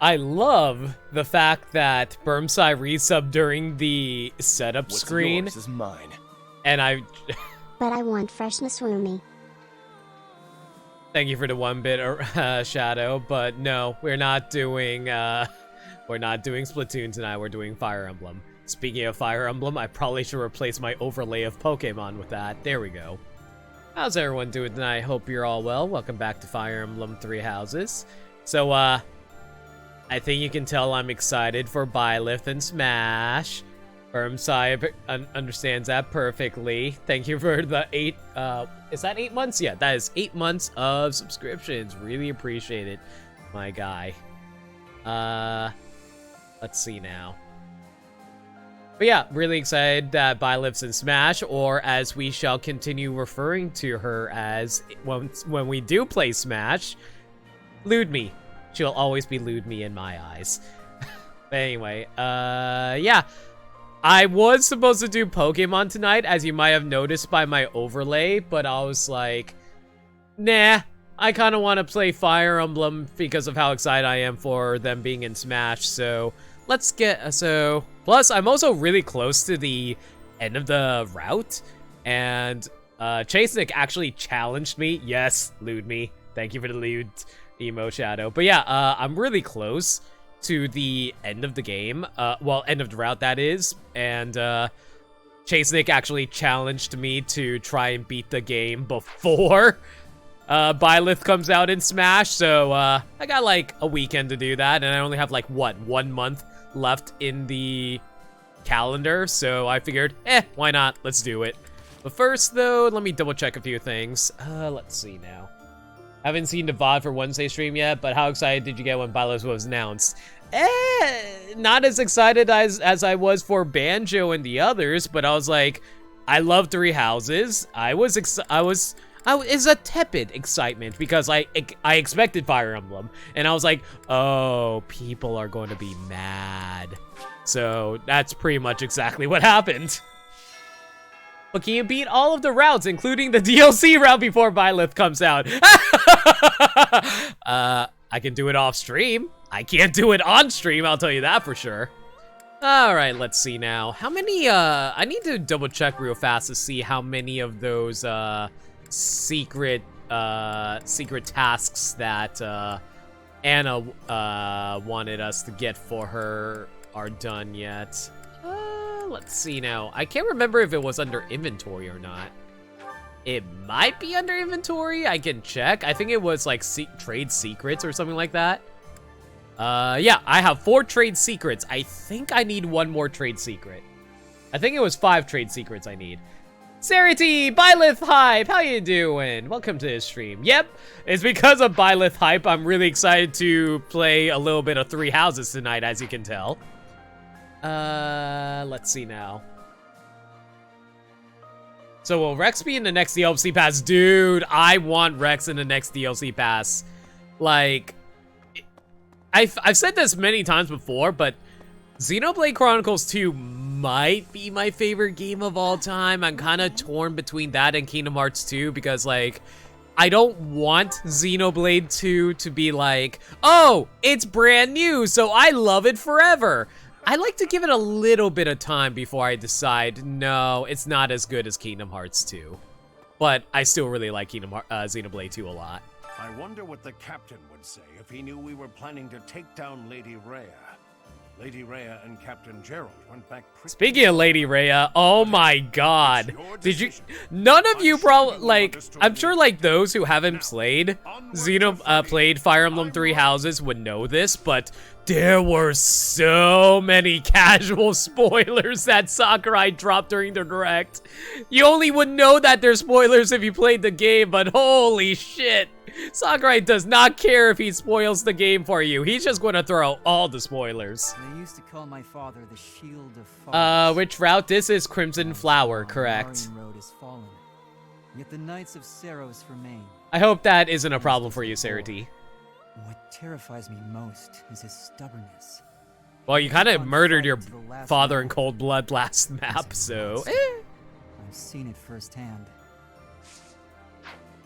I love the fact that Burmsai resubbed during the setup screen. What's yours is mine. And I... But I want freshness, Rumi. Thank you for the 1-bit Shadow, but no, we're not doing Splatoon tonight, we're doing Fire Emblem. Speaking of Fire Emblem, I probably should replace my overlay of Pokemon with that. There we go. How's everyone doing tonight? Hope you're all well. Welcome back to Fire Emblem Three Houses. So, I think you can tell I'm excited for Byleth and Smash. Burmsai understands that perfectly. Thank you for the 8, is that 8 months? Yeah, that is 8 months of subscriptions. Really appreciate it, my guy. Let's see now. But yeah, really excited that Byleth's in Smash, or as we shall continue referring to her as when we do play Smash, Ludme. She'll always be Ludme in my eyes. But anyway, yeah. I was supposed to do Pokemon tonight, as you might have noticed by my overlay, but I was like, nah, I kind of want to play Fire Emblem because of how excited I am for them being in Smash, so let's get, plus I'm also really close to the end of the route, and Chasenick actually challenged me. Yes, Ludme, thank you for the Lude emo Shadow, but yeah, I'm really close to the end of the game, well, end of the route, that is, and Chasenick actually challenged me to try and beat the game before Byleth comes out in Smash, so I got like a weekend to do that, and I only have like, what, 1 month left in the calendar, so I figured, why not, let's do it. But first, though, let me double check a few things. Let's see now. Haven't seen the VOD for Wednesday stream yet, but how excited did you get when Byleth was announced? Not as excited as I was for Banjo and the others, but I was like, I love Three Houses. It's a tepid excitement because I expected Fire Emblem, and I was like, oh, people are going to be mad. So that's pretty much exactly what happened. But can you beat all of the routes, including the DLC route before Byleth comes out? I can do it off stream. I can't do it on stream, I'll tell you that for sure. Alright, let's see now. How many, I need to double check real fast to see how many of those, secret tasks that, Anna, wanted us to get for her are done yet. Let's see now. I can't remember if it was under inventory or not. It might be under inventory. I can check. I think it was like trade secrets or something like that. Yeah, I have 4 trade secrets. I think I need 1 more trade secret. I think it was 5 trade secrets I need. Sarity, Byleth Hype, how you doing? Welcome to this stream. Yep, it's because of Byleth Hype. I'm really excited to play a little bit of Three Houses tonight, as you can tell. Let's see now. So will Rex be in the next DLC pass? Dude, I want Rex in the next DLC pass. Like, I've said this many times before, but Xenoblade Chronicles 2 might be my favorite game of all time. I'm kind of torn between that and Kingdom Hearts 2 because, like, I don't want Xenoblade 2 to be like, oh, it's brand new, so I love it forever. I like to give it a little bit of time before I decide, no, it's not as good as Kingdom Hearts 2. But I still really like Xenoblade 2 a lot. I wonder what the captain would say if he knew we were planning to take down Lady Rhea. Lady Rhea and Captain Gerald went back pretty... Speaking of Lady Rhea, oh my god. Did you... None of you probably, like, I'm sure, like, those who haven't played played Fire Emblem Three Houses would know this, but there were so many casual spoilers that Sakurai dropped during the direct. You only would know that they're spoilers if you played the game, but holy shit. Sakurai does not care if he spoils the game for you. He's just going to throw all the spoilers. They used to call my father the Shield of Fathers. Which route? This is Crimson Flower, correct? Road is fallen, yet the Knights of Seros remain. I hope that isn't a problem for you, Sarity. What terrifies me most is his stubbornness. Well, you kind of murdered your father in cold blood last map, so... I've seen it firsthand.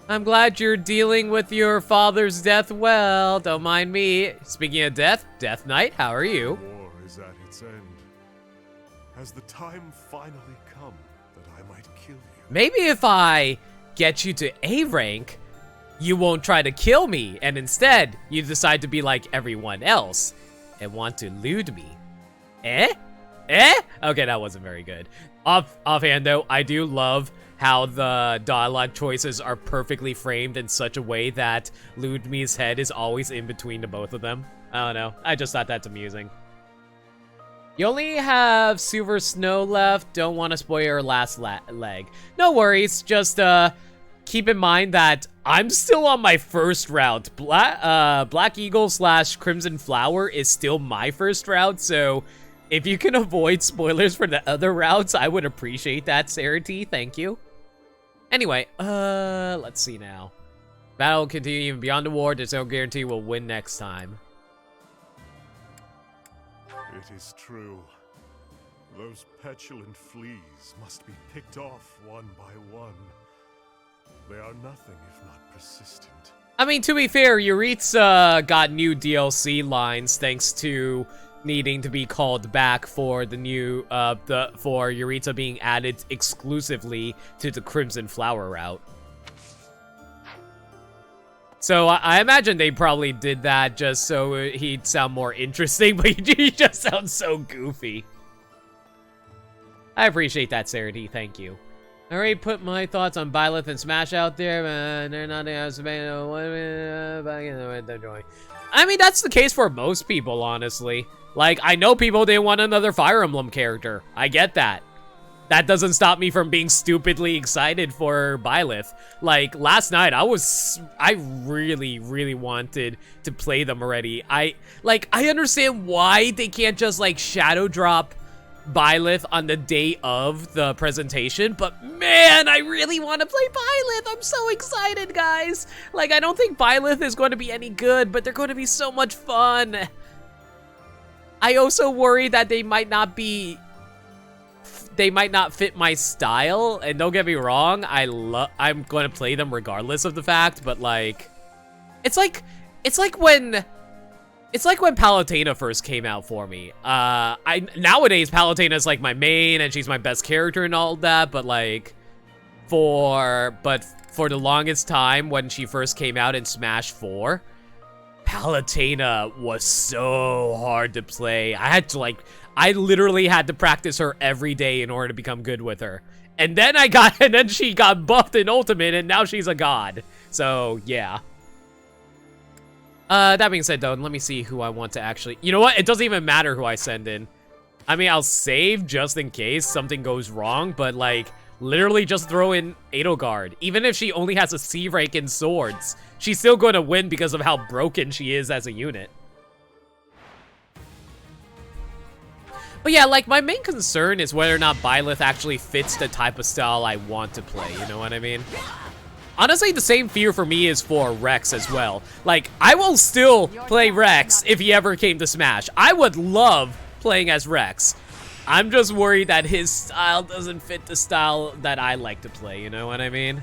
I'm glad you're dealing with your father's death well. Don't mind me. Speaking of death, Death Knight, how are you? War is at its end. Has the time finally come that I might kill you? Maybe if I get you to A rank, you won't try to kill me, and instead, you decide to be like everyone else and want to elude me. Eh? Eh? Okay, that wasn't very good. Offhand though, I do love how the dialogue choices are perfectly framed in such a way that Ludmi's head is always in between the both of them. I don't know. I just thought that's amusing. You only have Silver Snow left. Don't want to spoil your last leg. No worries. Just keep in mind that I'm still on my first route. Black Eagle / Crimson Flower is still my first route, so if you can avoid spoilers for the other routes, I would appreciate that, Sarity. Thank you. Anyway, let's see now. Battle will continue even beyond the war. There's no guarantee we'll win next time. It is true. Those petulant fleas must be picked off one by one. They are nothing if not persistent. I mean, to be fair, Yuritsa got new DLC lines thanks to needing to be called back for the new, for Yuritsa being added exclusively to the Crimson Flower route. So I imagine they probably did that just so he'd sound more interesting, but he just sounds so goofy. I appreciate that, Sarity. Thank you. I already put my thoughts on Byleth and Smash out there, but they're not I mean, that's the case for most people, honestly. Like, I know people didn't want another Fire Emblem character. I get that. That doesn't stop me from being stupidly excited for Byleth. Like, last night, I really, really wanted to play them already. I understand why they can't just, like, shadow drop Byleth on the day of the presentation, but man, I really want to play Byleth. I'm so excited, guys. Like, I don't think Byleth is going to be any good, but they're going to be so much fun. I also worry that they might not fit my style, and don't get me wrong, I'm going to play them regardless of the fact, but like, it's like when Palutena first came out for me. Nowadays Palutena is like my main and she's my best character and all that, but like for the longest time when she first came out in Smash 4, Palutena was so hard to play. I literally had to practice her every day in order to become good with her. And then she got buffed in Ultimate and now she's a god. So, yeah. That being said, though, let me see who I want to actually... You know what? It doesn't even matter who I send in. I mean, I'll save just in case something goes wrong, but, like, literally just throw in Edelgard. Even if she only has a C rank in swords, she's still going to win because of how broken she is as a unit. But yeah, like, my main concern is whether or not Byleth actually fits the type of style I want to play, you know what I mean? Honestly, the same fear for me is for Rex as well. Like, I will still play Rex if he ever came to Smash. I would love playing as Rex. I'm just worried that his style doesn't fit the style that I like to play, you know what I mean?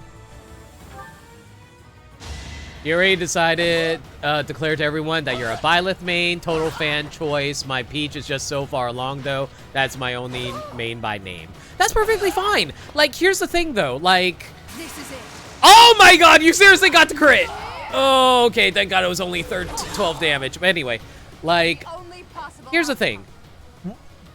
You already decided, declared to everyone that you're a Byleth main, total fan choice. My Peach is just so far along, though. That's my only main by name. That's perfectly fine. Like, here's the thing, though. Like... This is it. Oh my god, you seriously got the crit! Oh, okay, thank god it was only 12 damage. But anyway, like, here's the thing.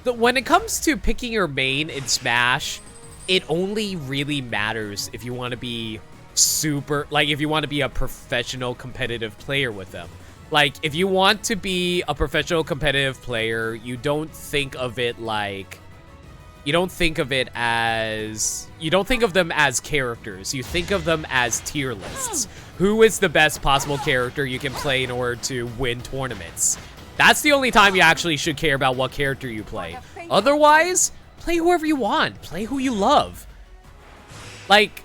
When it comes to picking your main in Smash, it only really matters if you want to be if you want to be a professional competitive player with them. Like, if you want to be a professional competitive player, you don't think of it like... You don't think of them as characters. You think of them as tier lists. Who is the best possible character you can play in order to win tournaments? That's the only time you actually should care about what character you play. Otherwise, play whoever you want. Play who you love. Like,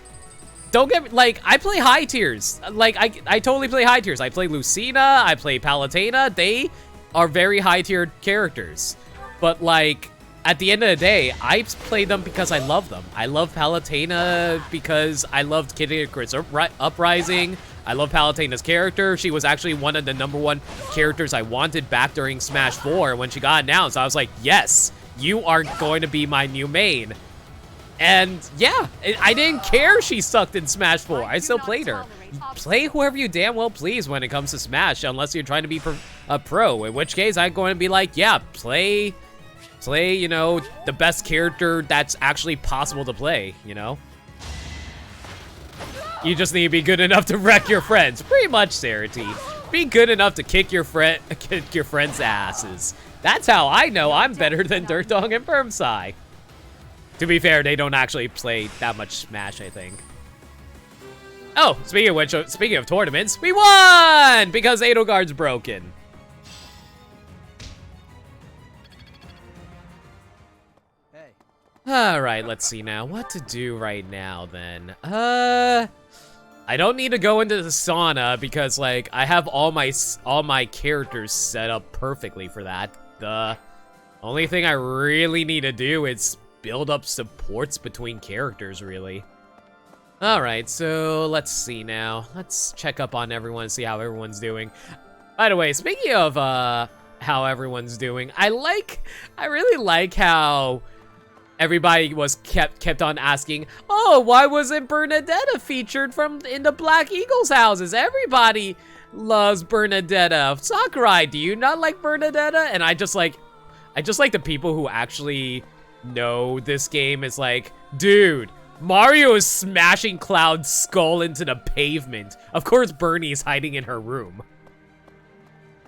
don't get me, like, I play high tiers. Like, I totally play high tiers. I play Lucina, I play Palutena. They are very high tiered characters. But, like, at the end of the day, I play them because I love them. I love Palutena because I loved Kid Icarus Uprising. I love Palutena's character. She was actually one of the #1 characters I wanted back during Smash 4. When she got announced, I was like, yes, you are going to be my new main. And yeah, I didn't care she sucked in Smash 4. I still played her. Play whoever you damn well please when it comes to Smash, unless you're trying to be a pro, in which case I'm going to be like, yeah, play, you know, the best character that's actually possible to play, you know? You just need to be good enough to wreck your friends. Pretty much, Sarity. Be good enough to kick your friends' asses. That's how I know I'm better than Dirt Dog and Permsai. To be fair, they don't actually play that much Smash, I think. Oh, speaking of which, speaking of tournaments, we won! Because Edelgard's broken. Hey. Alright, let's see now. What to do right now, then? I don't need to go into the sauna because, like, I have all my characters set up perfectly for that. The only thing I really need to do is build up supports between characters, really. Alright, so let's see now. Let's check up on everyone and see how everyone's doing. By the way, speaking of how everyone's doing, I really like how everybody was kept on asking, oh, why wasn't Bernadetta featured in the Black Eagles houses? Everybody loves Bernadetta. Sakurai, do you not like Bernadetta? And I just like the people who actually know this game is like, dude, Mario is smashing Cloud's skull into the pavement. Of course Bernie's hiding in her room.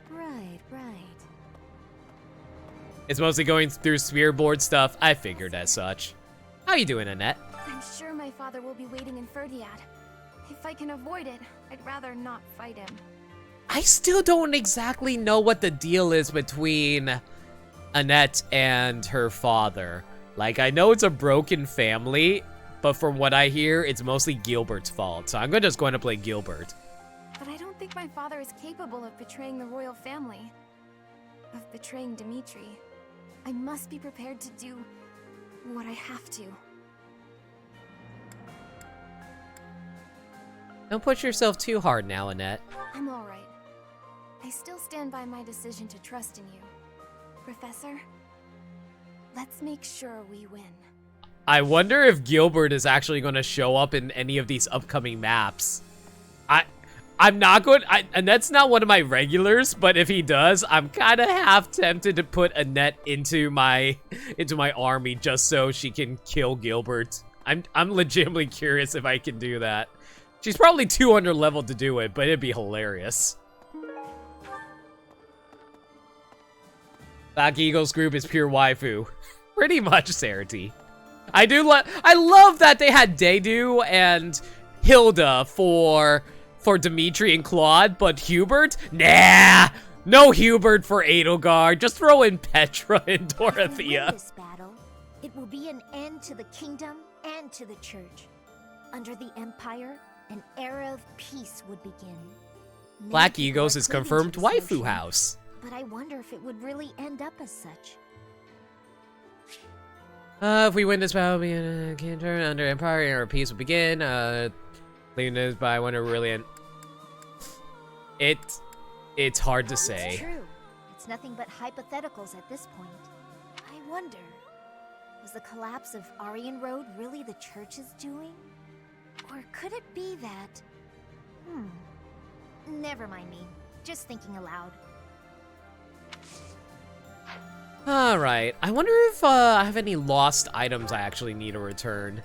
Right. It's mostly going through Sphereboard stuff. I figured as such. How you doing, Annette? I'm sure my father will be waiting in Ferdiad. If I can avoid it, I'd rather not fight him. I still don't exactly know what the deal is between Annette and her father. Like, I know it's a broken family, but from what I hear, it's mostly Gilbert's fault. So I'm just going to play Gilbert. But I don't think my father is capable of betraying the royal family. Of betraying Dimitri. I must be prepared to do what I have to. Don't push yourself too hard now, Annette. I'm alright. I still stand by my decision to trust in you. Professor, let's make sure we win. I wonder if Gilbert is actually going to show up in any of these upcoming maps. I'm not going, and that's not one of my regulars, but if he does, I'm kind of half tempted to put Annette into my army just so she can kill Gilbert. I'm legitimately curious if I can do that. She's probably too under leveled to do it, but it'd be hilarious. Black Eagles group is pure waifu. Pretty much, Sarity. I love that they had Dedu and Hilda for Dimitri and Claude, but Hubert? Nah! No Hubert for Edelgard. Just throw in Petra and Dorothea. In this battle, it will be an end to the kingdom and to the church. Under the Empire, an era of peace would begin. Black Eagles is confirmed waifu house. But I wonder if it would really end up as such. If we win this battle, we can turn under Empire and our peace will begin. Leaving this, but I wonder really end. It's hard to say. It's true. It's nothing but hypotheticals at this point. I wonder, was the collapse of Aryan Road really the church's doing? Or could it be that... Never mind me. Just thinking aloud. Alright, I wonder if I have any lost items I actually need to return.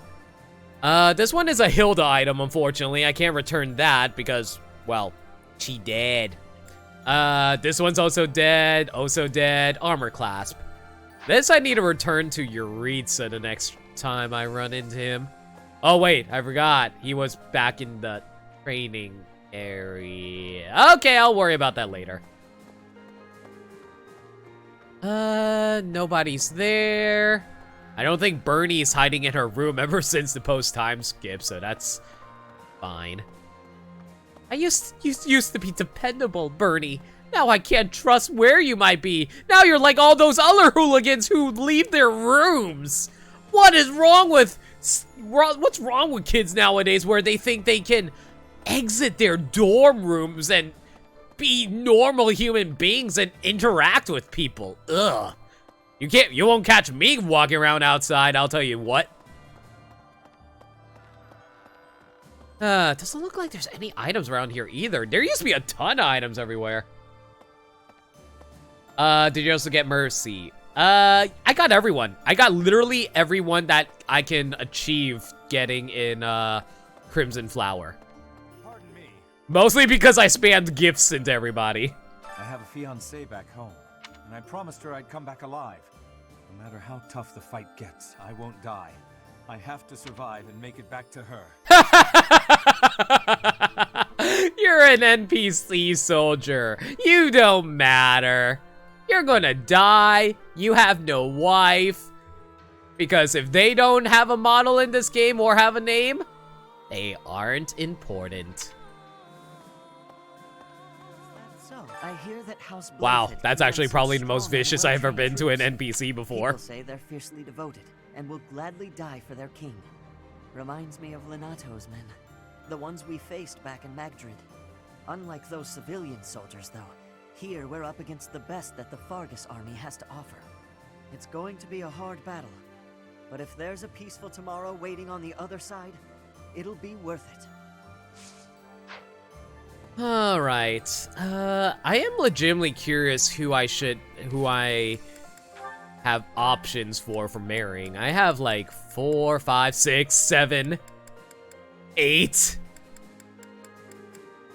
This one is a Hilda item, unfortunately. I can't return that because, well, she dead. This one's also dead, armor clasp. This I need to return to Yuritsa the next time I run into him. Oh wait, I forgot. He was back in the training area. Okay, I'll worry about that later. Nobody's there. I don't think Bernie's hiding in her room ever since the post-time skip, so that's fine. I used to be dependable, Bernie. Now I can't trust where you might be. Now you're like all those other hooligans who leave their rooms. What's wrong with kids nowadays where they think they can exit their dorm rooms and be normal human beings and interact with people? Ugh. You won't catch me walking around outside, I'll tell you what. Doesn't look like there's any items around here either. There used to be a ton of items everywhere. Did you also get Mercy? I got everyone. I got literally everyone that I can achieve getting in, Crimson Flower. Pardon me. Mostly because I spammed gifts into everybody. I have a fiancée back home, and I promised her I'd come back alive. No matter how tough the fight gets, I won't die. I have to survive and make it back to her. You're an NPC soldier. You don't matter. You're gonna die. You have no wife. Because if they don't have a model in this game or have a name, they aren't important. So, I hear that House Wow, Byleth that's actually commands probably the some most strong and vicious I've ever been to an well-trained NPC troops. before. People say they're fiercely devoted and will gladly die for their king. Reminds me of Lenato's men, the ones we faced back in Magdrid. Unlike those civilian soldiers, though, here we're up against the best that the Fargus army has to offer. It's going to be a hard battle, but if there's a peaceful tomorrow waiting on the other side, it'll be worth it. Alright. I am legitimately curious who I have options for marrying. I have like 4, 5, 6, 7, 8.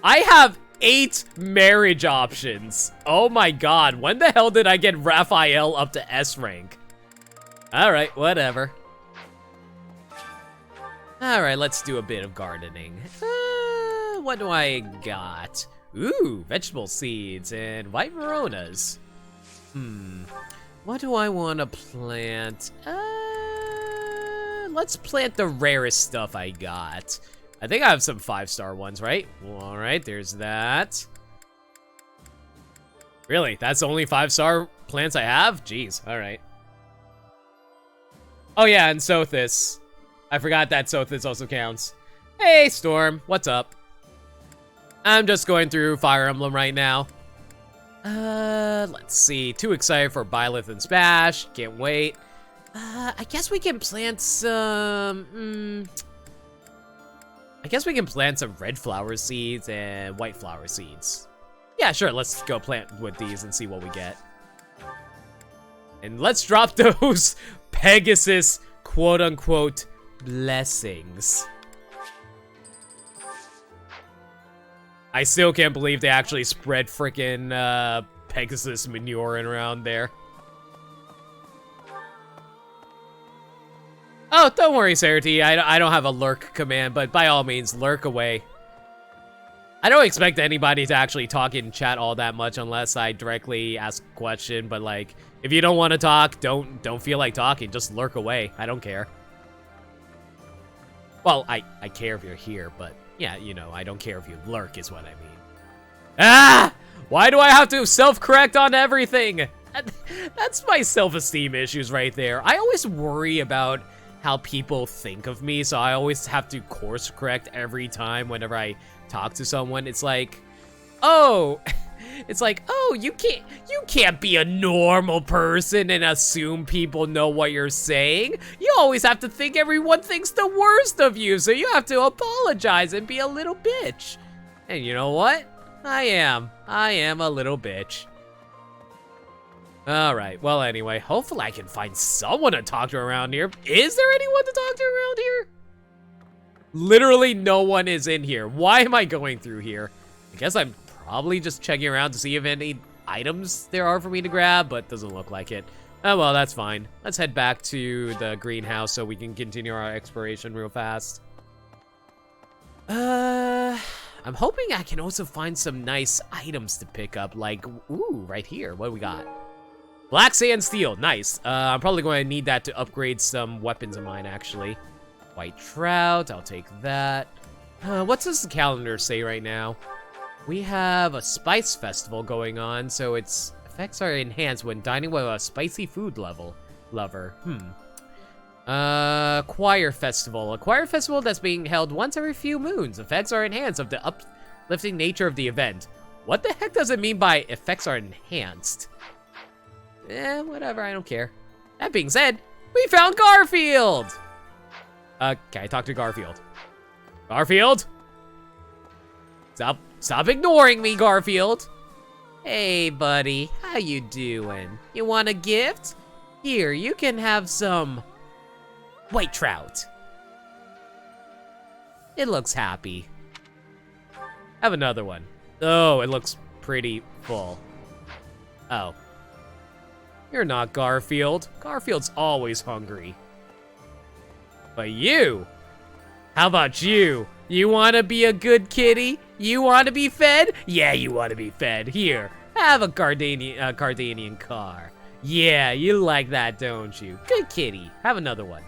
I have 8 marriage options. Oh my god, when the hell did I get Raphael up to S rank? Alright, whatever. Alright, let's do a bit of gardening. What do I got? Ooh, vegetable seeds and white Veronas. What do I want to plant? Let's plant the rarest stuff I got. I think I have some 5-star ones, right? Well, all right, there's that. Really? That's the only 5-star plants I have? Jeez, all right. Oh yeah, and Sothis. I forgot that Sothis also counts. Hey, Storm, what's up? I'm just going through Fire Emblem right now. Let's see. Too excited for Byleth and Smash. Can't wait. I guess we can plant some... I guess we can plant some red flower seeds and white flower seeds. Yeah, sure. Let's go plant with these and see what we get. And let's drop those Pegasus quote-unquote blessings. I still can't believe they actually spread frickin' Pegasus manure around there. Oh, don't worry, Sarati. I don't have a lurk command, but by all means, lurk away. I don't expect anybody to actually talk in chat all that much unless I directly ask a question, but like, if you don't want to talk, don't feel like talking, just lurk away. I don't care. Well, I care if you're here, but yeah, you know, I don't care if you lurk is what I mean. Ah! Why do I have to self-correct on everything? That's my self-esteem issues right there. I always worry about how people think of me, so I always have to course correct every time whenever I talk to someone. It's like, oh, you can't be a normal person and assume people know what you're saying. You always have to think everyone thinks the worst of you, so you have to apologize and be a little bitch. And you know what? I am a little bitch. All right, well, anyway, hopefully I can find someone to talk to around here. Is there anyone to talk to around here? Literally no one is in here. Why am I going through here? I guess I'm probably just checking around to see if any items there are for me to grab, but doesn't look like it. Oh, well, that's fine. Let's head back to the greenhouse so we can continue our exploration real fast. I'm hoping I can also find some nice items to pick up, like, ooh, right here. What do we got? Black sand steel, nice. I'm probably going to need that to upgrade some weapons of mine, actually. White trout, I'll take that. What does the calendar say right now? We have a spice festival going on, so its effects are enhanced when dining with a spicy food lover. Choir festival. A choir festival that's being held once every few moons. Effects are enhanced of the uplifting nature of the event. What the heck does it mean by effects are enhanced? Whatever, I don't care. That being said, we found Garfield! Can I talk to Garfield? Garfield? Stop ignoring me, Garfield. Hey, buddy, how you doing? You want a gift? Here, you can have some white trout. It looks happy. Have another one. Oh, it looks pretty full. Oh. You're not Garfield. Garfield's always hungry. But you? How about you? You wanna be a good kitty? You wanna be fed? Yeah, you wanna be fed. Here, have a Cardanian car. Yeah, you like that, don't you? Good kitty. Have another one.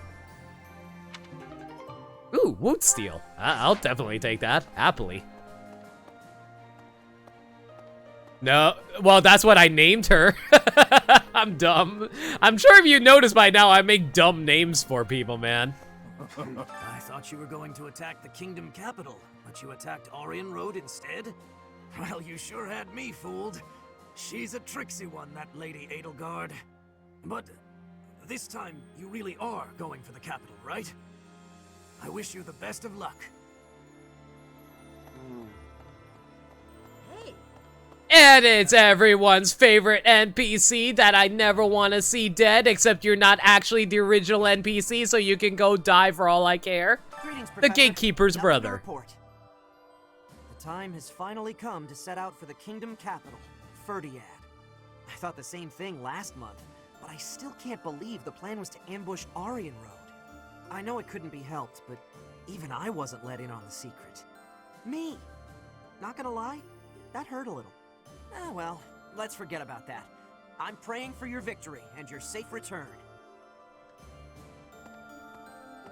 Ooh, Woot Steel. I'll definitely take that, happily. No, well, that's what I named her. I'm dumb. I'm sure if you noticed by now, I make dumb names for people, man. I thought you were going to attack the kingdom capital, but you attacked Aryan Road instead? Well, you sure had me fooled. She's a tricksy one, that Lady Edelgard. But this time, you really are going for the capital, right? I wish you the best of luck. And it's everyone's favorite NPC that I never want to see dead, except you're not actually the original NPC, so you can go die for all I care. Greetings, The Professor. Gatekeeper's Nothing to brother. report. The time has finally come to set out for the kingdom capital, Ferdiad. I thought the same thing last month, but I still can't believe the plan was to ambush Aryan Road. I know it couldn't be helped, but even I wasn't let in on the secret. Me! Not gonna lie, that hurt a little. Ah, well, let's forget about that. I'm praying for your victory and your safe return.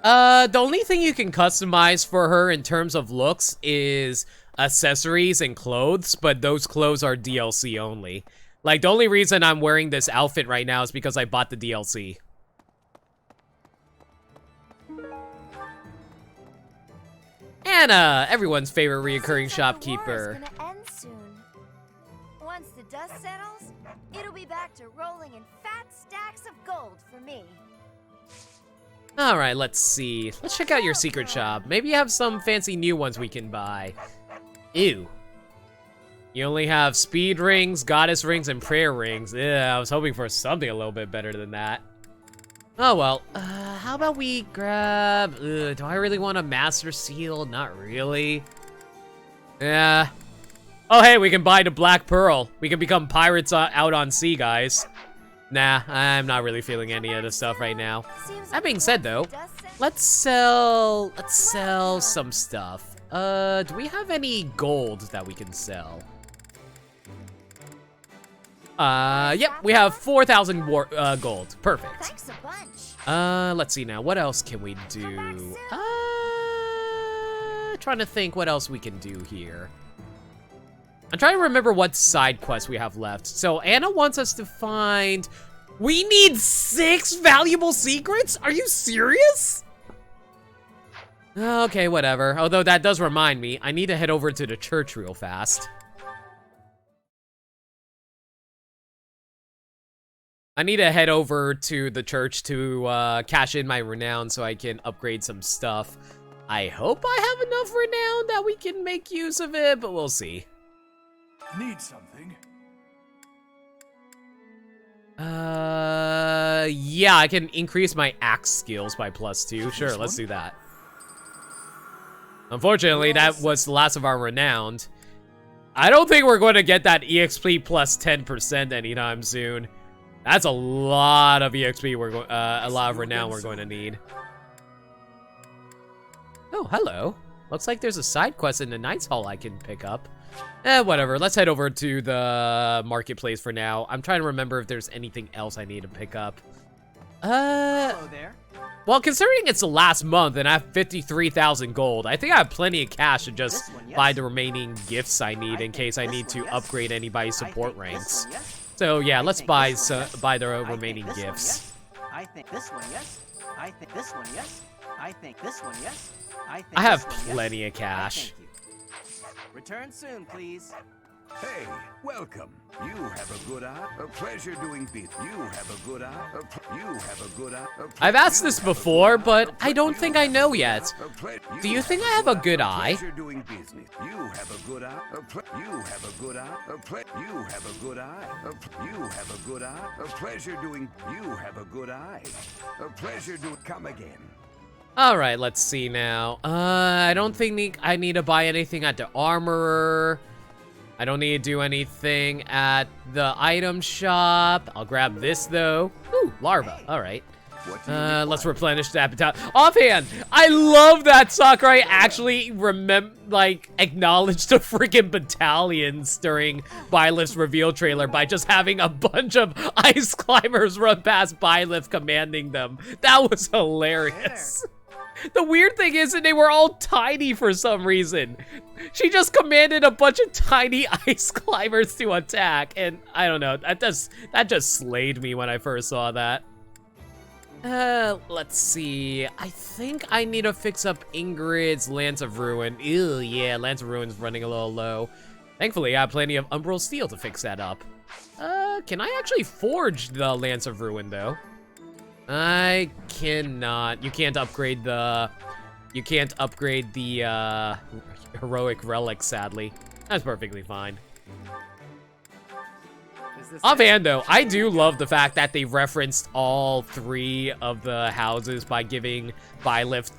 The only thing you can customize for her in terms of looks is accessories and clothes, but those clothes are DLC only. Like, the only reason I'm wearing this outfit right now is because I bought the DLC. Anna, everyone's favorite reoccurring shopkeeper. The war's gonna end soon. Once the dust settles, it'll be back to rolling in fat stacks of gold for me. Alright, let's see. Let's check out your secret shop. Maybe you have some fancy new ones we can buy. Ew. You only have speed rings, goddess rings, and prayer rings. Yeah, I was hoping for something a little bit better than that. Oh well, how about we grab... do I really want a master seal? Not really. Yeah. Oh hey, we can buy the Black Pearl. We can become pirates out on sea, guys. Nah, I'm not really feeling any of this stuff right now. That being said though, let's sell some stuff. Do we have any gold that we can sell? Yep, we have 4,000 gold. Perfect. Thanks a bunch. Let's see now. What else can we do? Trying to think what else we can do here. I'm trying to remember what side quests we have left. So Anna wants us to find... We need 6 valuable secrets? Are you serious? Okay, whatever. Although that does remind me, I need to head over to the church real fast. I need to head over to the church to cash in my renown so I can upgrade some stuff. I hope I have enough renown that we can make use of it, but we'll see. Need something? Yeah, I can increase my axe skills by +2. Sure, let's do that. Unfortunately, that was the last of our renowned. I don't think we're going to get that EXP plus 10% anytime soon. That's a lot of EXP a lot of renown we're going to need. Oh, hello. Looks like there's a side quest in the Knight's Hall I can pick up. Whatever. Let's head over to the marketplace for now. I'm trying to remember if there's anything else I need to pick up. Hello there. Well, considering it's the last month and I have 53,000 gold, I think I have plenty of cash to just buy the remaining gifts I need in case I need to upgrade anybody's support ranks. So yeah, let's buy the remaining gifts. I think this one, yes. I think this one, yes. I think this one, yes. I have plenty of cash. Return soon, please. Hey, welcome. You have a good eye. A pleasure doing business. You have a good eye. You have a good eye. I've asked this before, but I don't think I know yet. Do you think I have a good eye? Pleasure doing business. You have a good eye. You have a good eye. You have a good eye. You have a good eye. A pleasure doing. You have a good eye. A pleasure doing. Come again. All right, let's see now. I don't think I need to buy anything at the armorer. I don't need to do anything at the item shop. I'll grab this though. Ooh, larva. All right. Let's replenish that battalion. Offhand, I love that Sakurai actually acknowledged the freaking battalions during Byleth's reveal trailer by just having a bunch of ice climbers run past Byleth commanding them. That was hilarious. The weird thing is that they were all tiny for some reason. She just commanded a bunch of tiny ice climbers to attack, and I don't know, that just slayed me when I first saw that. Let's see. I think I need to fix up Ingrid's Lance of Ruin. Ew, yeah, Lance of Ruin's running a little low. Thankfully, I have plenty of Umbral Steel to fix that up. Can I actually forge the Lance of Ruin, though? I cannot. You can't upgrade the heroic relic, sadly. That's perfectly fine. Offhand, though, I do love the fact that they referenced all three of the houses by giving Byleth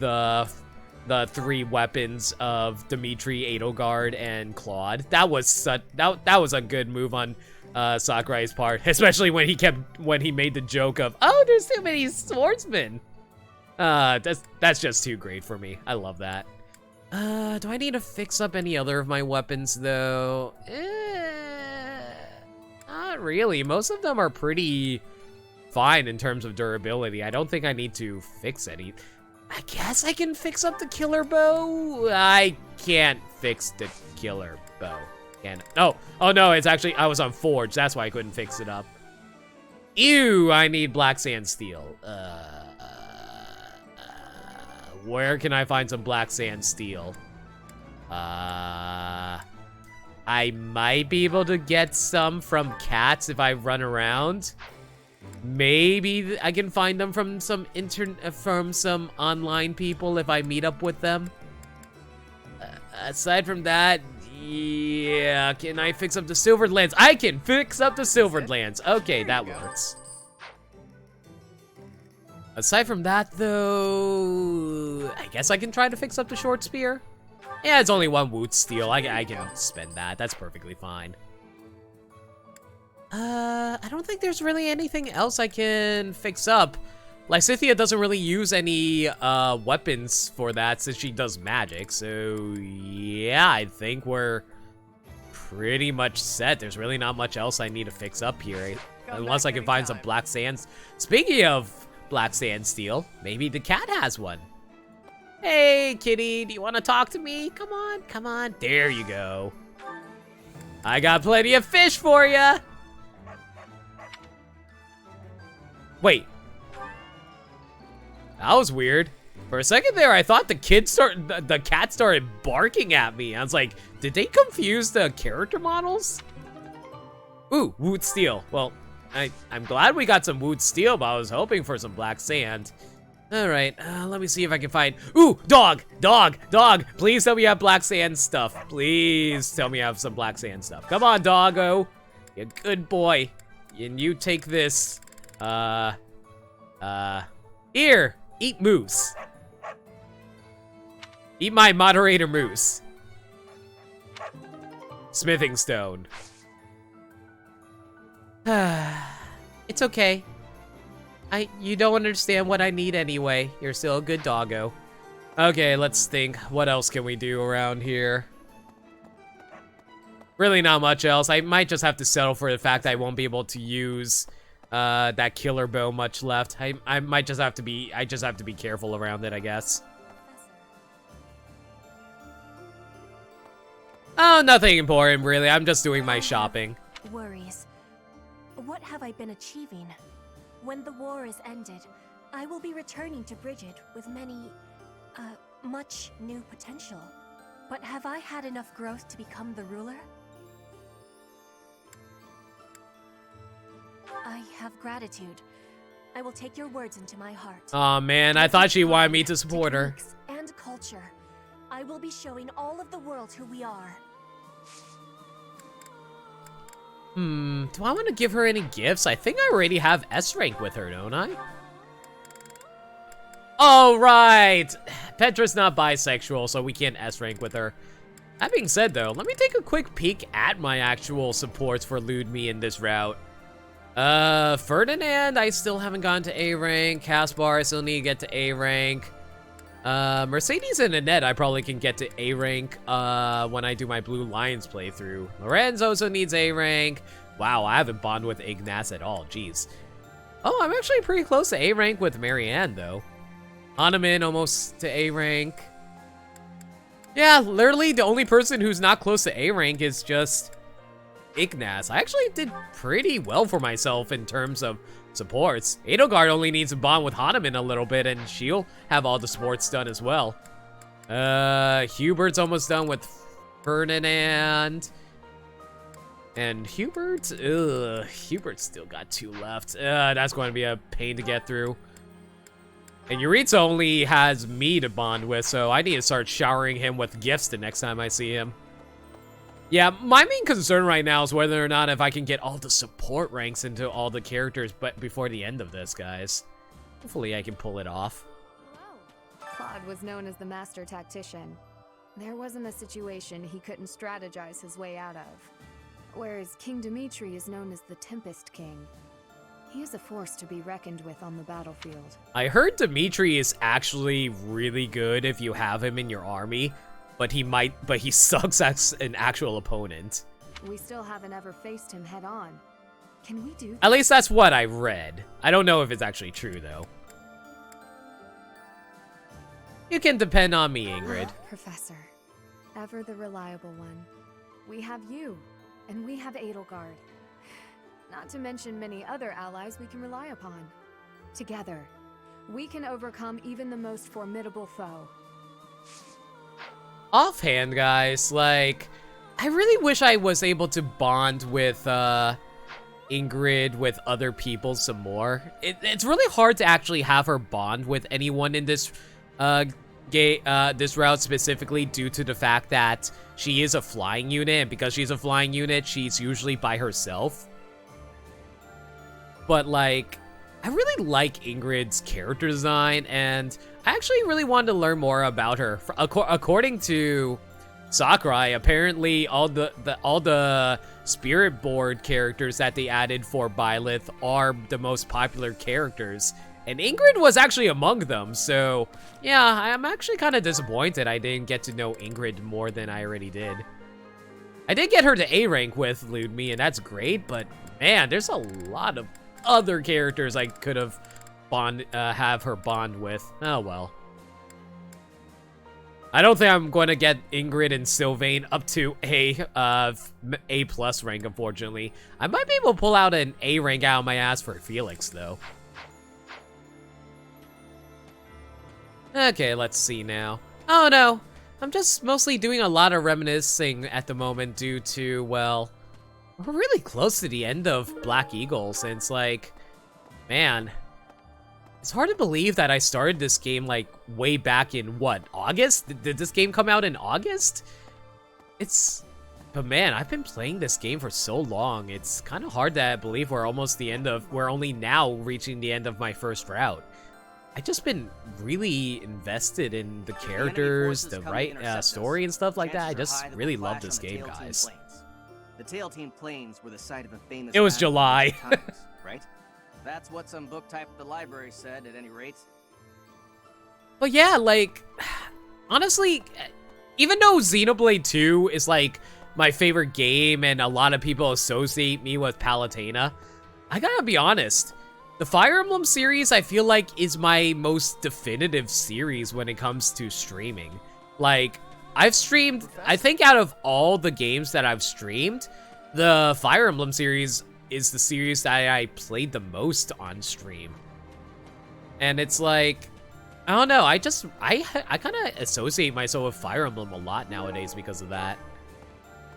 the three weapons of Dimitri, Edelgard, and Claude. That was a good move on Sakurai's part, especially when he made the joke of, oh, there's too many swordsmen. That's just too great for me. I love that. Do I need to fix up any other of my weapons though? Not really. Most of them are pretty fine in terms of durability. I don't think I need to fix any. I guess I can fix up the killer bow. I can't fix the killer bow. Oh no, it's actually, I was on Forge, that's why I couldn't fix it up. Ew, I need black sand steel. Where can I find some black sand steel? I might be able to get some from cats if I run around. Maybe I can find them from some online people if I meet up with them. Aside from that, yeah, can I fix up the Silvered Lands? I can fix up the Silvered Lands. Okay, that works. Aside from that, though, I guess I can try to fix up the Short Spear. Yeah, it's only one Woot Steel. I can spend that. That's perfectly fine. I don't think there's really anything else I can fix up. Lysithea doesn't really use any weapons for that since she does magic, so yeah, I think we're pretty much set. There's really not much else I need to fix up here, unless I can find some black sands. Speaking of black sand steel, maybe the cat has one. Hey, kitty, do you want to talk to me? Come on, come on. There you go. I got plenty of fish for ya. Wait. That was weird. For a second there, I thought the cat started barking at me. I was like, did they confuse the character models? Ooh, Woot Steel. Well, I'm glad we got some Woot Steel, but I was hoping for some black sand. All right, let me see if I can find... Ooh, dog! Please tell me you have black sand stuff. Please tell me you have some black sand stuff. Come on, doggo. You good boy. And you take this. Here, eat moose. Eat my moderator moose. Smithing stone. It's okay. You don't understand what I need anyway. You're still a good doggo. Okay, let's think. What else can we do around here? Really not much else. I might just have to settle for the fact that I won't be able to use that killer bow much left. I might just have to be, I just have to be careful around it, I guess. Oh, nothing important, really. I'm just doing my shopping. Worries. What have I been achieving? When the war is ended, I will be returning to Brigid with much new potential. But have I had enough growth to become the ruler? I have gratitude. I will take your words into my heart. Oh man, I thought she wanted me to support her. And culture. I will be showing all of the world who we are. Do I want to give her any gifts? I think I already have S rank with her, don't I? Oh, right! Petra's not bisexual, so we can't S rank with her. That being said, though, let me take a quick peek at my actual supports for Ludme in this route. Ferdinand, I still haven't gotten to A rank. Caspar, I still need to get to A rank. Mercedes and Annette, I probably can get to A rank, when I do my Blue Lions playthrough. Lorenzo also needs A rank. Wow, I haven't bonded with Ignatz at all, jeez. Oh, I'm actually pretty close to A rank with Marianne, though. Hahnemann almost to A rank. Yeah, literally the only person who's not close to A rank is just Ignatz. I actually did pretty well for myself in terms of supports. Edelgard only needs to bond with Hahnemann a little bit, and she'll have all the supports done as well. Hubert's almost done with Ferdinand. And Hubert's still got 2 left. That's going to be a pain to get through. And Yuritsa only has me to bond with, so I need to start showering him with gifts the next time I see him. Yeah, my main concern right now is whether or not if I can get all the support ranks into all the characters but before the end of this, guys. Hopefully I can pull it off. Claude was known as the master tactician. There wasn't a situation he couldn't strategize his way out of. Whereas King Dimitri is known as the Tempest King. He is a force to be reckoned with on the battlefield. I heard Dimitri is actually really good if you have him in your army, but he sucks as an actual opponent. We still haven't ever faced him head on. Can we do this? At least that's what I read. I don't know if it's actually true, though. You can depend on me, Ingrid. Professor, ever the reliable one. We have you, and we have Edelgard. Not to mention many other allies we can rely upon. Together, we can overcome even the most formidable foe. Offhand, guys, like, I really wish I was able to bond with Ingrid with other people some more. It's really hard to actually have her bond with anyone in this this route specifically due to the fact that she is a flying unit, and because she's a flying unit, she's usually by herself. But, like, I really like Ingrid's character design, and I actually really wanted to learn more about her. According to Sakurai, apparently all the spirit board characters that they added for Byleth are the most popular characters, and Ingrid was actually among them. So, yeah, I'm actually kind of disappointed I didn't get to know Ingrid more than I already did. I did get her to A rank with Ludme, and that's great, but man, there's a lot of other characters I could have have her bond with. Oh well. I don't think I'm going to get Ingrid and Sylvain up to A plus rank, unfortunately. I might be able to pull out an A rank out of my ass for Felix, though. Okay, let's see now. Oh no, I'm just mostly doing a lot of reminiscing at the moment due to, well, we're really close to the end of Black Eagles, and it's like, man, it's hard to believe that I started this game, like, way back in, what, August? Did this game come out in August? But man, I've been playing this game for so long, it's kind of hard to believe we're only now reaching the end of my first route. I've just been really invested in the characters, the story and stuff like that. I just really love this game, guys. The Tail Team planes were the site of a famous... It was July. times, right? That's what some book type at the library said, at any rate. But yeah, like, honestly, even though Xenoblade 2 is, like, my favorite game and a lot of people associate me with Palutena, I gotta be honest. The Fire Emblem series, I feel like, is my most definitive series when it comes to streaming. Like, I've streamed, I think out of all the games that I've streamed, the Fire Emblem series is the series that I played the most on stream. And it's like, I don't know, I kind of associate myself with Fire Emblem a lot nowadays because of that.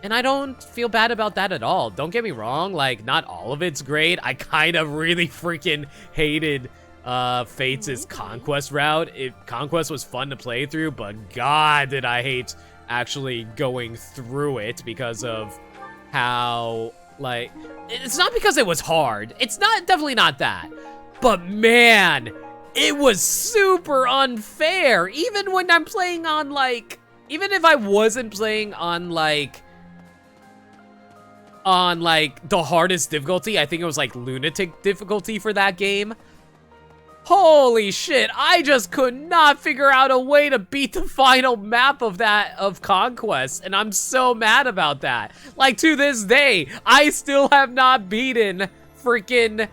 And I don't feel bad about that at all. Don't get me wrong, like, not all of it's great. I kind of really freaking hated Fates' Conquest route. Conquest was fun to play through, but god did I hate actually going through it because of how, like, it's not because it was hard. It's definitely not that. But man, it was super unfair. Even when I'm playing on, like, even if I wasn't playing on, like, the hardest difficulty, I think it was like lunatic difficulty for that game. Holy shit, I just could not figure out a way to beat the final map of Conquest, and I'm so mad about that. Like, to this day, I still have not beaten freaking,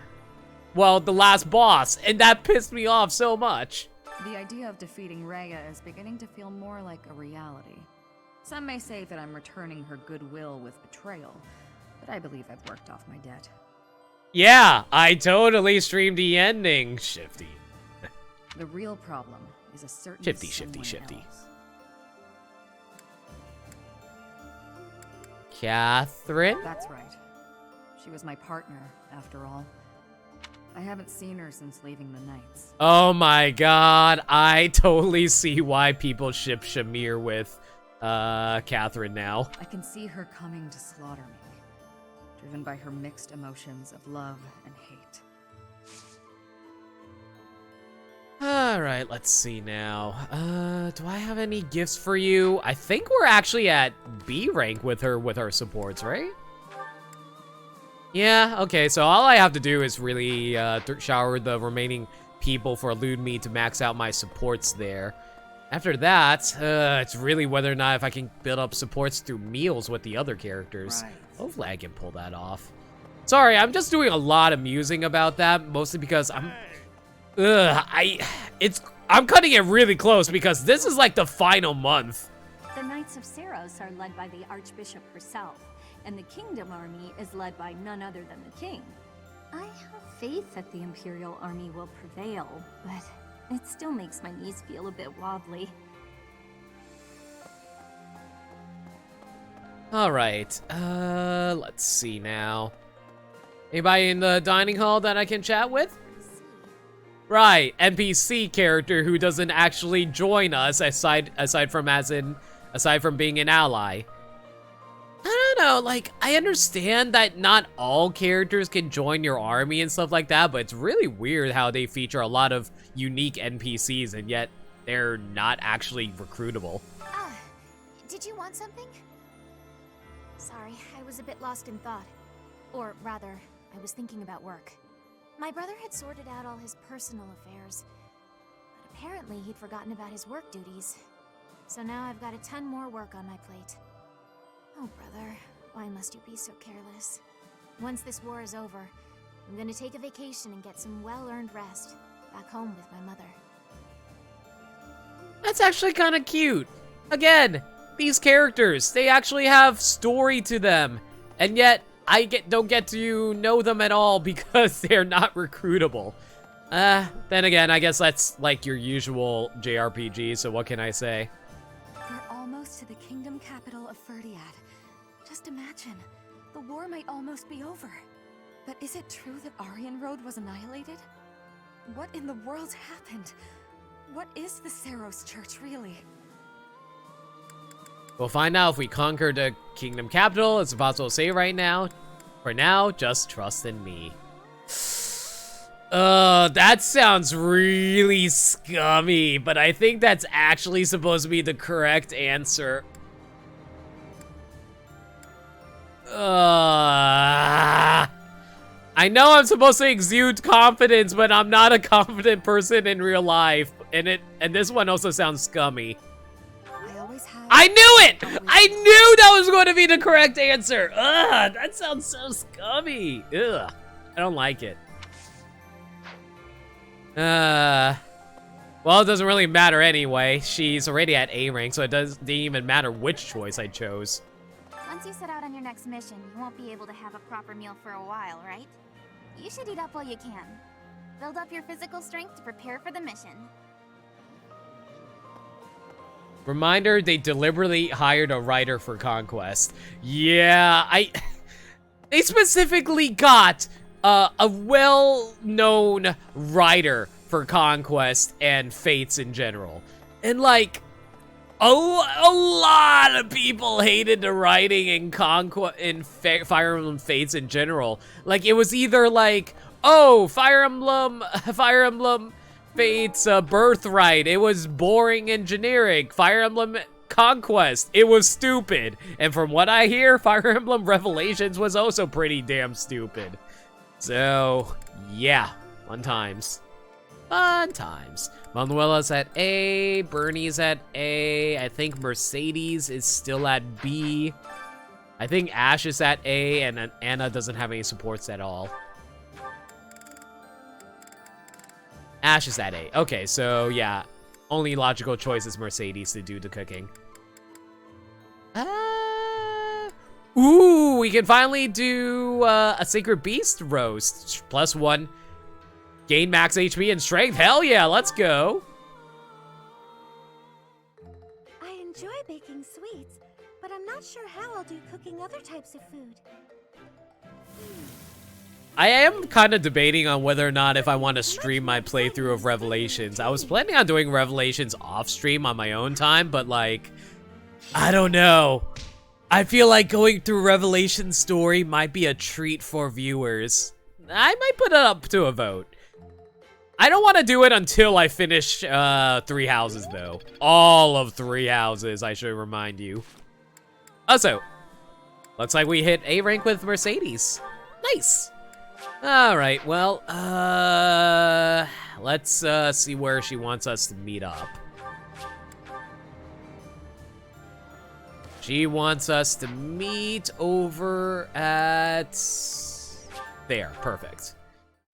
well, the last boss, and that pissed me off so much. The idea of defeating Rhea is beginning to feel more like a reality. Some may say that I'm returning her goodwill with betrayal, but I believe I've worked off my debt. Yeah, I totally streamed the ending, Shifty. The real problem is a certain Shifty. Catherine? That's right. She was my partner, after all. I haven't seen her since leaving the Knights. Oh my god, I totally see why people ship Shamir with Catherine now. I can see her coming to slaughter me, driven by her mixed emotions of love and hate. Alright, let's see now. Do I have any gifts for you? I think we're actually at B rank with her with our supports, right? Yeah, okay, so all I have to do is really shower the remaining people for Elude Me to max out my supports there. After that, it's really whether or not if I can build up supports through meals with the other characters. Right. Hopefully I can pull that off. Sorry, I'm just doing a lot of musing about that, mostly because I'm cutting it really close because this is like the final month. The Knights of Seros are led by the Archbishop herself, and the Kingdom Army is led by none other than the King. I have faith that the Imperial Army will prevail, but it still makes my knees feel a bit wobbly. Alright, let's see now. Anybody in the dining hall that I can chat with? Right, NPC character who doesn't actually join us aside from being an ally. I don't know, like, I understand that not all characters can join your army and stuff like that, but it's really weird how they feature a lot of unique NPCs and yet they're not actually recruitable. Did you want something? Sorry, I was a bit lost in thought. Or rather, I was thinking about work. My brother had sorted out all his personal affairs, but apparently he'd forgotten about his work duties. So now I've got a ton more work on my plate. Oh, brother, why must you be so careless? Once this war is over, I'm gonna take a vacation and get some well-earned rest back home with my mother. That's actually kind of cute. Again, these characters, they actually have story to them, and yet I don't get to know them at all because they're not recruitable. Then again, I guess that's like your usual JRPG, so what can I say? We're almost to the kingdom capital of Ferdiad. Just imagine, the war might almost be over. But is it true that Aryan Road was annihilated? What in the world happened? What is the Seros Church, really? We'll find out if we conquer the kingdom capital. It's impossible to say right now. For now, just trust in me. That sounds really scummy, but I think that's actually supposed to be the correct answer. I know I'm supposed to exude confidence, but I'm not a confident person in real life. And this one also sounds scummy. I knew it! I knew that was going to be the correct answer! Ugh, that sounds so scummy. Ugh. I don't like it. Well, it doesn't really matter anyway. She's already at A rank, so it didn't even matter which choice I chose. Once you set out on your next mission, you won't be able to have a proper meal for a while, right? You should eat up while you can. Build up your physical strength to prepare for the mission. Reminder, they deliberately hired a writer for Conquest. Yeah, they specifically got a well-known writer for Conquest and Fates in general. And, like, a lot of people hated the writing in Fire Emblem Fates in general. Like, it was either like, oh, Fire Emblem Fates Birthright, it was boring and generic. Fire Emblem Conquest, it was stupid. And from what I hear, Fire Emblem Revelations was also pretty damn stupid. So, yeah, fun times. Fun times. Manuela's at A, Bernie's at A, I think Mercedes is still at B. I think Ash is at A, and Anna doesn't have any supports at all. Ash is at A. Okay, so yeah, only logical choice is Mercedes to do the cooking. Ooh, we can finally do a Sacred Beast roast. +1. Gain max HP and strength. Hell yeah, let's go. I enjoy baking sweets, but I'm not sure how I'll do cooking other types of food. I am kind of debating on whether or not if I want to stream my playthrough of Revelations. I was planning on doing Revelations off stream on my own time, but like, I don't know. I feel like going through Revelations story might be a treat for viewers. I might put it up to a vote. I don't want to do it until I finish 3 houses, though. All of 3 houses, I should remind you. Also, looks like we hit A rank with Mercedes. Nice. All right, well, let's see where she wants us to meet up. She wants us to meet over at there. Perfect.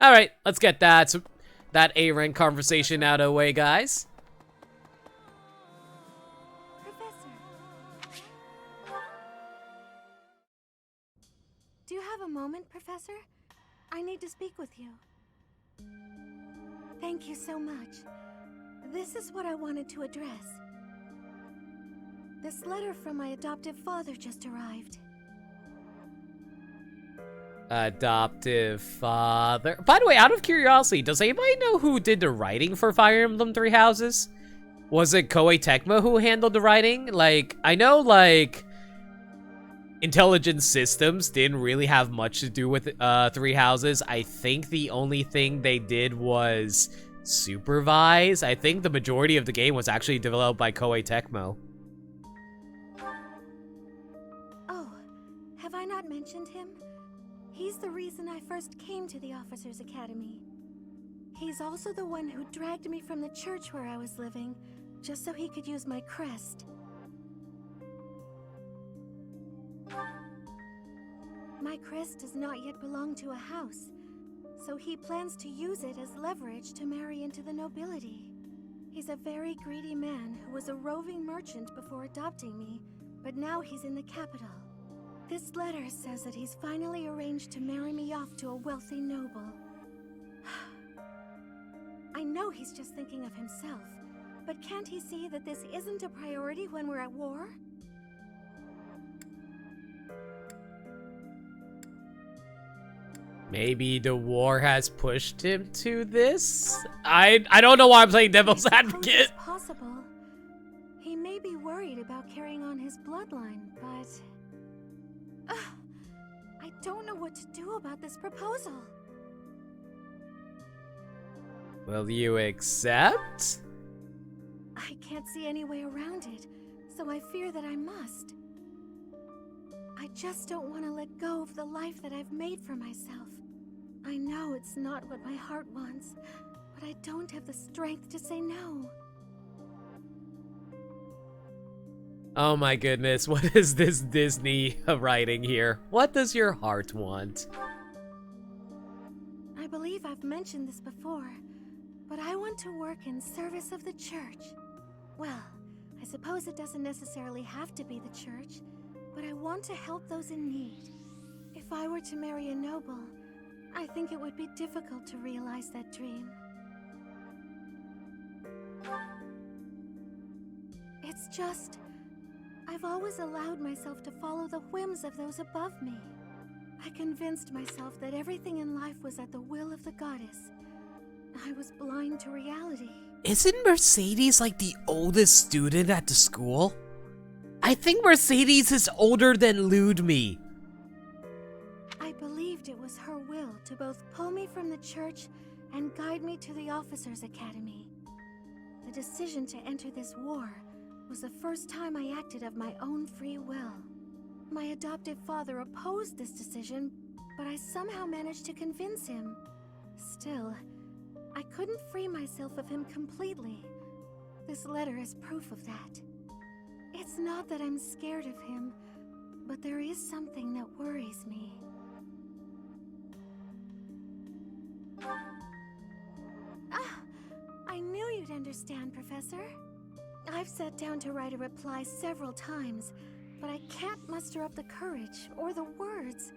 All right, let's get that A rank conversation out of the way, guys. Professor. Do you have a moment, Professor? I need to speak with you. Thank you so much. This is what I wanted to address. This letter from my adoptive father just arrived. Adoptive father. By the way, out of curiosity, does anybody know who did the writing for Fire Emblem Three Houses? Was it Koei Tecmo who handled the writing? Like, I know, like, Intelligent Systems didn't really have much to do with Three Houses. I think the only thing they did was supervise. I think the majority of the game was actually developed by Koei Tecmo. Oh, have I not mentioned him? He's the reason I first came to the Officers' Academy. He's also the one who dragged me from the church where I was living, just so he could use my crest. My crest does not yet belong to a house, so he plans to use it as leverage to marry into the nobility. He's a very greedy man who was a roving merchant before adopting me, but now he's in the capital. This letter says that he's finally arranged to marry me off to a wealthy noble. I know he's just thinking of himself, but can't he see that this isn't a priority when we're at war? Maybe the war has pushed him to this? I don't know why I'm playing devil's advocate. It's possible. He may be worried about carrying on his bloodline, but I don't know what to do about this proposal. Will you accept? I can't see any way around it, so I fear that I must. I just don't want to let go of the life that I've made for myself. I know it's not what my heart wants, but I don't have the strength to say no. Oh my goodness, what is this Disney writing here? What does your heart want? have mentioned this before, but I want to work in service of the church. Well, I suppose it doesn't necessarily have to be the church, but I want to help those in need. If I were to marry a noble, I think it would be difficult to realize that dream. It's just, I've always allowed myself to follow the whims of those above me. I convinced myself that everything in life was at the will of the goddess. I was blind to reality. Isn't Mercedes like the oldest student at the school? I think Mercedes is older than Ludme. I believed it was her will to both pull me from the church and guide me to the officers' academy. The decision to enter this war was the first time I acted of my own free will. My adoptive father opposed this decision, but I somehow managed to convince him. Still, I couldn't free myself of him completely. This letter is proof of that. It's not that I'm scared of him, but there is something that worries me. Ah, I knew you'd understand, Professor. I've sat down to write a reply several times, but I can't muster up the courage or the words.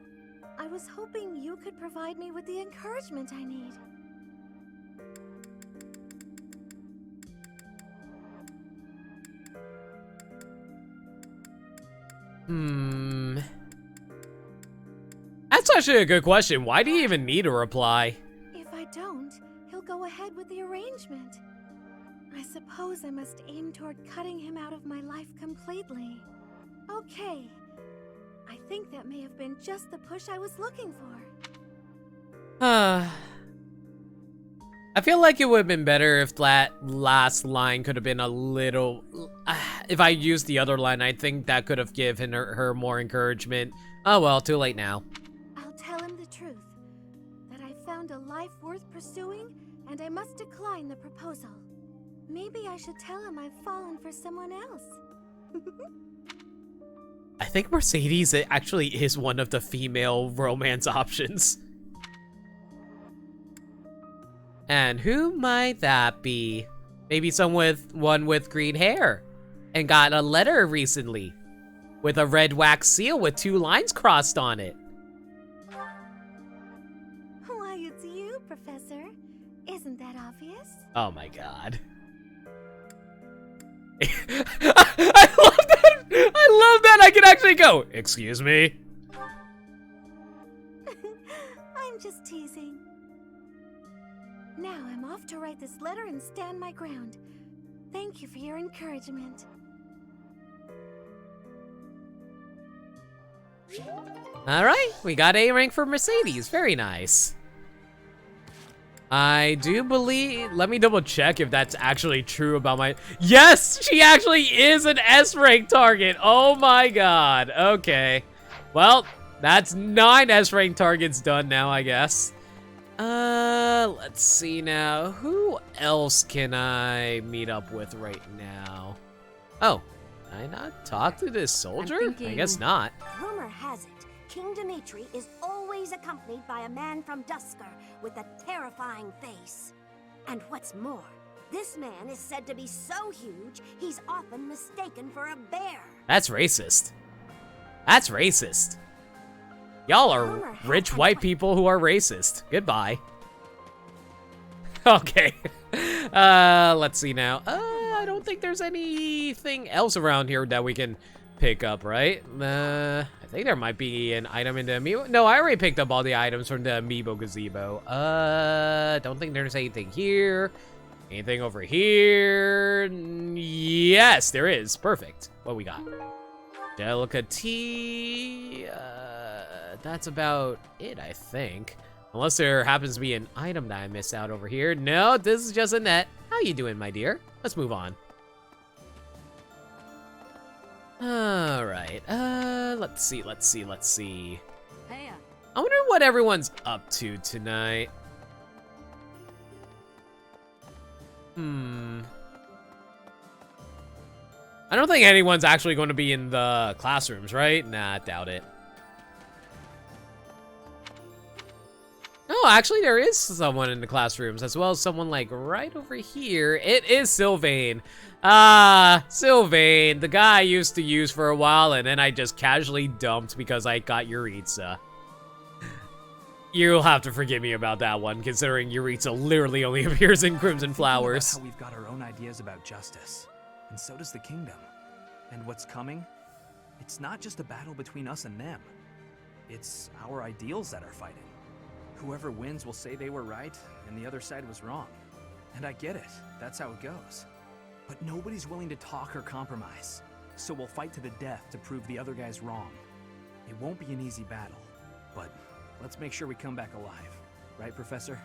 I was hoping you could provide me with the encouragement I need. That's actually a good question. Why do you even need a reply? If I don't, he'll go ahead with the arrangement. I suppose I must aim toward cutting him out of my life completely. Okay. I think that may have been just the push I was looking for. I feel like it would have been better if that last line could have been a little... if I used the other line, I think that could have given her more encouragement. Oh well, too late now. I'll tell him the truth. That I found a life worth pursuing, and I must decline the proposal. Maybe I should tell him I've fallen for someone else. I think Mercedes actually is one of the female romance options. And who might that be? Maybe someone with green hair and got a letter recently with a red wax seal with 2 lines crossed on it. Why, it's you, Professor. Isn't that obvious? Oh my god. I love that! I love that I can actually go, excuse me? I'm just teasing. Now I'm off to write this letter and stand my ground. Thank you for your encouragement. Alright, we got A rank for Mercedes. Very nice. I do believe... Let me double check if that's actually true about my... Yes! She actually is an S rank target! Oh my god. Okay. Well, that's 9 S rank targets done now, I guess. Let's see now. Who else can I meet up with right now? Oh, can I not talk to this soldier? I guess not. Rumor has it, King Dimitri is always accompanied by a man from Dusker with a terrifying face. And what's more, this man is said to be so huge, he's often mistaken for a bear. That's racist. That's racist. Y'all are rich white people who are racist. Goodbye. Okay. Let's see now. I don't think there's anything else around here that we can pick up, right? I think there might be an item in the amiibo. No, I already picked up all the items from the amiibo gazebo. Don't think there's anything here. Anything over here? Yes, there is. Perfect. What we got? Delicatee. That's about it, I think. Unless there happens to be an item that I missed out over here. No, this is just a net. How you doing, my dear? Let's move on. Alright, let's see. Hey, I wonder what everyone's up to tonight. I don't think anyone's actually going to be in the classrooms, right? Nah, I doubt it. Oh, actually, there is someone in the classrooms, as well as someone, like, right over here. It is Sylvain. Ah, Sylvain, the guy I used to use for a while, and then I just casually dumped because I got Yuritsa. You'll have to forgive me about that one, considering Yuritsa literally only appears in Crimson Flowers. How we've got our own ideas about justice, and so does the kingdom. And what's coming? It's not just a battle between us and them. It's our ideals that are fighting. Whoever wins will say they were right, and the other side was wrong. And I get it, that's how it goes. But nobody's willing to talk or compromise, so we'll fight to the death to prove the other guy's wrong. It won't be an easy battle, but let's make sure we come back alive. Right, Professor?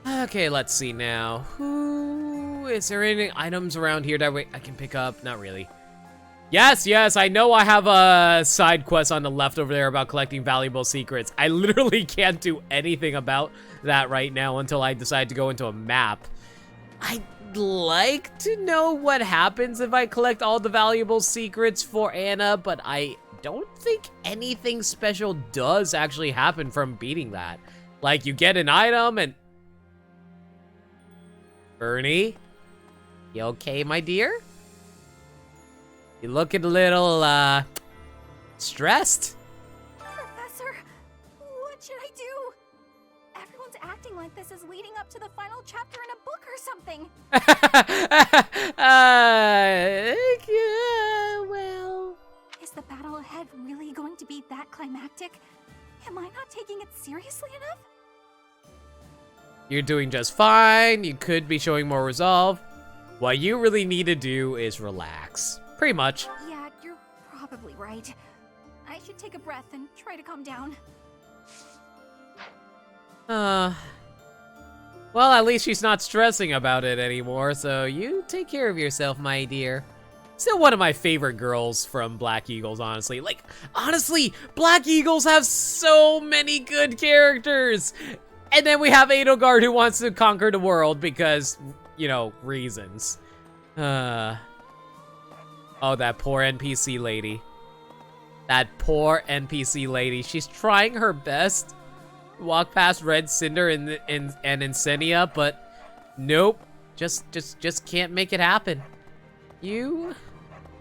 Okay, let's see now. Is there any items around here that I can pick up? Not really. Yes, I know I have a side quest on the left over there about collecting valuable secrets. I literally can't do anything about that right now until I decide to go into a map. I'd like to know what happens if I collect all the valuable secrets for Anna, but I don't think anything special does actually happen from beating that. Like, you get an item and... Bernie? You okay, my dear? You looking a little, stressed. Professor, what should I do? Everyone's acting like this is leading up to the final chapter in a book or something. Well... Is the battle ahead really going to be that climactic? Am I not taking it seriously enough? You're doing just fine. You could be showing more resolve. What you really need to do is relax. Pretty much. Yeah, you're probably right. I should take a breath and try to calm down. Well, at least she's not stressing about it anymore, so you take care of yourself, my dear. Still one of my favorite girls from Black Eagles, honestly. Like, honestly, Black Eagles have so many good characters. And then we have Edelgard who wants to conquer the world because, you know, reasons. Oh, that poor NPC lady. That poor NPC lady. She's trying her best to walk past Red Cinder and Insenia, but nope. Just can't make it happen. You...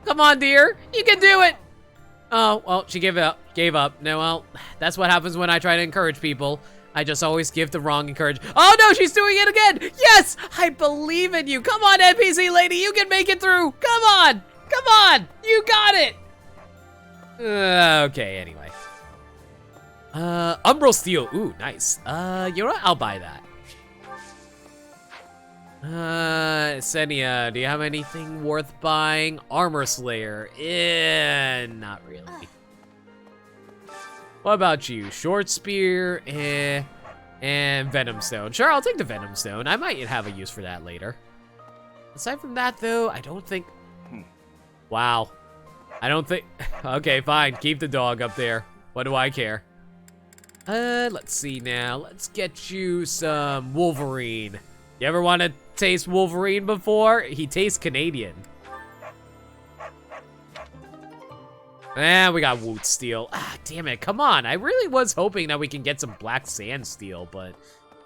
Come on, dear. You can do it! Oh, well, she gave up. No, well, that's what happens when I try to encourage people. I just always give the wrong encouragement. Oh, no, she's doing it again! Yes! I believe in you. Come on, NPC lady. You can make it through. Come on! Come on! You got it! Okay, anyway. Umbral Steel. Ooh, nice. You know what? I'll buy that. Senia, do you have anything worth buying? Armor Slayer. Not really. What about you? Short Spear, and Venom Stone. Sure, I'll take the Venom Stone. I might have a use for that later. Aside from that, though, I don't think... Wow. I don't think... Okay, fine. Keep the dog up there. What do I care? Let's see now. Let's get you some Wolverine. You ever want to taste Wolverine before? He tastes Canadian. We got Woot Steel. Ah, damn it. Come on. I really was hoping that we can get some Black Sand Steel, but...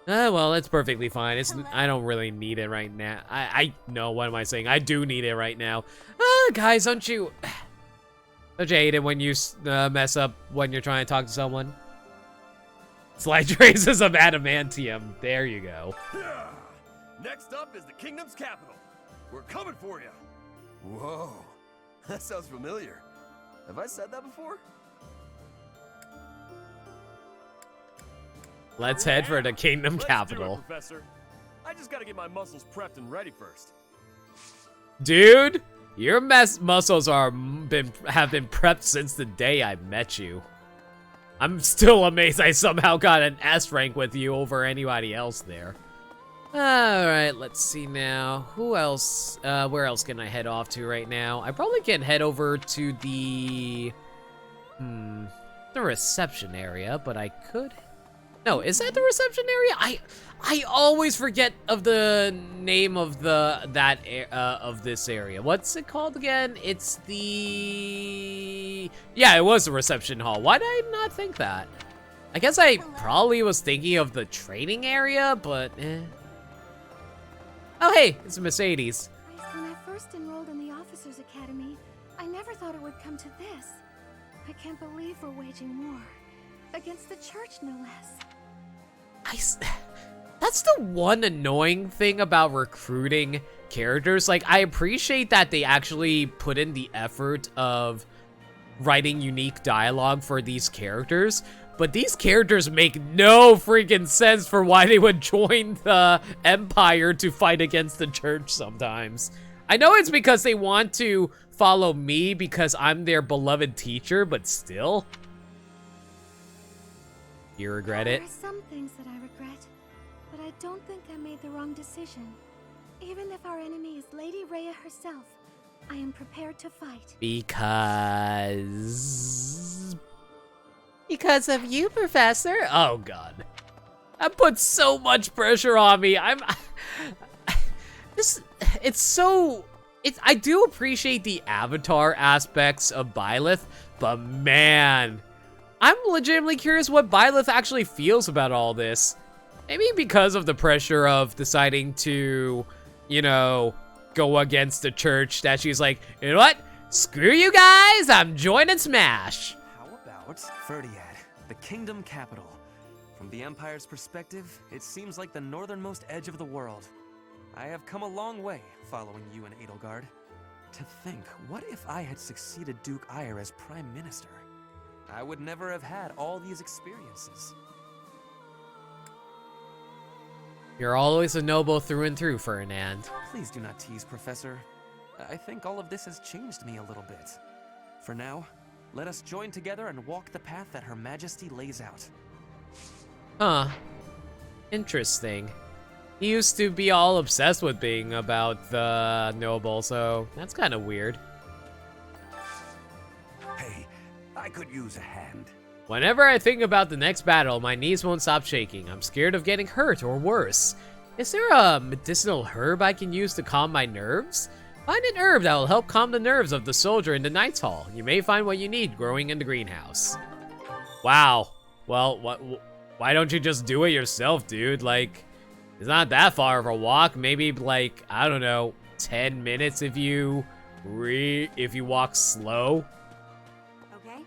well, it's perfectly fine. I don't really need it right now. I know, what am I saying? I do need it right now. Guys, don't you hate it when you mess up when you're trying to talk to someone? Slight traces of adamantium. There you go. Next up is the kingdom's capital. We're coming for you. Whoa, that sounds familiar. Have I said that before? Let's head for the kingdom capital. Do it, Professor. I just gotta get my muscles prepped and ready first. Dude, your muscles have been prepped since the day I met you. I'm still amazed I somehow got an S rank with you over anybody else there. Alright, let's see now. Who else? Where else can I head off to right now? I probably can head over to the reception area, but I could... No, is that the reception area? I always forget of the name of of this area. What's it called again? It's the... Yeah, it was the reception hall. Why did I not think that? I guess I probably was thinking of the training area, but eh. Oh hey, it's a Mercedes. When I first enrolled in the Officers Academy, I never thought it would come to this. I can't believe we're waging war. Against the church, no less. That's the one annoying thing about recruiting characters. Like, I appreciate that they actually put in the effort of writing unique dialogue for these characters, but these characters make no freaking sense for why they would join the Empire to fight against the church sometimes. I know it's because they want to follow me because I'm their beloved teacher, but still. You regret it? There are some things that I regret, but I don't think I made the wrong decision. Even if our enemy is Lady Rhea herself, I am prepared to fight. Because of you, Professor? Oh god. That puts so much pressure on me. I do appreciate the avatar aspects of Byleth, but man, I'm legitimately curious what Byleth actually feels about all this. Maybe because of the pressure of deciding to, you know, go against the church, that she's like, you know what? Screw you guys, I'm joining Smash. How about Ferdiad, the kingdom capital? From the Empire's perspective, it seems like the northernmost edge of the world. I have come a long way following you and Edelgard. To think, what if I had succeeded Duke Ire as Prime Minister? I would never have had all these experiences. You're always a noble through and through, Ferdinand. Please do not tease, Professor. I think all of this has changed me a little bit. For now, let us join together and walk the path that Her Majesty lays out. Huh. Interesting. He used to be all obsessed with being about the noble, so that's kind of weird. Hey, I could use a hand. Whenever I think about the next battle, my knees won't stop shaking. I'm scared of getting hurt or worse. Is there a medicinal herb I can use to calm my nerves? Find an herb that will help calm the nerves of the soldier in the Knight's Hall. You may find what you need growing in the greenhouse. Wow. Well, why don't you just do it yourself, dude? Like, it's not that far of a walk. Maybe like, I don't know, 10 minutes if you walk slow. Okay.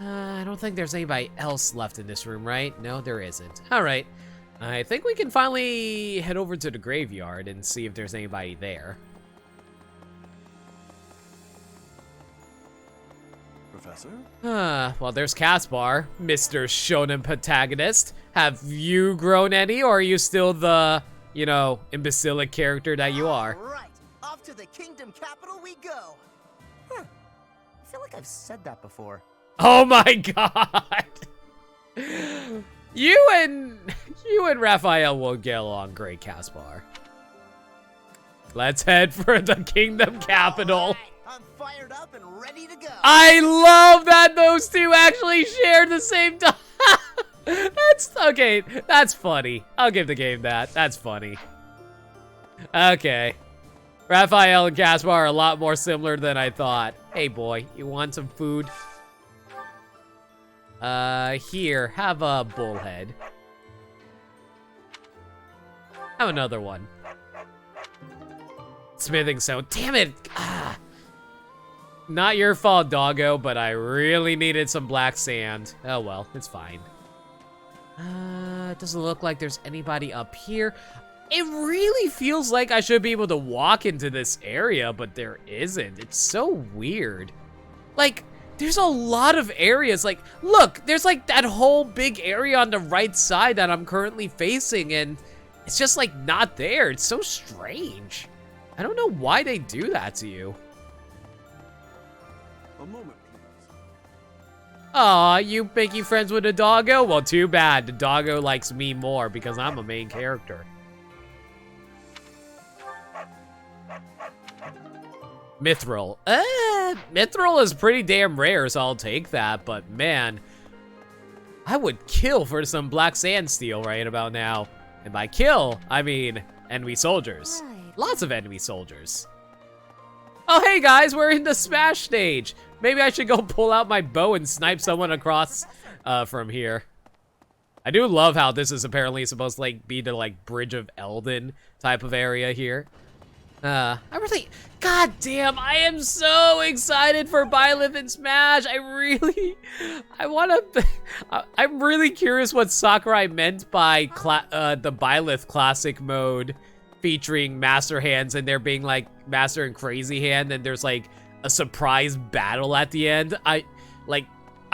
I don't think there's anybody else left in this room, right? No, there isn't. All right. I think we can finally head over to the graveyard and see if there's anybody there. Professor? Well, there's Caspar, Mr. Shonen protagonist. Have you grown any, or are you still the, you know, imbecilic character that you are? Right, off to the kingdom capital we go. Huh. I feel like I've said that before. Oh my god! You and Raphael will get along great, Caspar. Let's head for the kingdom capital. I'm fired up and ready to go. I love that those two actually share the same time. That's okay. That's funny. I'll give the game that. That's funny. Okay. Raphael and Caspar are a lot more similar than I thought. Hey boy, you want some food? Here, have a bullhead. Have another one. Smithing stone. Damn it! Ah. Not your fault, doggo, but I really needed some black sand. Oh well, it's fine. It doesn't look like there's anybody up here. It really feels like I should be able to walk into this area, but there isn't. It's so weird. Like, there's a lot of areas. Like, look, there's like that whole big area on the right side that I'm currently facing, and it's just like not there. It's so strange. I don't know why they do that to you. A moment, please. Aw, you making friends with a doggo? Well, too bad. The doggo likes me more because I'm a main character. Mithril. Mithril is pretty damn rare, so I'll take that. But man, I would kill for some black sand steel right about now. And by kill, I mean enemy soldiers. Lots of enemy soldiers. Oh, hey guys, we're in the Smash stage. Maybe I should go pull out my bow and snipe someone across from here. I do love how this is apparently supposed to like be the like Bridge of Eldin type of area here. I really, god damn, I am so excited for Byleth and Smash. I'm really curious what Sakurai meant by the Byleth Classic mode featuring Master Hands and there being like Master and Crazy Hand and there's like a surprise battle at the end.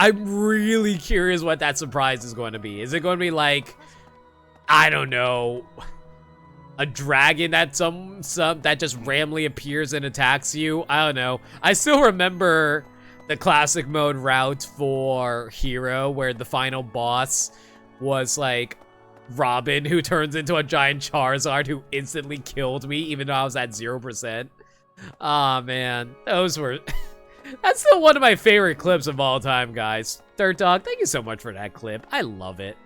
I'm really curious what that surprise is going to be. Is it going to be like, I don't know, a dragon that that just randomly appears and attacks you? I don't know. I still remember the classic mode route for Hero where the final boss was like Robin who turns into a giant Charizard who instantly killed me even though I was at 0%. Aw, man, those were... That's still one of my favorite clips of all time, guys. Third Dog, thank you so much for that clip. I love it.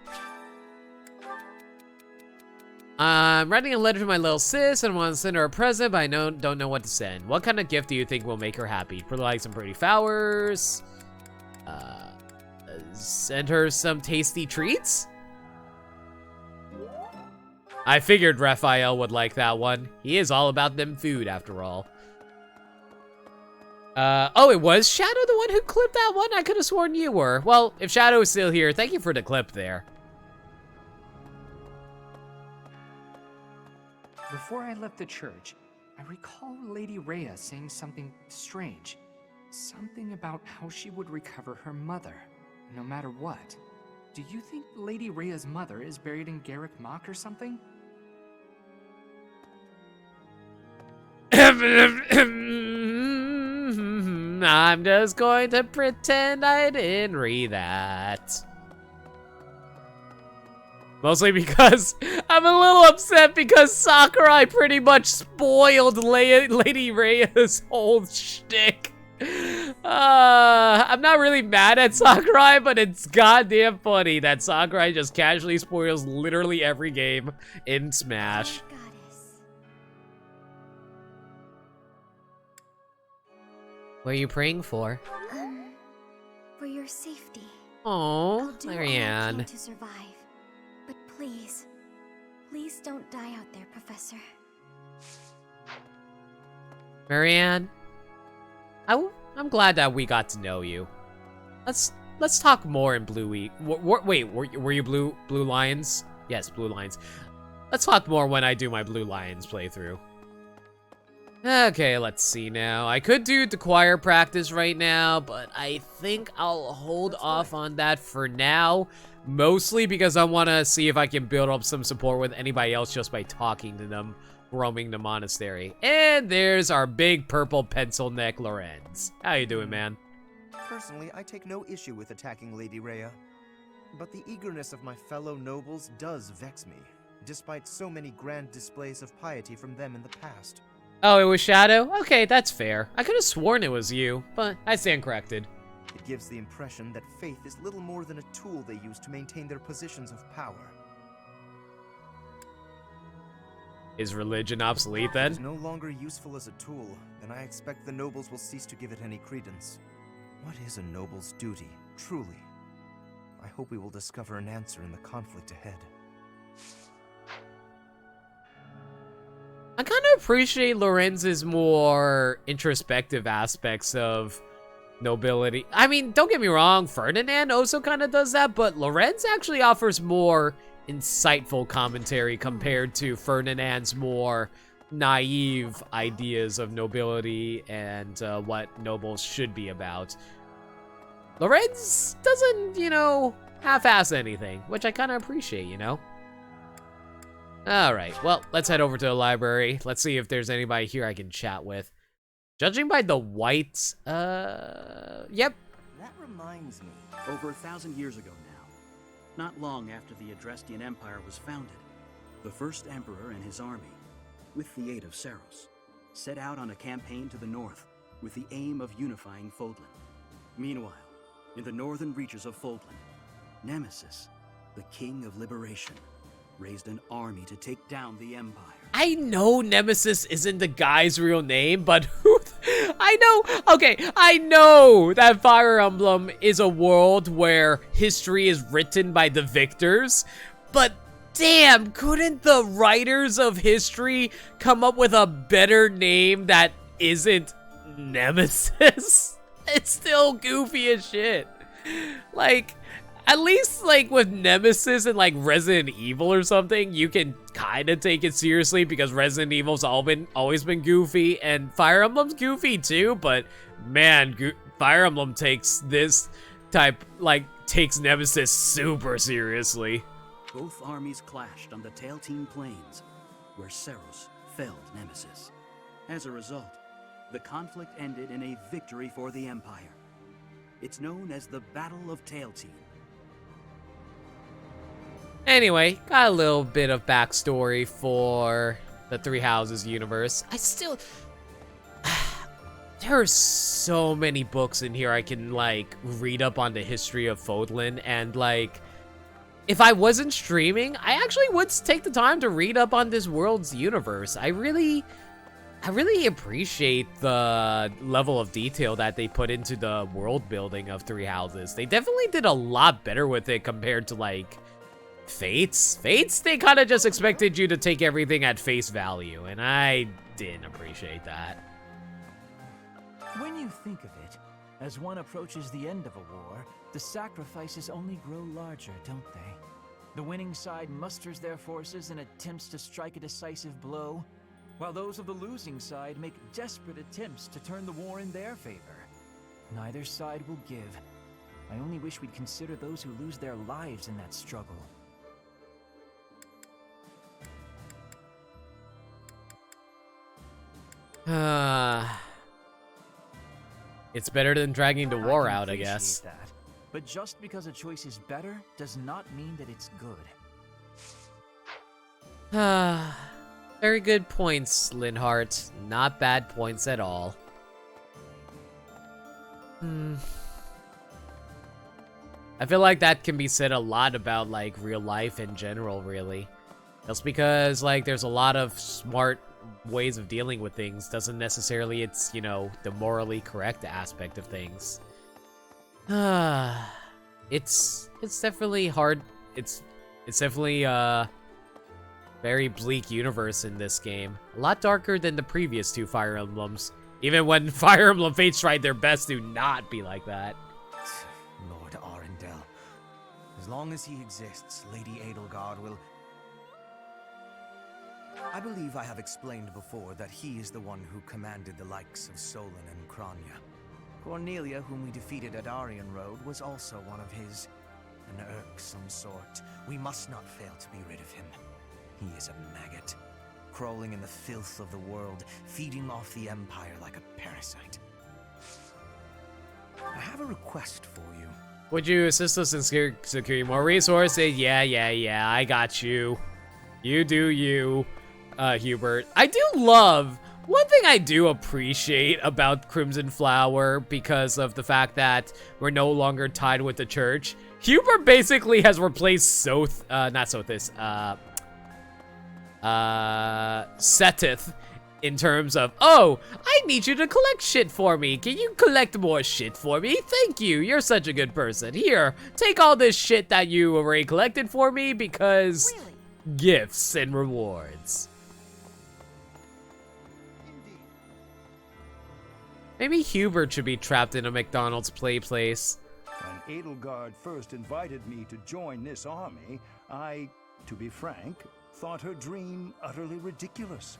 I'm writing a letter to my little sis and want to send her a present, but I don't know what to send. What kind of gift do you think will make her happy? Like some pretty flowers? Send her some tasty treats? I figured Raphael would like that one. He is all about them food, after all. Oh, it was Shadow the one who clipped that one? I could have sworn you were. Well, if Shadow is still here, thank you for the clip there. Before I left the church, I recall Lady Rhea saying something strange. Something about how she would recover her mother, no matter what. Do you think Lady Rhea's mother is buried in Garrick Mach or something? I'm just going to pretend I didn't read that. Mostly because I'm a little upset because Sakurai pretty much spoiled Lady Rhea's whole shtick. I'm not really mad at Sakurai, but it's goddamn funny that Sakurai just casually spoils literally every game in Smash. What are you praying for? For your safety. Oh, Marianne. To survive. But please, please don't die out there, Professor. Marianne, I'm glad that we got to know you. Let's talk more in Blue Week. Wait, were you Blue Lions? Yes, Blue Lions. Let's talk more when I do my Blue Lions playthrough. Okay, let's see now. I could do the choir practice right now, but I think I'll hold off on that for now. Mostly because I want to see if I can build up some support with anybody else just by talking to them, roaming the monastery. And there's our big purple pencil neck Lorenz. How you doing, man? Personally, I take no issue with attacking Lady Rhea. But the eagerness of my fellow nobles does vex me, despite so many grand displays of piety from them in the past. Oh, it was Shadow? Okay, that's fair. I could have sworn it was you, but I stand corrected. It gives the impression that faith is little more than a tool they use to maintain their positions of power. Is religion obsolete then? If it is no longer useful as a tool, then I expect the nobles will cease to give it any credence. What is a noble's duty, truly? I hope we will discover an answer in the conflict ahead. I kind of appreciate Lorenz's more introspective aspects of nobility. I mean, don't get me wrong, Ferdinand also kind of does that, but Lorenz actually offers more insightful commentary compared to Ferdinand's more naive ideas of nobility and what nobles should be about. Lorenz doesn't, you know, half-ass anything, which I kind of appreciate, you know? Alright, well, let's head over to the library. Let's see if there's anybody here I can chat with. Judging by the whites, yep. That reminds me. Over 1,000 years ago now, not long after the Adrestian Empire was founded, the first emperor and his army, with the aid of Saros, set out on a campaign to the north with the aim of unifying Fodlan. Meanwhile, in the northern reaches of Fodlan, Nemesis, the king of liberation, raised an army to take down the Empire. I know Nemesis isn't the guy's real name, but who the I know, okay, I know that Fire Emblem is a world where history is written by the victors, but damn, couldn't the writers of history come up with a better name that isn't Nemesis? It's still goofy as shit. Like, at least, like, with Nemesis and, like, Resident Evil or something, you can kind of take it seriously because Resident Evil's always been goofy, and Fire Emblem's goofy too, but, man, Fire Emblem takes this type, like, takes Nemesis super seriously. Both armies clashed on the Tailtean Plains, where Seros felled Nemesis. As a result, the conflict ended in a victory for the Empire. It's known as the Battle of Tailtean. Anyway, got a little bit of backstory for the Three Houses universe. There are so many books in here I can, like, read up on the history of Fodlan, and, like, if I wasn't streaming, I actually would take the time to read up on this world's universe. I really appreciate the level of detail that they put into the world building of Three Houses. They definitely did a lot better with it compared to, like, Fates, they kind of just expected you to take everything at face value, and I didn't appreciate that. When you think of it, as one approaches the end of a war, the sacrifices only grow larger, don't they? The winning side musters their forces and attempts to strike a decisive blow, while those of the losing side make desperate attempts to turn the war in their favor. Neither side will give. I only wish we'd consider those who lose their lives in that struggle. It's better than dragging the war out, I guess. That. But just because a choice is better does not mean that it's good. Very good points, Linhart. Not bad points at all. I feel like that can be said a lot about, like, real life in general, really. Just because, like, there's a lot of smart ways of dealing with things doesn't necessarily, it's, you know, the morally correct aspect of things. It's definitely hard. It's definitely very bleak universe in this game. A lot darker than the previous two Fire Emblems. Even when Fire Emblem Fates tried their best to not be like that. Lord Arundel. As long as he exists, Lady Edelgard will... I believe I have explained before that he is the one who commanded the likes of Solon and Kranya. Cornelia, whom we defeated at Aryan Road, was also one of his. An irksome sort. We must not fail to be rid of him. He is a maggot, crawling in the filth of the world, feeding off the Empire like a parasite. I have a request for you. Would you assist us in securing more resources? Yeah, I got you. You do you, Hubert. I do love, one thing I do appreciate about Crimson Flower, because of the fact that we're no longer tied with the church, Hubert basically has replaced Setith in terms of, oh, I need you to collect shit for me. Can you collect more shit for me? Thank you. You're such a good person. Here, take all this shit that you already collected for me because gifts and rewards. Maybe Hubert should be trapped in a McDonald's play place. When Edelgard first invited me to join this army, I, to be frank, thought her dream utterly ridiculous.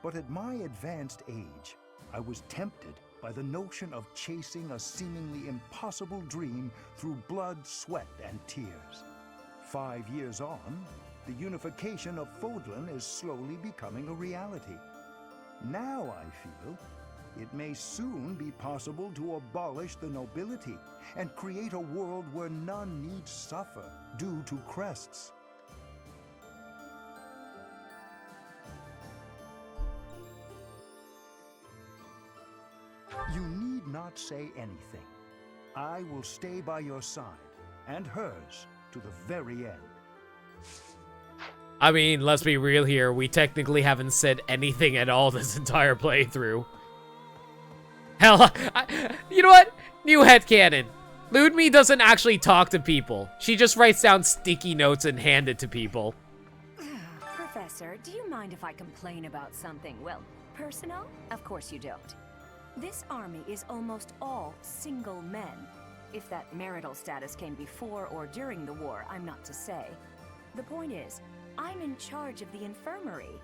But at my advanced age, I was tempted by the notion of chasing a seemingly impossible dream through blood, sweat, and tears. 5 years on, the unification of Fodlan is slowly becoming a reality. Now I feel it may soon be possible to abolish the nobility and create a world where none need suffer due to crests. You need not say anything. I will stay by your side, and hers, to the very end. I mean, let's be real here. We technically haven't said anything at all this entire playthrough. Hell, you know what? New headcanon. Ludme doesn't actually talk to people. She just writes down sticky notes and hand it to people. Professor, do you mind if I complain about something, well, personal? Of course you don't. This army is almost all single men. If that marital status came before or during the war, I'm not to say. The point is, I'm in charge of the infirmary.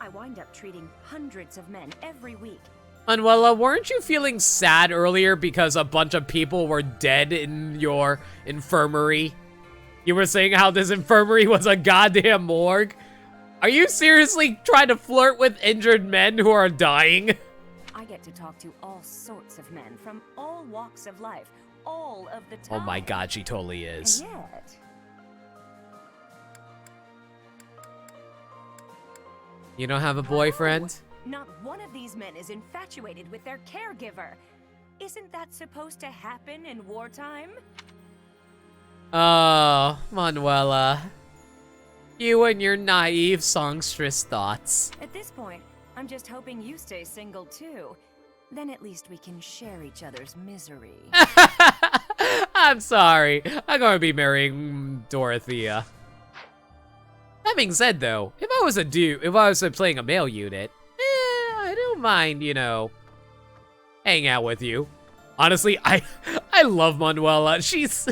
I wind up treating hundreds of men every week. Manuela, weren't you feeling sad earlier because a bunch of people were dead in your infirmary? You were saying how this infirmary was a goddamn morgue? Are you seriously trying to flirt with injured men who are dying? I get to talk to all sorts of men from all walks of life, all of the time. Oh my god, she totally is. And yet... You don't have a boyfriend? Not one of these men is infatuated with their caregiver. Isn't that supposed to happen in wartime? Oh, Manuela. You and your naive songstress thoughts. At this point, I'm just hoping you stay single too. Then at least we can share each other's misery. I'm sorry. I'm going to be marrying Dorothea. That being said, though, if I was playing a male unit, I don't mind, you know, hanging out with you. Honestly, I love Manuela. She's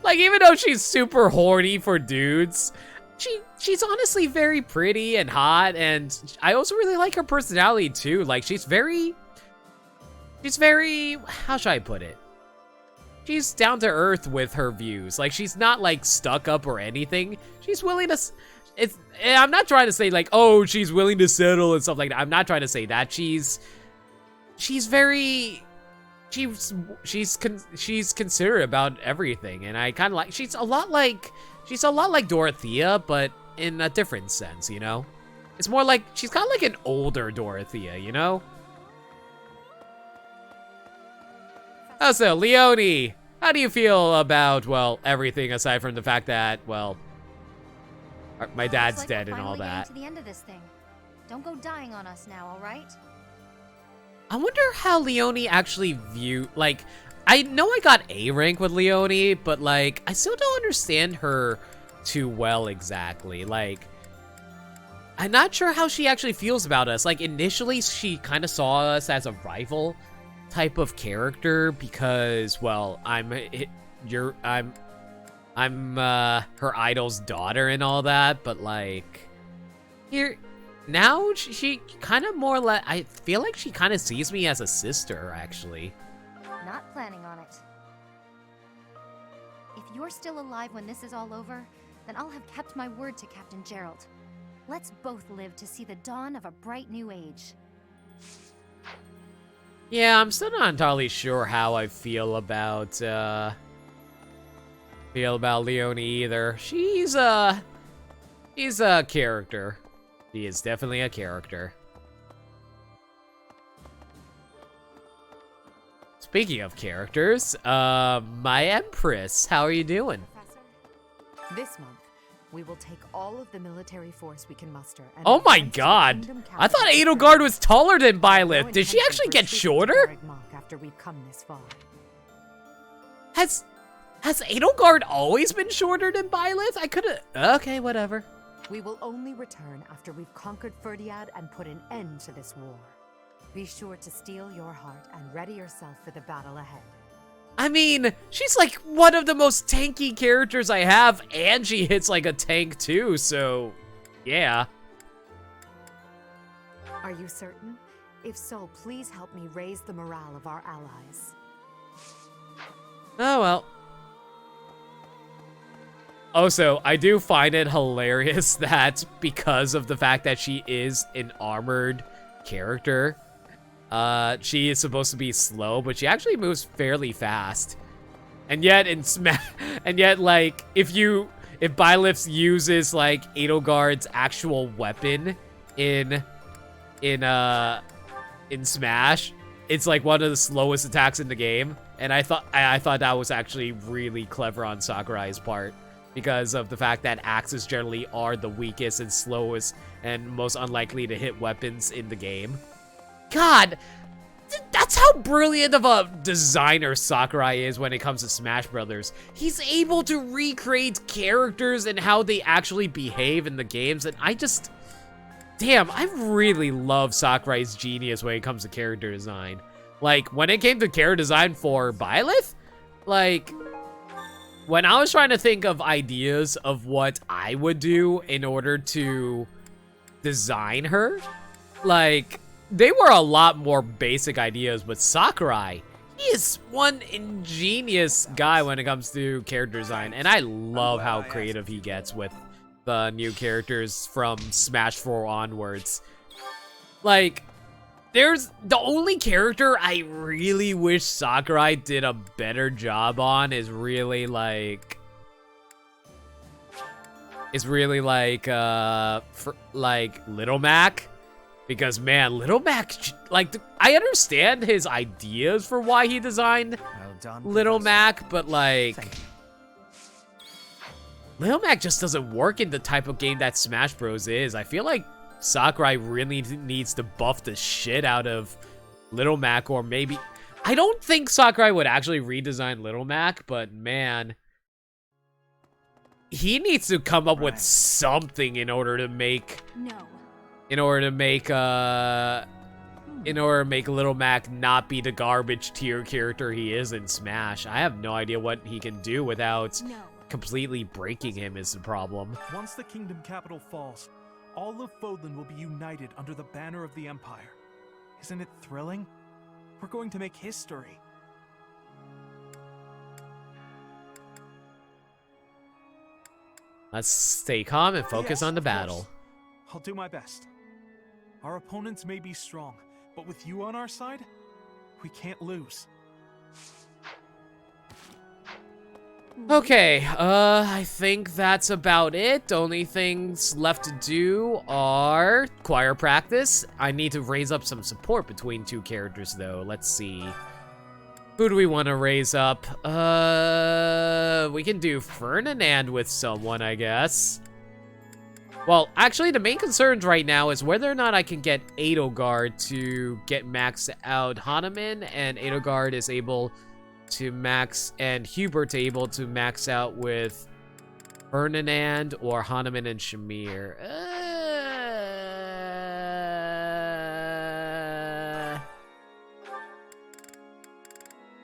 like, even though she's super horny for dudes, she's honestly very pretty and hot, and I also really like her personality too. Like, she's very, how should I put it? She's down to earth with her views. Like, she's not like stuck up or anything. She's willing to, I'm not trying to say like, oh, she's willing to settle and stuff like that. I'm not trying to say that. She's considerate about everything, and I kind of like, she's a lot like Dorothea, but in a different sense, you know? It's more like, she's kind of like an older Dorothea, you know? Also, Leone, how do you feel about, well, everything aside from the fact that, well, my dad's Looks like dead we're and all finally that? getting to the end of this thing. Don't go dying on us now, all right? I wonder how Leone actually like, I know I got A rank with Leone, but like, I still don't understand her too well exactly. Like, I'm not sure how she actually feels about us. Like, initially she kind of saw us as a rival type of character because, well, I'm her idol's daughter and all that, but like, now she kind of more like, I feel like she kind of sees me as a sister, actually. Not planning on it. If you're still alive when this is all over, then I'll have kept my word to Captain Gerald. Let's both live to see the dawn of a bright new age. Yeah, I'm still not entirely sure how I feel about Leone either. She's a character. She is definitely a character. Speaking of characters, my Empress, how are you doing? This month, we will take all of the military force we can muster. And Oh my advance to god! Kingdom I thought Capital. Edelgard was taller than No Byleth. Did she intention actually for get retreating to shorter? Garreg after we've come this far. Has Edelgard always been shorter than Byleth? I could've... Okay, whatever. We will only return after we've conquered Ferdiad and put an end to this war. Be sure to steel your heart and ready yourself for the battle ahead. I mean, she's like one of the most tanky characters I have, and she hits like a tank too, so yeah. Are you certain? If so, please help me raise the morale of our allies. Oh well. Also, I do find it hilarious that because of the fact that she is an armored character, she is supposed to be slow, but she actually moves fairly fast. And yet like if Byleth uses like Edelgard's actual weapon in Smash, it's like one of the slowest attacks in the game. And I thought that was actually really clever on Sakurai's part, because of the fact that axes generally are the weakest and slowest and most unlikely to hit weapons in the game. God, that's how how brilliant of a designer Sakurai is when it comes to Smash Brothers. He's able to recreate characters and how they actually behave in the games, and I just... Damn, I really love Sakurai's genius when it comes to character design. Like, when it came to character design for Byleth, like, when I was trying to think of ideas of what I would do in order to design her, like, they were a lot more basic ideas, but Sakurai, he is one ingenious guy when it comes to character design, and I love how creative he gets with the new characters from Smash 4 onwards. Like, there's the only character I really wish Sakurai did a better job on is really like Little Mac, because man, Little Mac, like, I understand his ideas for why he designed Little Mac, but like Little Mac just doesn't work in the type of game that Smash Bros is. I feel like Sakurai really needs to buff the shit out of Little Mac, or maybe... I don't think Sakurai would actually redesign Little Mac, but man... He needs to come up with something in order to make... In order to make Little Mac not be the garbage tier character he is in Smash. I have no idea what he can do without completely breaking him is the problem. Once the Kingdom Capital falls, all of Fodlan will be united under the banner of the Empire. Isn't it thrilling? We're going to make history. Let's stay calm and focus on the battle. I'll do my best. Our opponents may be strong, but with you on our side, we can't lose. Okay, I think that's about it. Only things left to do are choir practice. I need to raise up some support between two characters, though. Let's see. Who do we want to raise up? We can do Ferdinand with someone, I guess. Well, actually, the main concerns right now is whether or not I can get Edelgard to get maxed out Hanuman, and Edelgard is able to max, and Hubert's able to max out with Ferdinand or Hanuman and Shamir.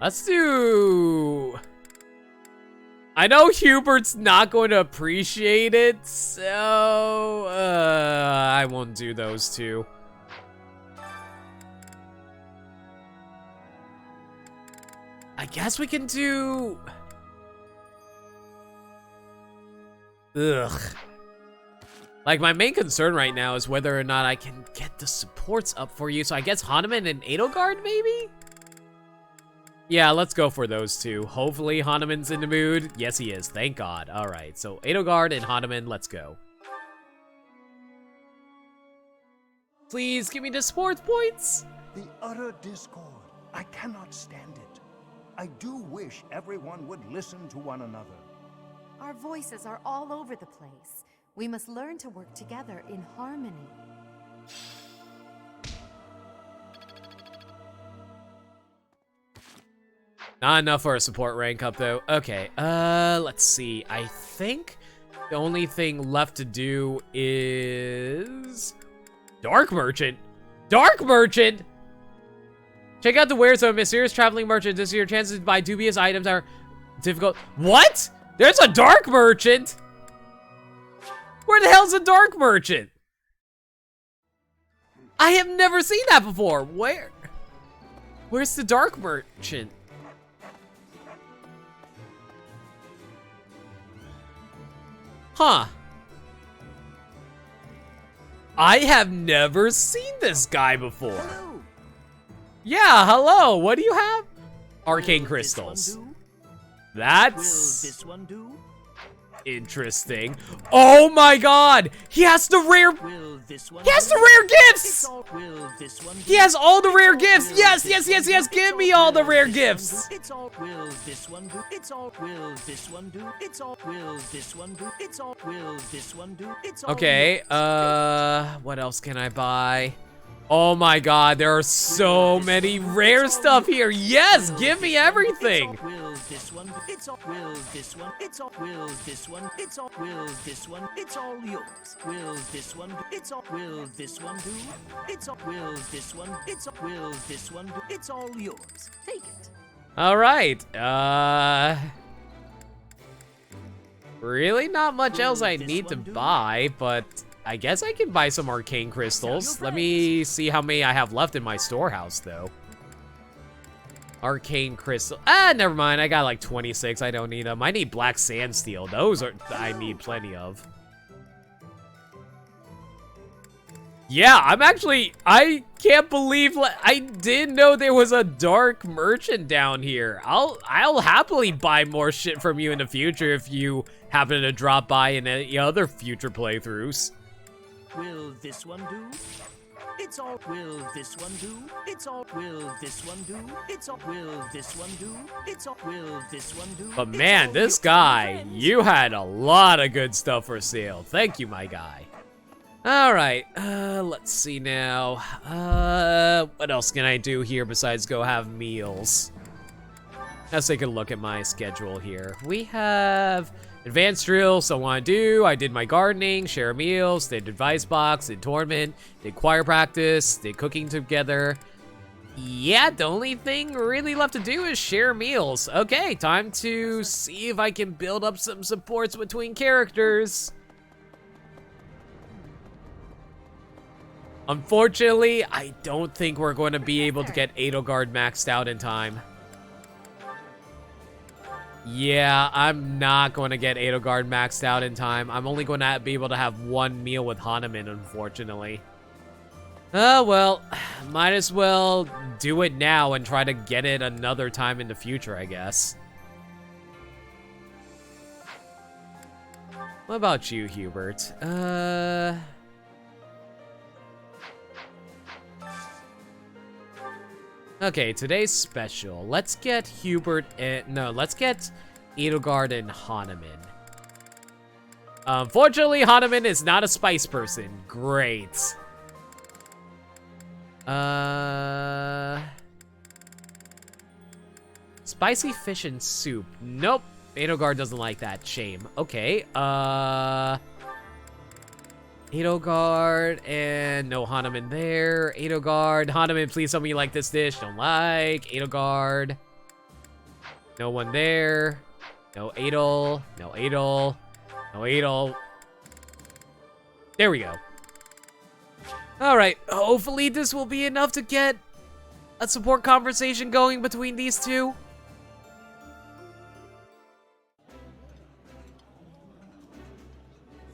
Let's do... I know Hubert's not going to appreciate it, so I won't do those two. I guess we can do... Ugh. Like, my main concern right now is whether or not I can get the supports up for you, so I guess Hanuman and Edelgard, maybe? Yeah, let's go for those two. Hopefully Hanuman's in the mood. Yes, he is. Thank God. All right, so Edelgard and Hanuman, let's go. Please give me the sports points. The utter discord. I cannot stand it. I do wish everyone would listen to one another. Our voices are all over the place. We must learn to work together in harmony. Not enough for a support rank up, though. Okay, let's see. I think the only thing left to do is... Dark Merchant! Dark Merchant! Check out the wares of a mysterious traveling merchant. This year, chances to buy dubious items are difficult. What? There's a Dark Merchant? Where the hell's a Dark Merchant? I have never seen that before. Where? Where's the Dark Merchant? Huh. I have never seen this guy before. Hello. Yeah, hello. What do you have? Arcane crystals. That's... Will this one do? Interesting. Oh my God! He has the rare... Will this one He has do? the rare gifts! Will this one do? He has all the rare gifts! Yes, yes, yes, yes! Give me all the rare gifts! It's all. Will this one do? It's all. Will this one do? It's all. Will this one do? It's all. Will this one do? It's all. Okay, what else can I buy? Oh my god, there are so many rare stuff here. Yes, give me everything. Will this one? It's all. Will this one? It's all. Will this one? It's all. Will this one? It's all yours. Will this one? It's all. Will this one do? It's all. Will this one? It's all. Will this one do? It's all yours. Take it. All right. Really not much else I need to buy, but I guess I can buy some arcane crystals. Let me see how many I have left in my storehouse, though. Arcane crystal. Ah, never mind. I got like 26. I don't need them. I need black sandsteel. Those are I need plenty of. Yeah, I can't believe I didn't know there was a dark merchant down here. I'll happily buy more shit from you in the future if you happen to drop by in any other future playthroughs. Will this one do? It's all. Will this one do? It's all. Will this one do? It's all. Will this one do? It's all. Will this one do? But man, this guy, you had a lot of good stuff for sale. Thank you, my guy. All right, let's see now. What else can I do here besides go have meals? Let's take a look at my schedule here. We have advanced drill, so what I do, I did my gardening, share meals, did advice box, did tournament, did choir practice, did cooking together. Yeah, the only thing really left to do is share meals. Okay, time to see if I can build up some supports between characters. Unfortunately, I don't think we're going to be able to get Edelgard maxed out in time. Yeah, I'm not going to get Edelgard maxed out in time. I'm only going to be able to have one meal with Hahnemann, unfortunately. Oh, well, might as well do it now and try to get it another time in the future, I guess. What about you, Hubert? Okay, today's special. Let's get Hubert and... No, let's get Edelgard and Hahnemann. Unfortunately, Hahnemann is not a spice person. Great. Spicy fish and soup. Nope. Edelgard doesn't like that. Shame. Okay. Edelgard and no Hahnemann there. Edelgard. Hahnemann, please tell me you like this dish. Don't like. Edelgard. No one there. No Edel. No Edel. No Edel. There we go. Alright. Hopefully this will be enough to get a support conversation going between these two.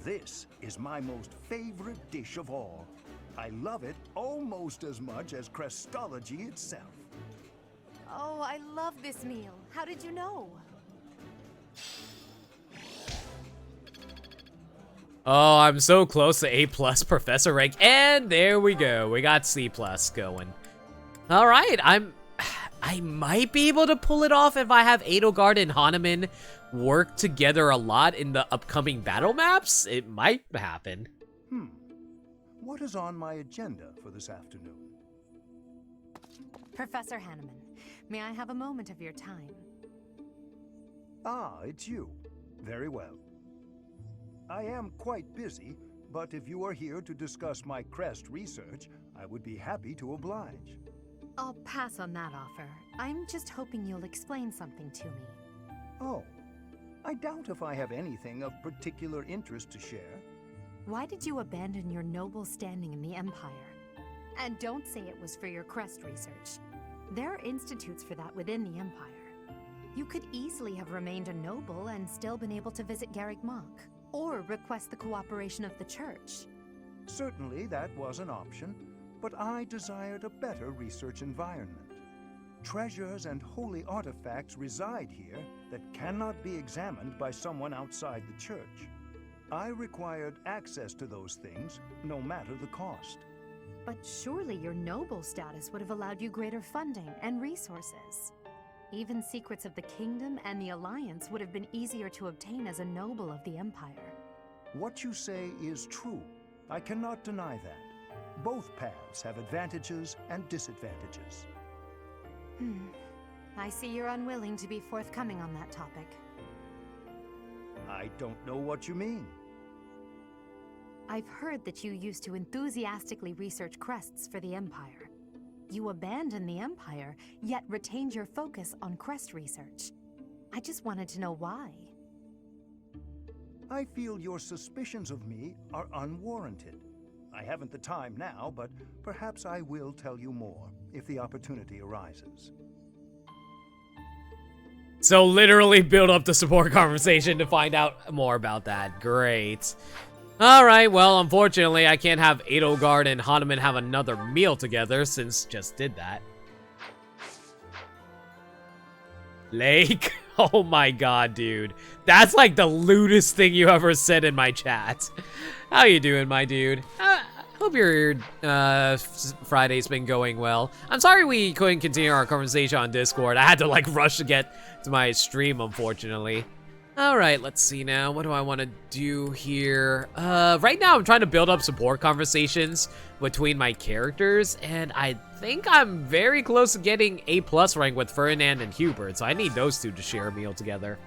This is my most favorite dish of all. I love it almost as much as Crestology itself. Oh, I love this meal. How did you know? Oh, I'm so close to A+ professor rank, and there we go. We got C+ going. All right, I might be able to pull it off if I have Edelgard and Hahnemann work together a lot in the upcoming battle maps. It might happen. What is on my agenda for this afternoon? Professor Hahnemann, may I have a moment of your time? Ah, it's you. Very well. I am quite busy, but if you are here to discuss my crest research, I would be happy to oblige. I'll pass on that offer. I'm just hoping you'll explain something to me. Oh, I doubt if I have anything of particular interest to share. Why did you abandon your noble standing in the Empire? And don't say it was for your crest research. There are institutes for that within the Empire. You could easily have remained a noble and still been able to visit Garreg Mach, or request the cooperation of the Church. Certainly that was an option, but I desired a better research environment. Treasures and holy artifacts reside here that cannot be examined by someone outside the Church. I required access to those things, no matter the cost. But surely your noble status would have allowed you greater funding and resources. Even secrets of the Kingdom and the Alliance would have been easier to obtain as a noble of the Empire. What you say is true. I cannot deny that. Both paths have advantages and disadvantages. I see you're unwilling to be forthcoming on that topic. I don't know what you mean. I've heard that you used to enthusiastically research crests for the Empire. You abandoned the Empire, yet retained your focus on crest research. I just wanted to know why. I feel your suspicions of me are unwarranted. I haven't the time now, but perhaps I will tell you more if the opportunity arises. So literally build up the support conversation to find out more about that. Great. Alright, well, unfortunately, I can't have Edelgard and Hanuman have another meal together since just did that. Lake? Oh my god, dude. That's like the lewdest thing you ever said in my chat. How you doing, my dude? Hope your Friday's been going well. I'm sorry we couldn't continue our conversation on Discord. I had to like rush to get to my stream, unfortunately. All right, let's see now. What do I want to do here? Right now I'm trying to build up support conversations between my characters, and I think I'm very close to getting A+ rank with Ferdinand and Hubert, so I need those two to share a meal together.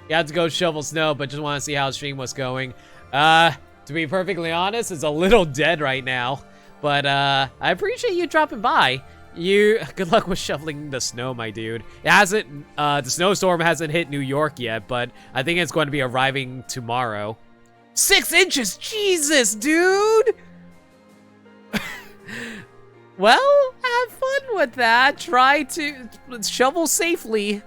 You have to go shovel snow, but just want to see how the stream was going. To be perfectly honest, it's a little dead right now, but I appreciate you dropping by. Good luck with shoveling the snow, my dude. It hasn't, the snowstorm hasn't hit New York yet, but I think it's going to be arriving tomorrow. 6 inches, Jesus, dude! Well, have fun with that. Try to shovel safely.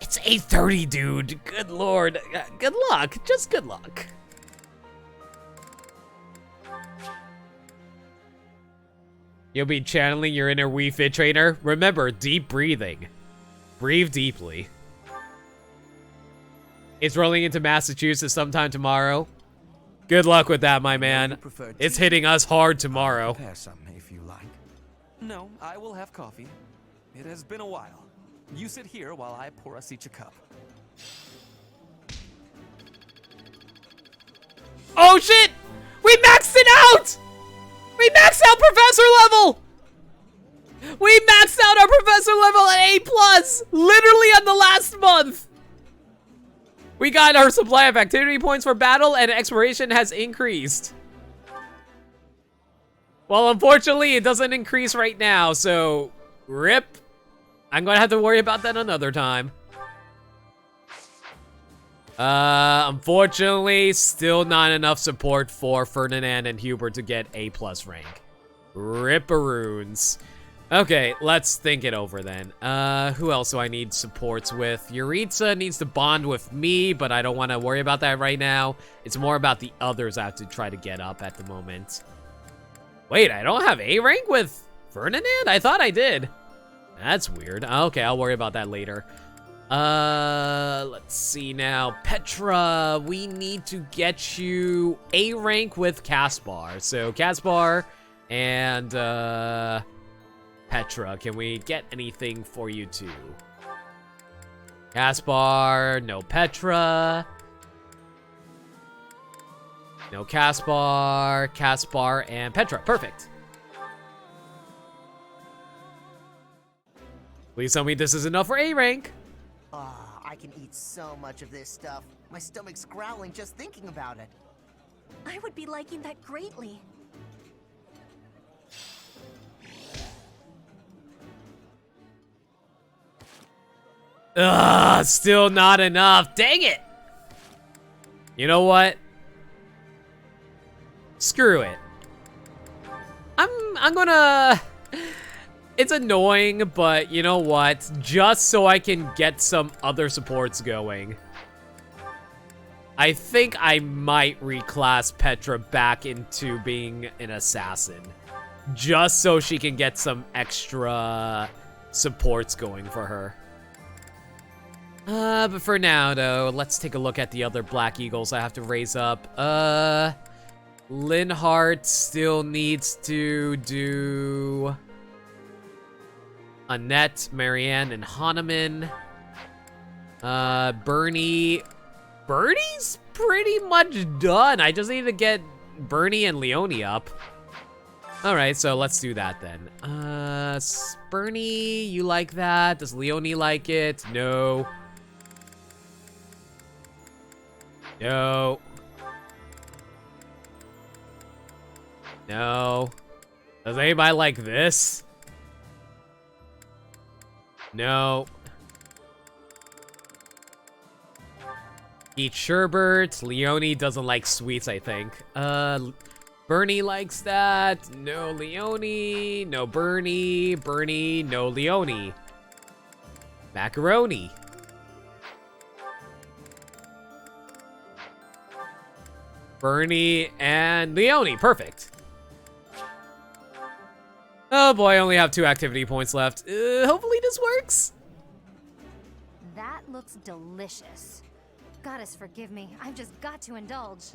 It's 8:30, dude. Good lord. Good luck. Just good luck. You'll be channeling your inner Wii Fit trainer. Remember, deep breathing. Breathe deeply. It's rolling into Massachusetts sometime tomorrow. Good luck with that, my man. It's hitting us hard tomorrow. Prepare some if you like. No, I will have coffee. It has been a while. You sit here while I pour us each a cup. Oh shit! We maxed it out! We maxed out professor level! We maxed out our professor level at A+, literally on the last month! We got our supply of activity points for battle and exploration has increased. Well, unfortunately, it doesn't increase right now, so rip. I'm gonna have to worry about that another time. Unfortunately, still not enough support for Ferdinand and Hubert to get A+ rank. Ripperoons. Okay, let's think it over then. Who else do I need supports with? Yuritsa needs to bond with me, but I don't want to worry about that right now. It's more about the others I have to try to get up at the moment. Wait, I don't have A rank with Ferdinand? I thought I did. That's weird. Okay, I'll worry about that later. Let's see now. Petra, we need to get you A rank with Caspar. So Caspar and Petra, can we get anything for you too? Caspar, no Petra. No Caspar, Caspar, and Petra. Perfect. Please tell me this is enough for A rank. Ah, I can eat so much of this stuff. My stomach's growling just thinking about it. I would be liking that greatly. Ugh, still not enough. Dang it. You know what? Screw it. I'm gonna... It's annoying, but you know what? Just so I can get some other supports going. I think I might reclass Petra back into being an assassin. Just so she can get some extra supports going for her. But for now, though, let's take a look at the other Black Eagles I have to raise up. Linhardt still needs to do... Annette, Marianne, and Hanuman. Bernie. Bernie's pretty much done. I just need to get Bernie and Leonie up. Alright, so let's do that then. Bernie, you like that? Does Leonie like it? No. No. No. Does anybody like this? No. Eat sherbet. Leonie doesn't like sweets, I think. Bernie likes that. No Leonie. No Bernie. Bernie, no Leonie. Macaroni. Bernie and Leonie. Perfect. Oh boy, I only have 2 activity points left. Hopefully this works. That looks delicious. Goddess, forgive me. I've just got to indulge.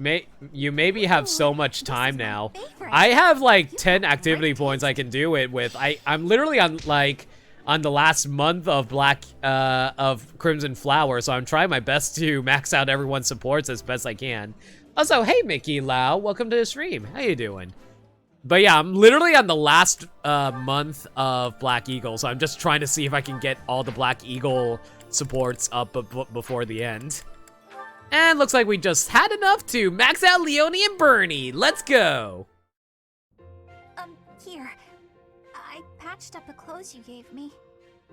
You maybe have so much time now. I have like 10 activity points I can do it with. I'm literally on the last month of of Crimson Flower, so I'm trying my best to max out everyone's supports as best I can. Also, hey Mickey Lau, welcome to the stream. How you doing? But yeah, I'm literally on the last month of Black Eagle, so I'm just trying to see if I can get all the Black Eagle supports up before the end. And looks like we just had enough to max out Leonie and Bernie. Let's go. Here. I patched up the clothes you gave me.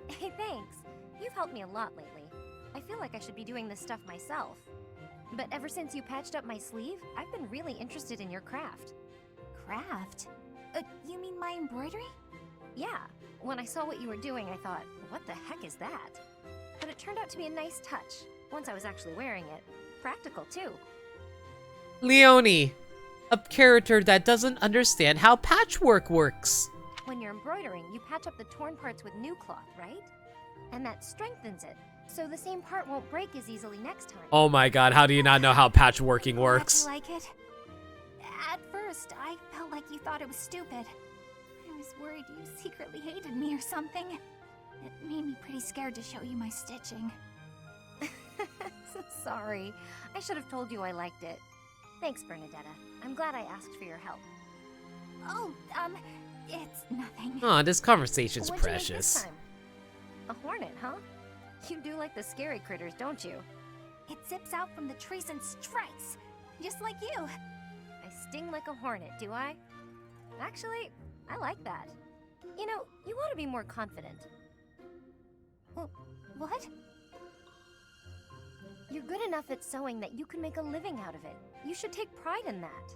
Hey, thanks. You've helped me a lot lately. I feel like I should be doing this stuff myself. But ever since you patched up my sleeve, I've been really interested in your craft. Craft? You mean my embroidery? Yeah. When I saw what you were doing, I thought, what the heck is that? But it turned out to be a nice touch. Once I was actually wearing it. Practical, too. Leonie, a character that doesn't understand how patchwork works. When you're embroidering, you patch up the torn parts with new cloth, right? And that strengthens it, so the same part won't break as easily next time. Oh my god, how do you not know how patchworking works? You like it? At first, I felt like you thought it was stupid. I was worried you secretly hated me or something. It made me pretty scared to show you my stitching. Sorry. I should have told you I liked it. Thanks, Bernadetta. I'm glad I asked for your help. Oh, it's nothing. Aw, this conversation's What'd you make precious. this time? A hornet, huh? You do like the scary critters, don't you? It zips out from the trees and strikes, just like you. I sting like a hornet, do I? Actually, I like that. You know, you ought to be more confident. What? You're good enough at sewing that you can make a living out of it. You should take pride in that.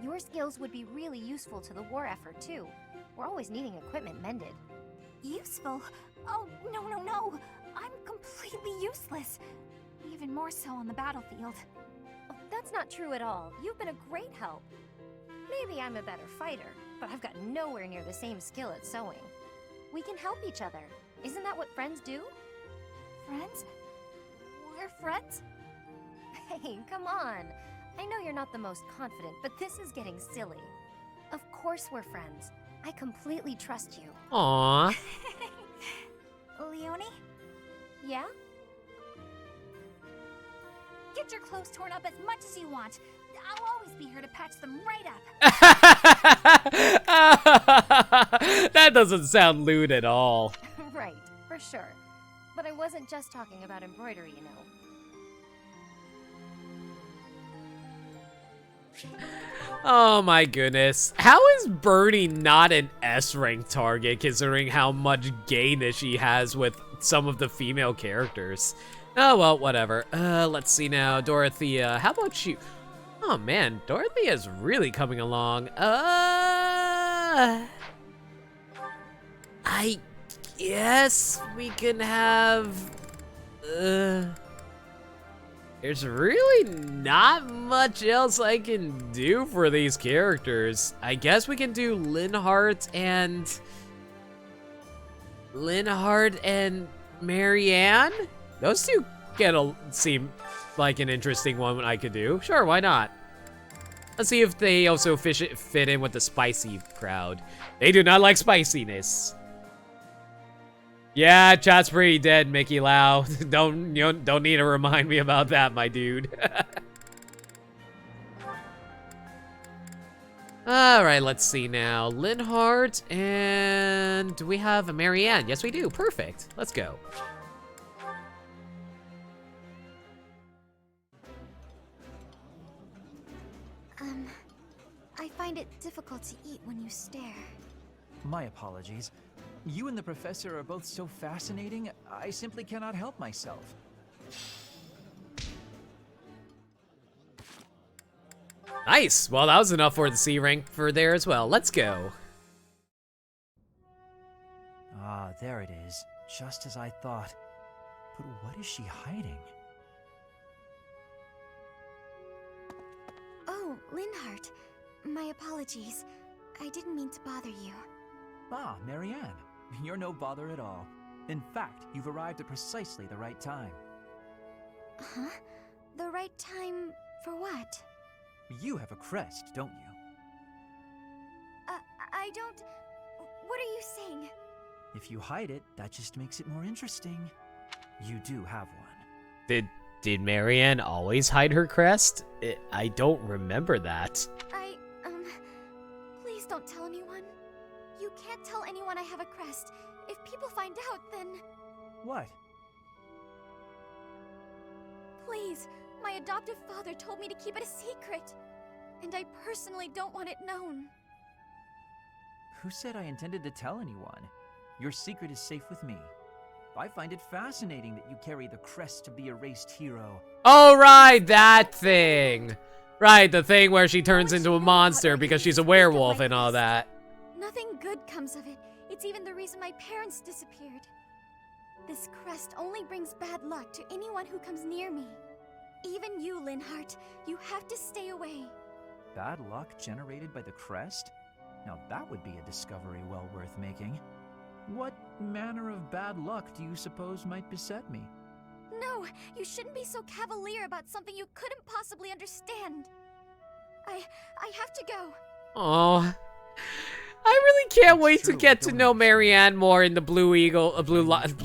Your skills would be really useful to the war effort, too. We're always needing equipment mended. Useful? Oh, no. I'm completely useless. Even more so on the battlefield. Oh, that's not true at all. You've been a great help. Maybe I'm a better fighter, but I've got nowhere near the same skill at sewing. We can help each other. Isn't that what friends do? Friends? We're friends? Hey, come on. I know you're not the most confident, but this is getting silly. Of course we're friends. I completely trust you. Aww. Leonie? Yeah? Get your clothes torn up as much as you want. I'll always be here to patch them right up. That doesn't sound lewd at all. Right, for sure. But I wasn't just talking about embroidery, you know. Oh my goodness. How is Bernie not an S-rank target considering how much gayness she has with some of the female characters? Oh well, whatever. Let's see now. Dorothea, how about you? Oh man, Dorothea's really coming along. I guess we can have... There's really not much else I can do for these characters. I guess we can do Linhardt and Marianne? Those two seem like an interesting one I could do. Sure, why not? Let's see if they also fit in with the spicy crowd. They do not like spiciness. Yeah, chat's pretty dead, Mickey Lau. Don't need to remind me about that, my dude. Alright, let's see now. Linhardt, and do we have a Marianne? Yes, we do. Perfect. Let's go. I find it difficult to eat when you stare. My apologies. You and the professor are both so fascinating, I simply cannot help myself. Nice. Well, that was enough for the C rank for there as well. Let's go. Ah, there it is. Just as I thought. But what is she hiding? Oh, Linhardt. My apologies. I didn't mean to bother you. Ah, Marianne. You're no bother at all. In fact, you've arrived at precisely the right time. Huh? The right time for what? You have a crest, don't you? I don't... What are you saying? If you hide it, that just makes it more interesting. You do have one. Did Marianne always hide her crest? I don't remember that. Please don't tell anyone. You can't tell anyone I have a crest. If people find out, then... What? Please, my adoptive father told me to keep it a secret. And I personally don't want it known. Who said I intended to tell anyone? Your secret is safe with me. I find it fascinating that you carry the crest of the erased hero. Oh, right, that thing. Right, the thing where she turns into a monster because she's a werewolf and all that. Nothing good comes of it. It's even the reason my parents disappeared. This crest only brings bad luck to anyone who comes near me. Even you, Linhardt. You have to stay away. Bad luck generated by the crest? Now that would be a discovery well worth making. What manner of bad luck do you suppose might beset me? No, you shouldn't be so cavalier about something you couldn't possibly understand. I have to go. Oh, I really can't wait to get to know Marianne more in the Blue Eagle,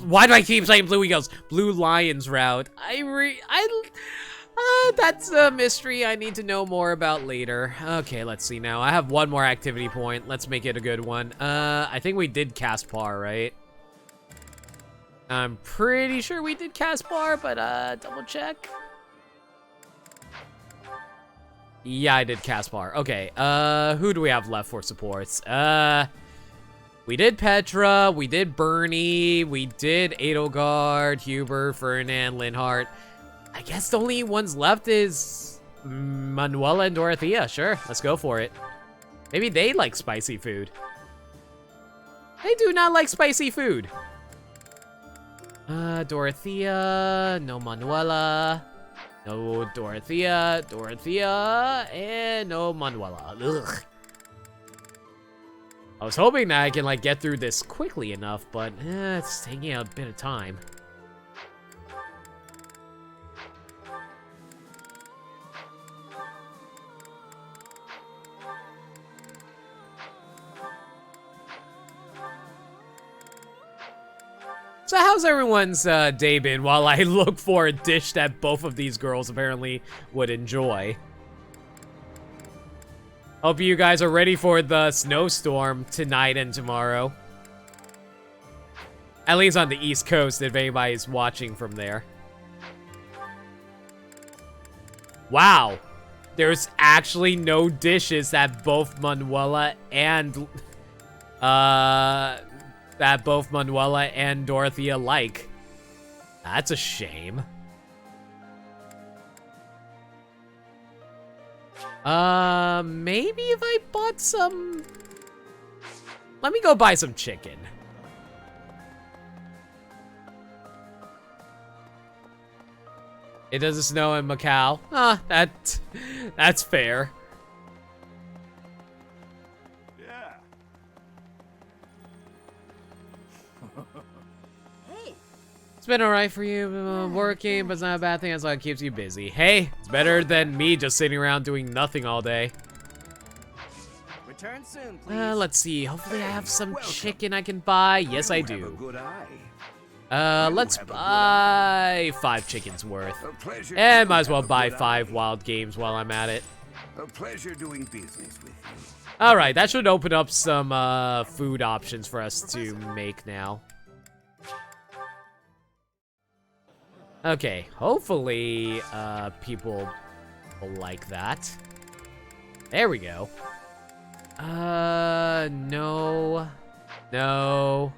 why do I keep saying Blue Eagles? Blue Lions route. That's a mystery I need to know more about later. Okay, let's see now. I have one more activity point. Let's make it a good one. I think we did Caspar, right? I'm pretty sure we did Caspar, but double check. Yeah, I did Caspar. Okay, who do we have left for supports? We did Petra, we did Bernie, we did Edelgard, Hubert, Ferdinand, Linhardt. I guess the only ones left is Manuela and Dorothea. Sure, let's go for it. Maybe they like spicy food. They do not like spicy food. Dorothea, no Manuela, no Dorothea, and no Manuela. Ugh. I was hoping that I can like get through this quickly enough, but it's taking a bit of time. So how's everyone's day been while I look for a dish that both of these girls apparently would enjoy? Hope you guys are ready for the snowstorm tonight and tomorrow. At least on the East Coast, if anybody's watching from there. Wow. There's actually no dishes that both Manuela and Dorothea like. That's a shame. Maybe if I bought some... Let me go buy some chicken. It doesn't snow in Macau. That's fair. It's been alright for you, working, but it's not a bad thing as long as it keeps you busy. Hey, it's better than me just sitting around doing nothing all day. Return soon, please. Let's see. Hopefully I have some chicken I can buy. Yes, I do. Let's buy 5 chickens worth. And might as well buy 5 wild games while I'm at it. A pleasure doing business with you. All right, that should open up some food options for us to make now. Okay, hopefully people will like that. There we go. No. No.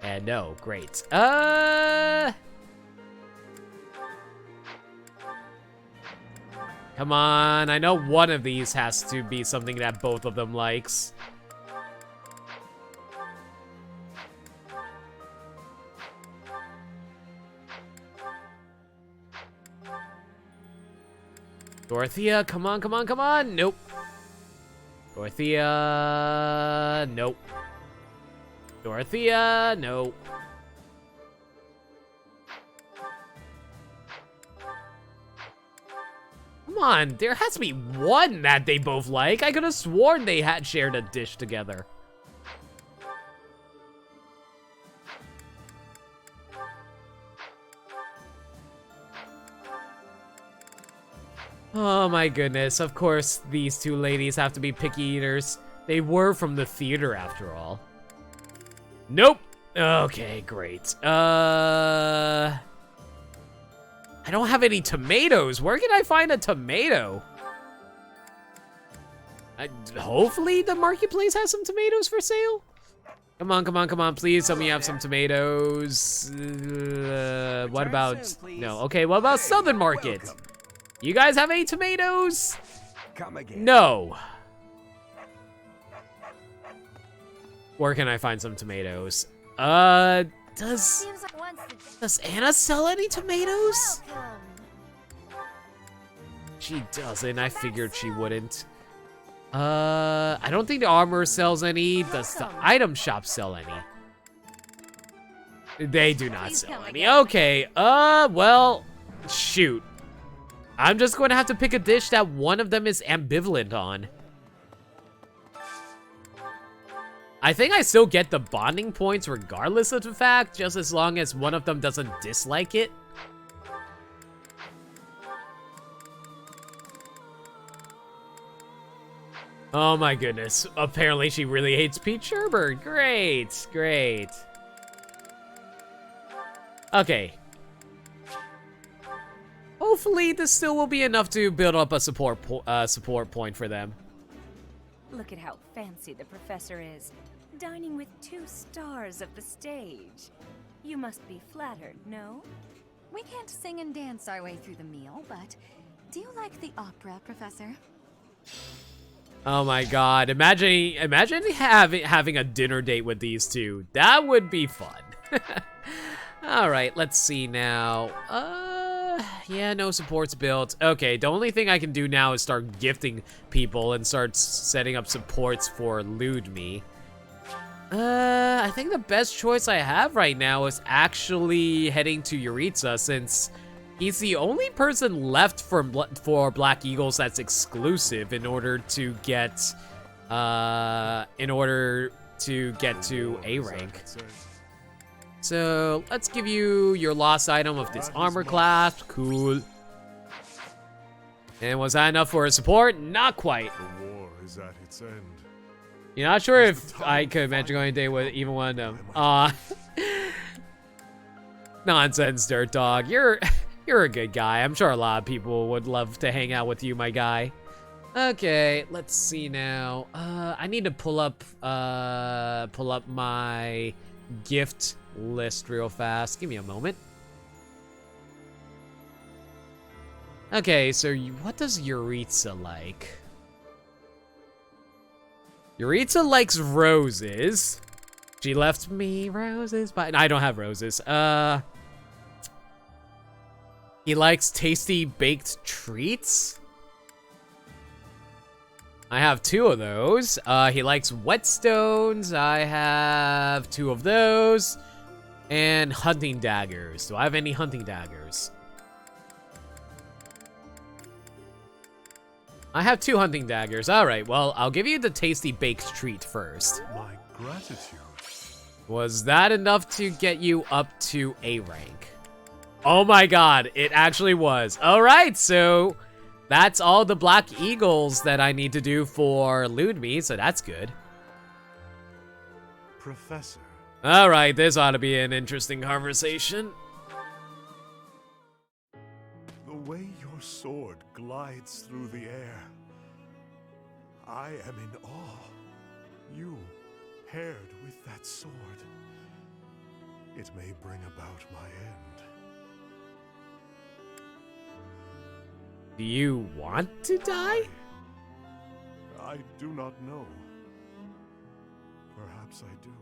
And no, great. Come on, I know one of these has to be something that both of them likes. Dorothea, come on, come on, come on. Nope. Dorothea, nope. Dorothea, no. Come on, there has to be one that they both like. I could have sworn they had shared a dish together. Oh my goodness, of course these two ladies have to be picky eaters. They were from the theater after all. Nope. Okay, great. I don't have any tomatoes. Where can I find a tomato? Hopefully the marketplace has some tomatoes for sale. Come on, come on, come on, please tell me you have some tomatoes. What about, no, okay, what about Southern Market? You guys have any tomatoes? Come again. No. Where can I find some tomatoes? Does Anna sell any tomatoes? She doesn't. I figured she wouldn't. I don't think the armor sells any. Does the item shop sell any? They do not sell any. Okay. Well, shoot. I'm just going to have to pick a dish that one of them is ambivalent on. I think I still get the bonding points regardless of the fact, just as long as one of them doesn't dislike it. Oh my goodness. Apparently she really hates Pete Sherbert. Great, great. Okay. Hopefully this still will be enough to build up a support point for them. Look at how fancy the professor is, dining with 2 stars of the stage. You must be flattered, no? We can't sing and dance our way through the meal, but do you like the opera, Professor? Oh my god, imagine having a dinner date with these two. That would be fun. All right, let's see now. Yeah, no supports built. Okay, the only thing I can do now is start gifting people and start setting up supports for Ludme. I think the best choice I have right now is actually heading to Yuritsa, since he's the only person left for Black Eagles that's exclusive in order to get to A rank. So let's give you your lost item of this armor class. Cool. And was that enough for a support? Not quite. The war is at its end. You're not sure if I could imagine going on a date with even one of them. Nonsense, Dirt Dog. You're a good guy. I'm sure a lot of people would love to hang out with you, my guy. Okay, let's see now. I need to pull up my gift list real fast. Give me a moment. Okay, so what does Yuritsa like? Yuritsa likes roses. She left me roses, but I don't have roses. He likes tasty baked treats. I have 2 of those. He likes whetstones. I have 2 of those. And hunting daggers. Do I have any hunting daggers? I have 2 hunting daggers. All right, well, I'll give you the tasty baked treat first. My gratitude. Was that enough to get you up to A rank? Oh my god, it actually was. All right, so That's all the Black Eagles that I need to do for Ludme, so that's good. Professor. Alright, this ought to be an interesting conversation. The way your sword glides through the air, I am in awe. You, paired with that sword, it may bring about my end. Do you want to die? I do not know. Perhaps I do.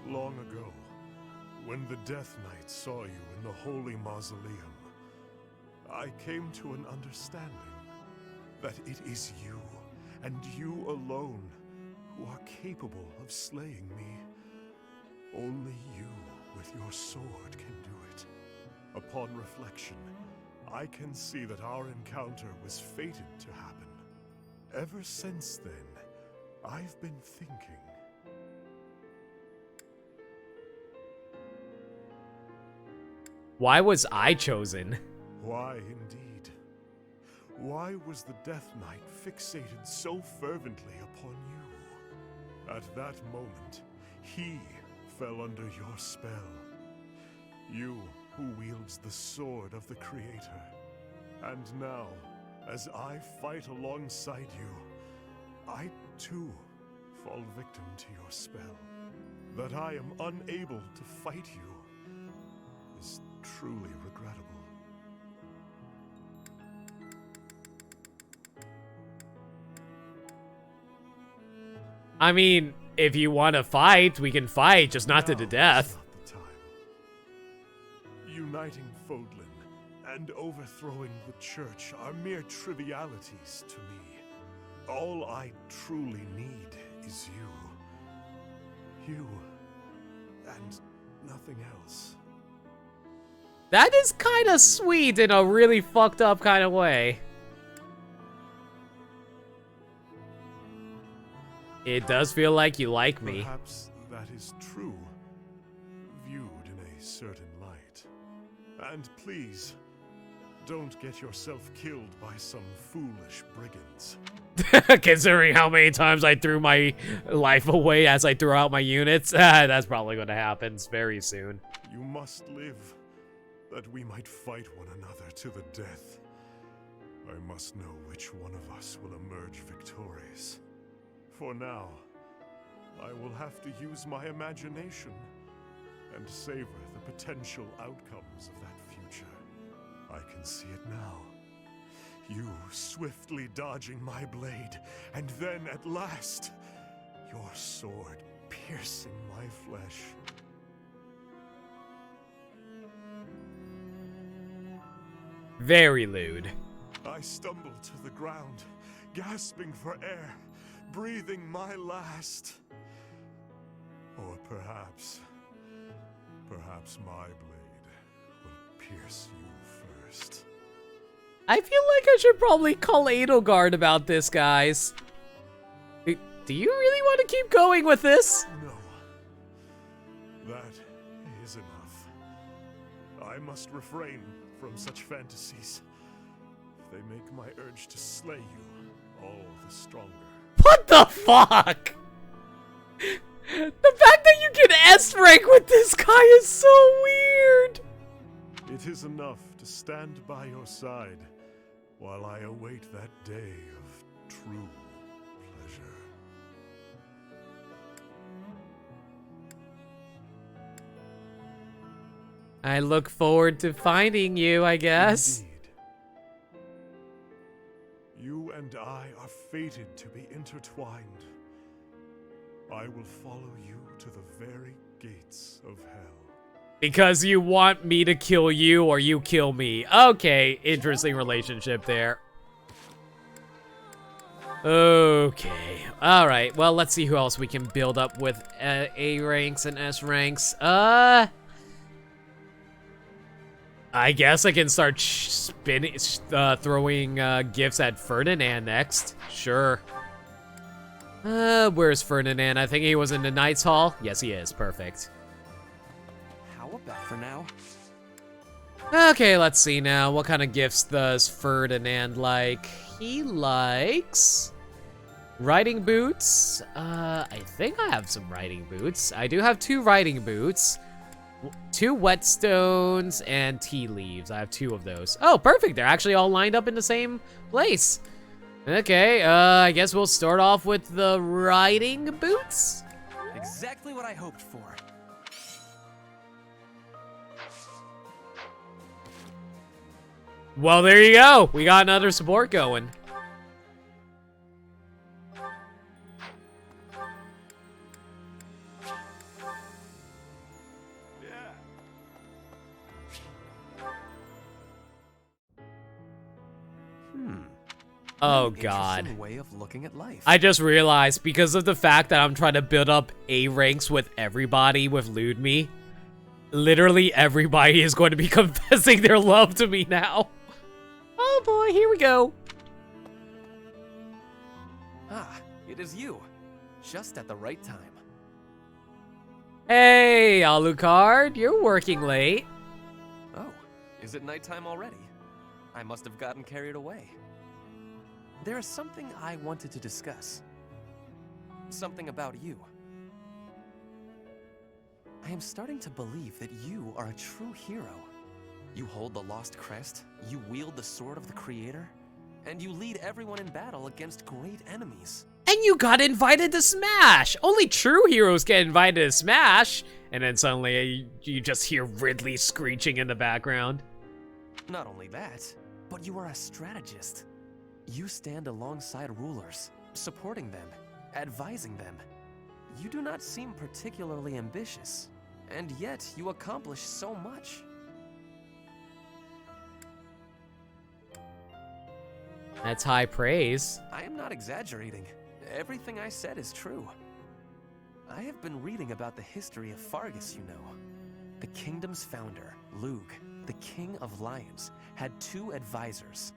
Long ago, when the Death Knight saw you in the Holy Mausoleum, I came to an understanding that it is you, and you alone, who are capable of slaying me. Only you, with your sword, can do it. Upon reflection, I can see that our encounter was fated to happen. Ever since then, I've been thinking. Why was I chosen? Why indeed? Why was the Death Knight fixated so fervently upon you? At that moment, he fell under your spell. You who wields the sword of the Creator. And now, as I fight alongside you, I too fall victim to your spell. That I am unable to fight you is truly regrettable. I mean, if you want to fight, we can fight, just not to the death. Uniting Fodlan and overthrowing the church are mere trivialities to me. All I truly need is you. You and nothing else. That is kind of sweet in a really fucked up kind of way. It does feel like you like me. Perhaps that is true, viewed in a certain light. And please, don't get yourself killed by some foolish brigands. Considering how many times I threw my life away as I threw out my units, that's probably going to happen very soon. You must live, that we might fight one another to the death. I must know which one of us will emerge victorious. For now, I will have to use my imagination and savor the potential outcomes of that future. I can see it now. You swiftly dodging my blade, and then at last, your sword piercing my flesh. Very lewd. I stumbled to the ground, gasping for air, breathing my last. Or perhaps my blade will pierce you first. I feel like I should probably call Edelgard about this, guys. Do you really want to keep going with this? No. That is enough. I must refrain from such fantasies. They make my urge to slay you all the stronger. What the fuck? The fact that you can S-rank with this guy is so weird. It is enough to stand by your side while I await that day of true pleasure. I look forward to finding you, I guess. Indeed. You and I are fated to be intertwined. I will follow you to the very gates of hell. Because you want me to kill you or you kill me. Okay, interesting relationship there. Okay, alright, well, let's see who else we can build up with A ranks and S ranks. I guess I can start throwing gifts at Ferdinand next. Sure. Where's Ferdinand? I think he was in the Knights Hall. Yes, he is. Perfect. How about for now? Okay, let's see now. What kind of gifts does Ferdinand like? He likes riding boots. I think I have some riding boots. I do have 2 riding boots, 2 whetstones, and tea leaves. I have 2 of those. Oh, perfect. They're actually all lined up in the same place. Okay, I guess we'll start off with the riding boots. Exactly what I hoped for. Well, there you go. We got another support going. Oh god. Interesting way of looking at life. I just realized, because of the fact that I'm trying to build up A ranks with everybody with Lude Me, literally everybody is going to be confessing their love to me now. Oh boy, here we go. Ah, it is you. Just at the right time. Hey, Alucard, you're working late. Oh, is it nighttime already? I must have gotten carried away. There is something I wanted to discuss. Something about you. I am starting to believe that you are a true hero. You hold the Lost Crest, you wield the Sword of the Creator, and you lead everyone in battle against great enemies. And you got invited to Smash! Only true heroes get invited to Smash! And then suddenly you just hear Ridley screeching in the background. Not only that, but you are a strategist. You stand alongside rulers, supporting them, advising them. You do not seem particularly ambitious, and yet you accomplish so much. That's high praise. I am not exaggerating. Everything I said is true. I have been reading about the history of Fargus, you know. The kingdom's founder, Lug, the king of lions, had 2 advisors.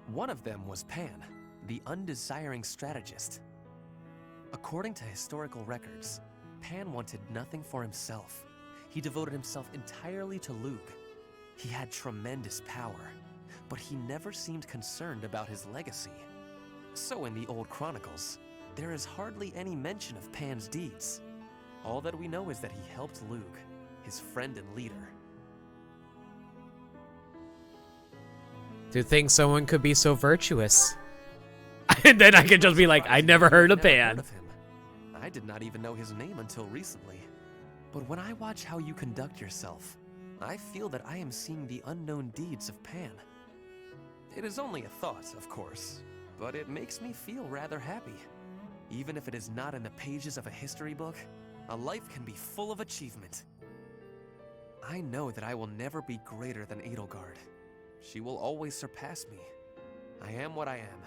One of them was Pan, the undesiring strategist. According to historical records, Pan wanted nothing for himself. He devoted himself entirely to Lug. He had tremendous power, but he never seemed concerned about his legacy. So in the old chronicles, there is hardly any mention of Pan's deeds. All that we know is that he helped Lug, his friend and leader. To think someone could be so virtuous. And then I could just be like, I never heard of Pan. I did not even know his name until recently. But when I watch how you conduct yourself, I feel that I am seeing the unknown deeds of Pan. It is only a thought, of course, but it makes me feel rather happy. Even if it is not in the pages of a history book, a life can be full of achievement. I know that I will never be greater than Edelgard. She will always surpass me. I am what I am.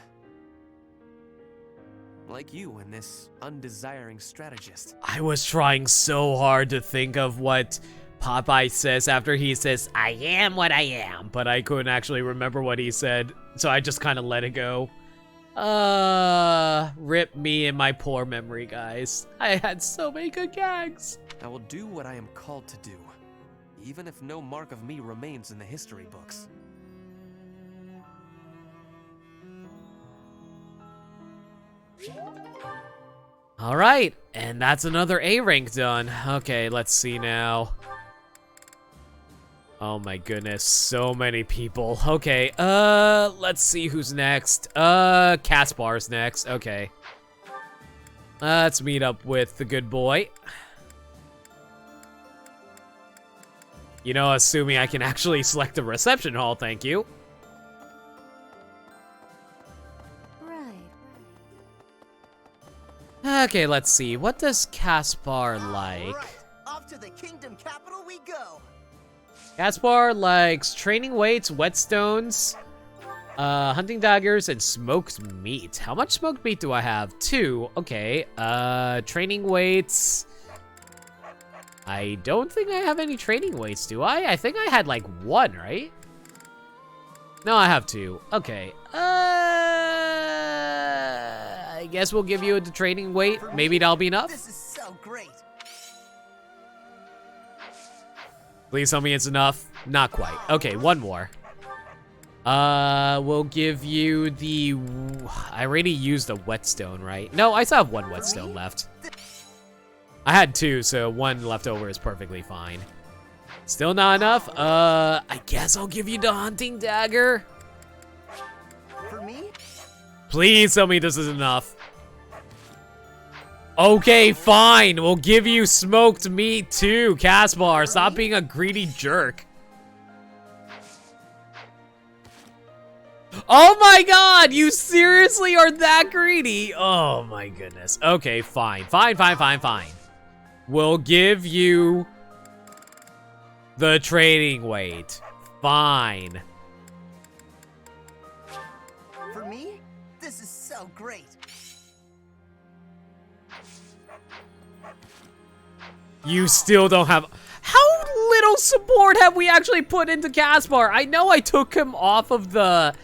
Like you and this undesiring strategist. I was trying so hard to think of what Popeye says after he says, I am what I am, but I couldn't actually remember what he said, so I just kind of let it go. Rip me and my poor memory, guys. I had so many good gags. I will do what I am called to do, even if no mark of me remains in the history books. All right, and that's another A rank done. Okay, let's see now. Oh my goodness, so many people. Okay, let's see who's next. Caspar's next. Okay. Let's meet up with the good boy. You know, assuming I can actually select the reception hall, thank you. Okay, let's see. What does Caspar like? Right, off to the kingdom capital we go. Caspar likes training weights, whetstones, hunting daggers, and smoked meat. How much smoked meat do I have? 2. Okay. Training weights. I don't think I have any training weights, do I? I think I had like 1, right? No, I have 2. Okay. I guess we'll give you the training weight. Maybe that'll be enough. This is so great. Please tell me it's enough. Not quite. Okay, one more. We'll give you the... I already used a whetstone, right? No, I still have one whetstone left. I had two, so one left over is perfectly fine. Still not enough? I guess I'll give you the hunting dagger. For me? Please tell me this is enough. Okay, fine. We'll give you smoked meat too, Caspar. Stop being a greedy jerk. Oh my god, you seriously are that greedy? Oh my goodness. Okay, fine. Fine. We'll give you the trading weight. Fine. For me? This is so great. You still don't have... How little support have we actually put into Caspar? I know I took him off of the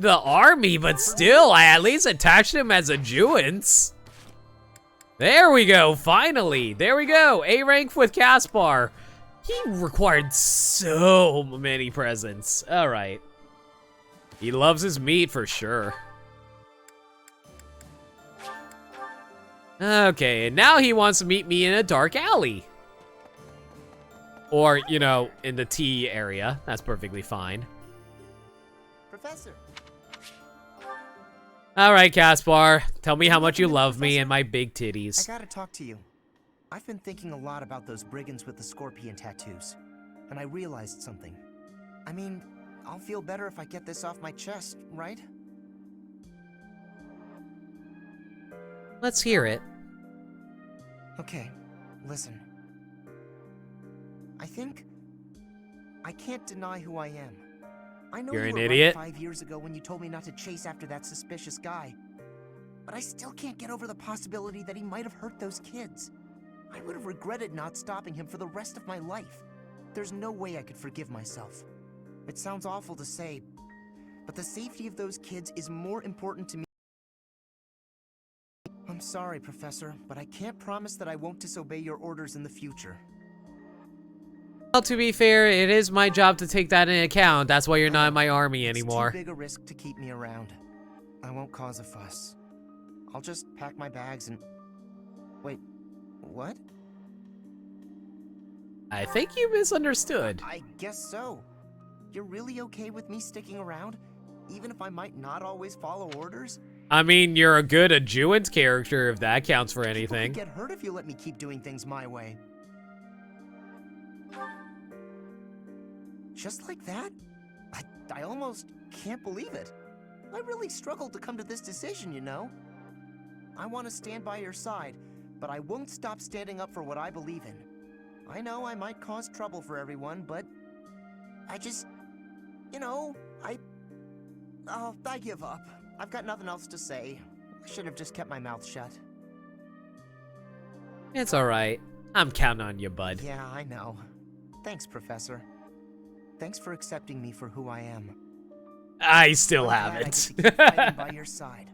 army, but still, I at least attached him as a Jewance. There we go, finally. There we go, A rank with Caspar. He required so many presents. All right. He loves his meat for sure. Okay, and now he wants to meet me in a dark alley. Or, you know, in the tea area. That's perfectly fine. Professor. All right, Caspar. Tell me how much you love me and my big titties. I gotta talk to you. I've been thinking a lot about those brigands with the scorpion tattoos. And I realized something. I mean, I'll feel better if I get this off my chest, right? Let's hear it. Okay, listen. I think I can't deny who I am. I know You're you an were idiot. right 5 years ago when you told me not to chase after that suspicious guy. But I still can't get over the possibility that he might have hurt those kids. I would have regretted not stopping him for the rest of my life. There's no way I could forgive myself. It sounds awful to say, but the safety of those kids is more important to me. I'm sorry, Professor, but I can't promise that I won't disobey your orders in the future. Well, to be fair, it is my job to take that into account. That's why you're not in my army anymore. It's too big a risk to keep me around. I won't cause a fuss. I'll just pack my bags and... Wait, what? I think you misunderstood. I guess so. You're really okay with me sticking around? Even if I might not always follow orders? I mean, you're a good adjuvant character, if that counts for anything. People could get hurt if you let me keep doing things my way. Just like that? I almost can't believe it. I really struggled to come to this decision, you know? I want to stand by your side, but I won't stop standing up for what I believe in. I know I might cause trouble for everyone, but I just, you know, I give up. I've got nothing else to say. I should have just kept my mouth shut. It's alright. I'm counting on you, bud. Yeah, I know. Thanks, Professor. Thanks for accepting me for who I am. I still I'm glad haven't. I get to keep fighting by your side.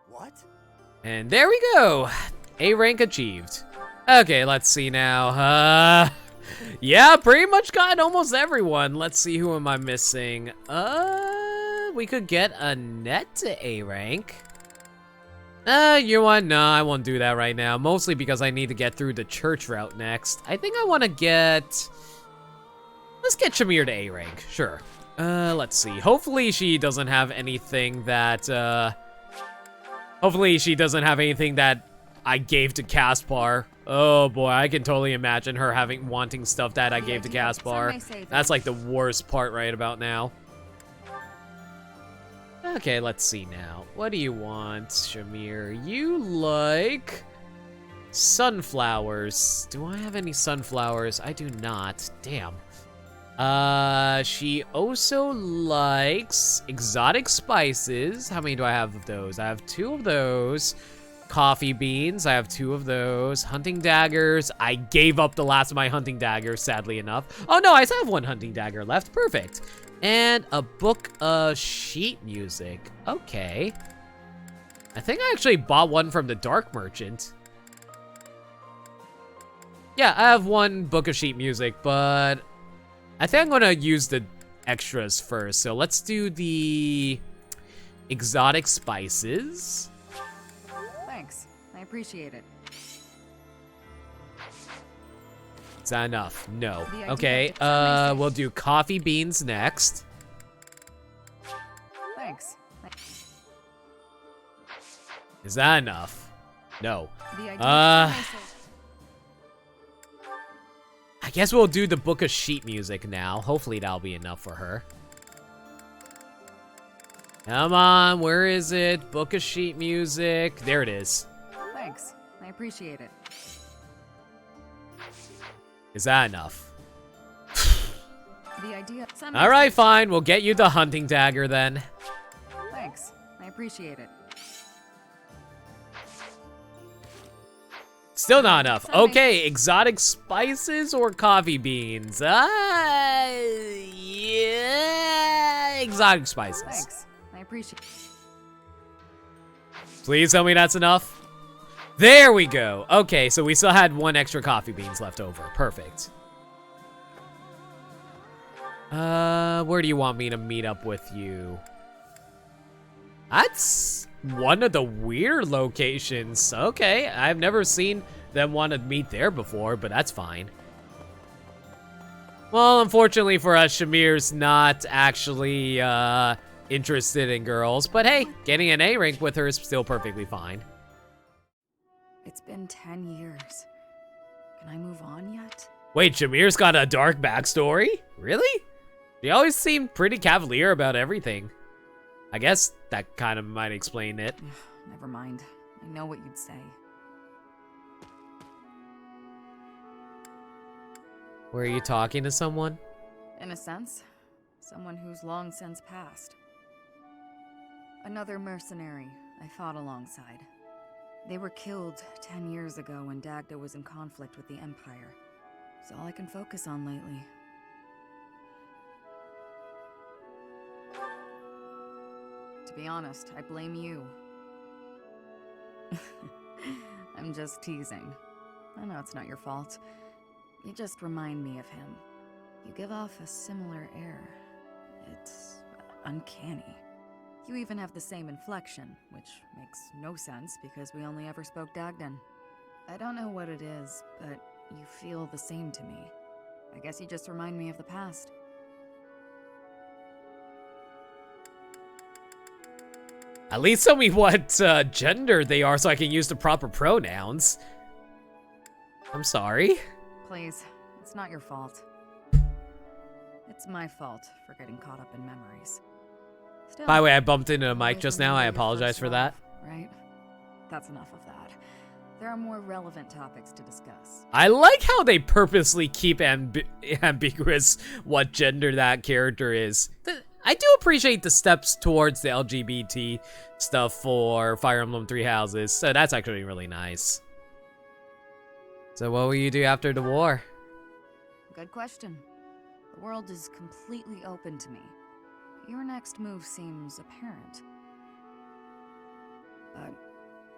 What? And there we go. A rank achieved. Okay, let's see now. Yeah, pretty much got almost everyone. Let's see, who am I missing? We could get Annette to A rank. You know what? No, I won't do that right now. Mostly because I need to get through the church route next. I think I want to get... Let's get Shamir to A rank. Sure. Let's see. Hopefully she doesn't have anything that, Hopefully she doesn't have anything that I gave to Caspar. Oh boy, I can totally imagine her wanting stuff that I gave to Caspar. That's like the worst part right about now. Okay, let's see now. What do you want, Shamir? You like sunflowers. Do I have any sunflowers? I do not. Damn. She also likes exotic spices. How many do I have of those? I have 2 of those. Coffee beans, I have 2 of those. Hunting daggers, I gave up the last of my hunting daggers, sadly enough. Oh no, I still have 1 hunting dagger left, perfect. And a book of sheet music, okay. I think I actually bought one from the Dark Merchant. Yeah, I have one book of sheet music, but I think I'm gonna use the extras first. So let's do the exotic spices. Thanks. I appreciate it. Is that enough? No. The idea Okay, of the we'll do coffee beans next. Thanks. Is that enough? No. The idea I guess we'll do the book of sheet music now. Hopefully that'll be enough for her. Come on, where is it? Book of sheet music. There it is. Thanks. I appreciate it. Is that enough? The idea. All right, fine. We'll get you the hunting dagger then. Thanks. I appreciate it. Still not enough. Okay, exotic spices or coffee beans? Yeah, exotic spices. Thanks. I appreciate it. Please tell me that's enough. There we go. Okay, so we still had one extra coffee beans left over. Perfect. Where do you want me to meet up with you? That's one of the weird locations. Okay, I've never seen them want to meet there before, but that's fine. Well, unfortunately for us, Shamir's not actually interested in girls, but hey, getting an A rank with her is still perfectly fine. It's been 10 years. Can I move on yet? Wait, Shamir's got a dark backstory? Really? She always seemed pretty cavalier about everything. I guess that kind of might explain it. Never mind. I know what you'd say. Were you talking to someone? In a sense, someone who's long since passed. Another mercenary I fought alongside. They were killed 10 years ago when Dagda was in conflict with the Empire. It's all I can focus on lately. To be honest, I blame you. I'm just teasing. I know it's not your fault. You just remind me of him. You give off a similar air. It's uncanny. You even have the same inflection, which makes no sense because we only ever spoke Dagdan. I don't know what it is, but you feel the same to me. I guess you just remind me of the past. At least tell me what gender they are so I can use the proper pronouns. I'm sorry. Please, it's not your fault. It's my fault for getting caught up in memories. Still, By the way, I bumped into the mic just now. I apologize for that. Right? That's enough of that. There are more relevant topics to discuss. I like how they purposely keep ambiguous what gender that character is. I do appreciate the steps towards the LGBT stuff for Fire Emblem Three Houses, so that's actually really nice. So what will you do after the war? Good question. The world is completely open to me. Your next move seems apparent. But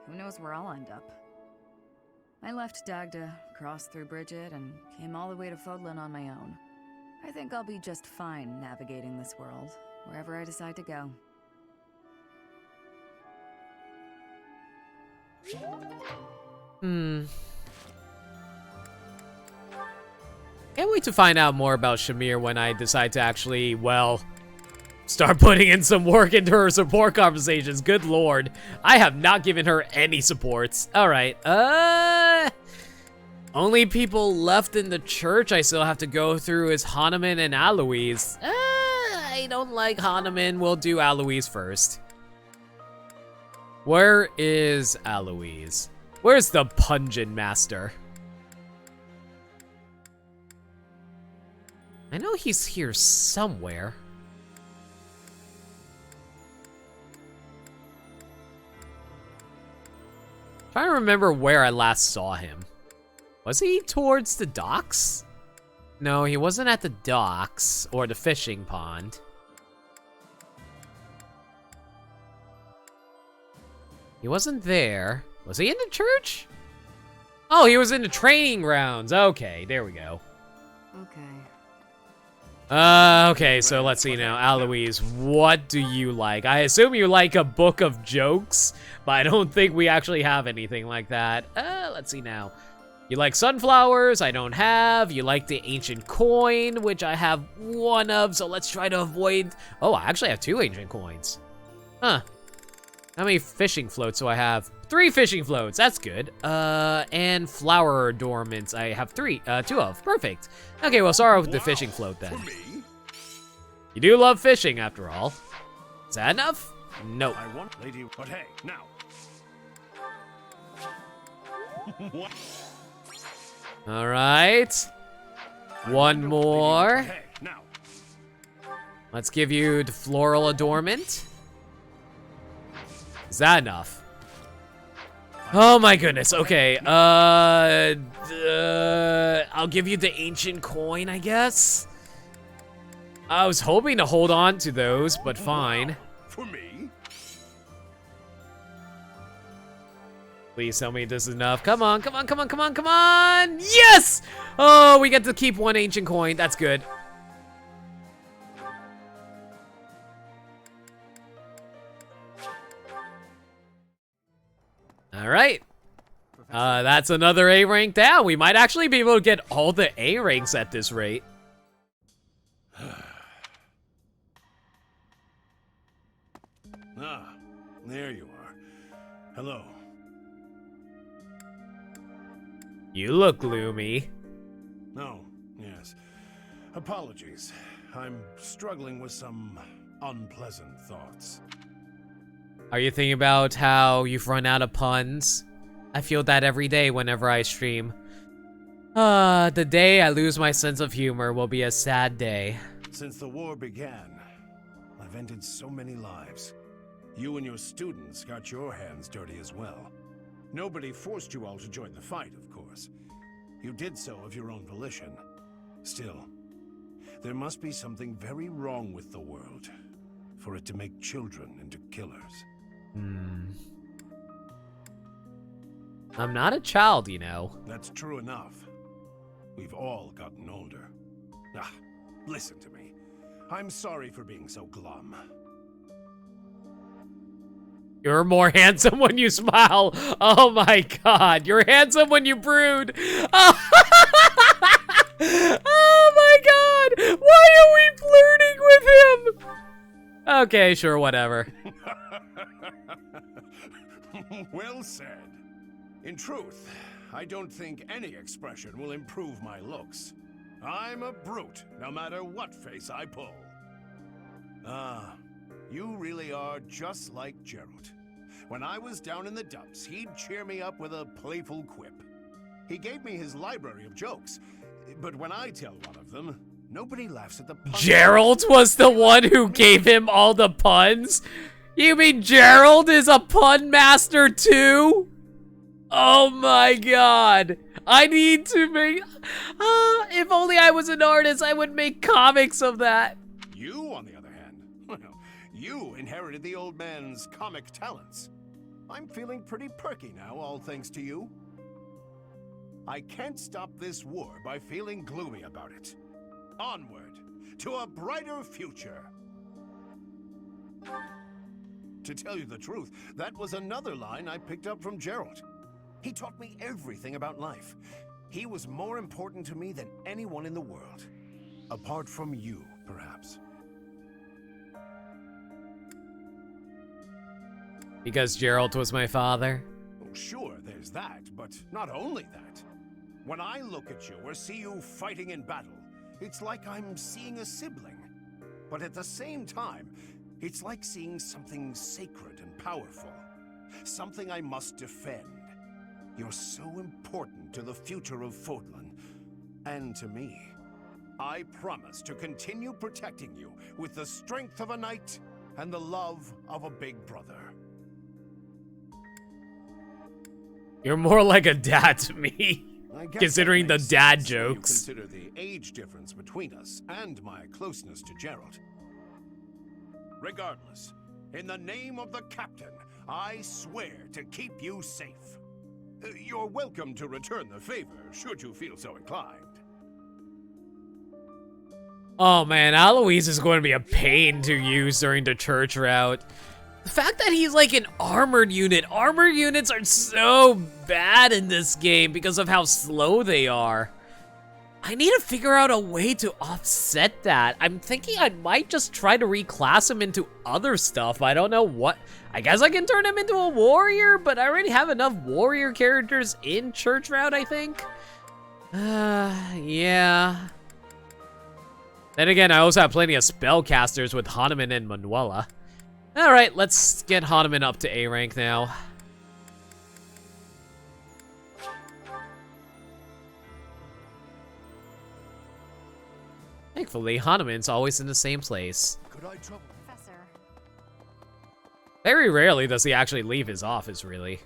who knows where I'll end up. I left Dagda, crossed through Bridget, and came all the way to Fodlan on my own. I think I'll be just fine navigating this world, wherever I decide to go. Can't wait to find out more about Shamir when I decide to actually, well, start putting in some work into her support conversations. Good lord. I have not given her any supports. Alright, only people left in the church I still have to go through is Hanuman and Aloise. I don't like Hanuman. We'll do Aloise first. Where is Aloise? Where's the Punjin Master? I know he's here somewhere. Trying to remember where I last saw him. Was he towards the docks? No, he wasn't at the docks or the fishing pond. He He wasn't there. Was he in the church? Oh, he was in the training grounds. Okay, there we go. Okay, so let's see now. Aloise, what do you like? I assume you like a book of jokes, but I don't think we actually have anything like that. Let's see now. You like sunflowers? I don't have. You like the ancient coin, which I have one of, so let's try to avoid... Oh, I actually have 2 ancient coins. Huh. How many fishing floats do I have? 3 fishing floats, that's good. And flower adornments, I have 2 of, perfect. Okay, well, start with the fishing float then. You do love fishing, after all. Is that enough? Nope. I want lady, but hey, now. What? All right. One more. Hey, now. Let's give you the floral adornment. Is that enough? Oh my goodness, okay. I'll give you the ancient coin, I guess. I was hoping to hold on to those, but fine. For me? Please tell me this is enough. Come on, come on, come on, come on, come on! Yes! Oh, we get to keep 1 ancient coin. That's good. All right. That's another A rank down. We might actually be able to get all the A ranks at this rate. Ah, there you are. Hello. You look gloomy. No, yes. Apologies. I'm struggling with some unpleasant thoughts. Are you thinking about how you've run out of puns? I feel that every day whenever I stream. The day I lose my sense of humor will be a sad day. Since the war began, I've ended so many lives. You and your students got your hands dirty as well. Nobody forced you all to join the fight, of course. You did so of your own volition. Still, there must be something very wrong with the world for it to make children into killers. I'm not a child, you know. That's true enough. We've all gotten older. Ah, listen to me. I'm sorry for being so glum. You're more handsome when you smile. Oh my god, you're handsome when you brood. Oh, oh my god, why are we flirting with him? Okay, sure, whatever. Well said. In truth, I don't think any expression will improve my looks. I'm a brute, no matter what face I pull. Ah, you really are just like Gerald. When I was down in the dumps, he'd cheer me up with a playful quip. He gave me his library of jokes, but when I tell one of them, nobody laughs at the puns. Gerald was the one who gave him all the puns? You mean Gerald is a pun master too? Oh my god. I need to make... if only I was an artist, I would make comics of that. You, on the other hand, well, you inherited the old man's comic talents. I'm feeling pretty perky now, all thanks to you. I can't stop this war by feeling gloomy about it. Onward, to a brighter future. To tell you the truth, that was another line I picked up from Gerald. He taught me everything about life. He was more important to me than anyone in the world. Apart from you, perhaps. Because Gerald was my father? Oh, sure, there's that, but not only that. When I look at you or see you fighting in battle, it's like I'm seeing a sibling. But at the same time, it's like seeing something sacred and powerful. Something I must defend. You're so important to the future of Fodlan, and to me. I promise to continue protecting you with the strength of a knight and the love of a big brother. You're more like a dad to me, considering the dad jokes. You consider the age difference between us and my closeness to Gerald. Regardless, in the name of the captain, I swear to keep you safe. You're welcome to return the favor, should you feel so inclined. Oh man, Alois is going to be a pain to use during the church route. The fact that he's like an armored unit. Armored units are so bad in this game because of how slow they are. I need to figure out a way to offset that. I'm thinking I might just try to reclass him into other stuff. I don't know what. I guess I can turn him into a warrior, but I already have enough warrior characters in church route, I think. Yeah. Then again, I also have plenty of spellcasters with Hanuman and Manuela. Alright, let's get Hanuman up to A rank now. Thankfully, Hanuman's always in the same place. Professor. Very rarely does he actually leave his office, really.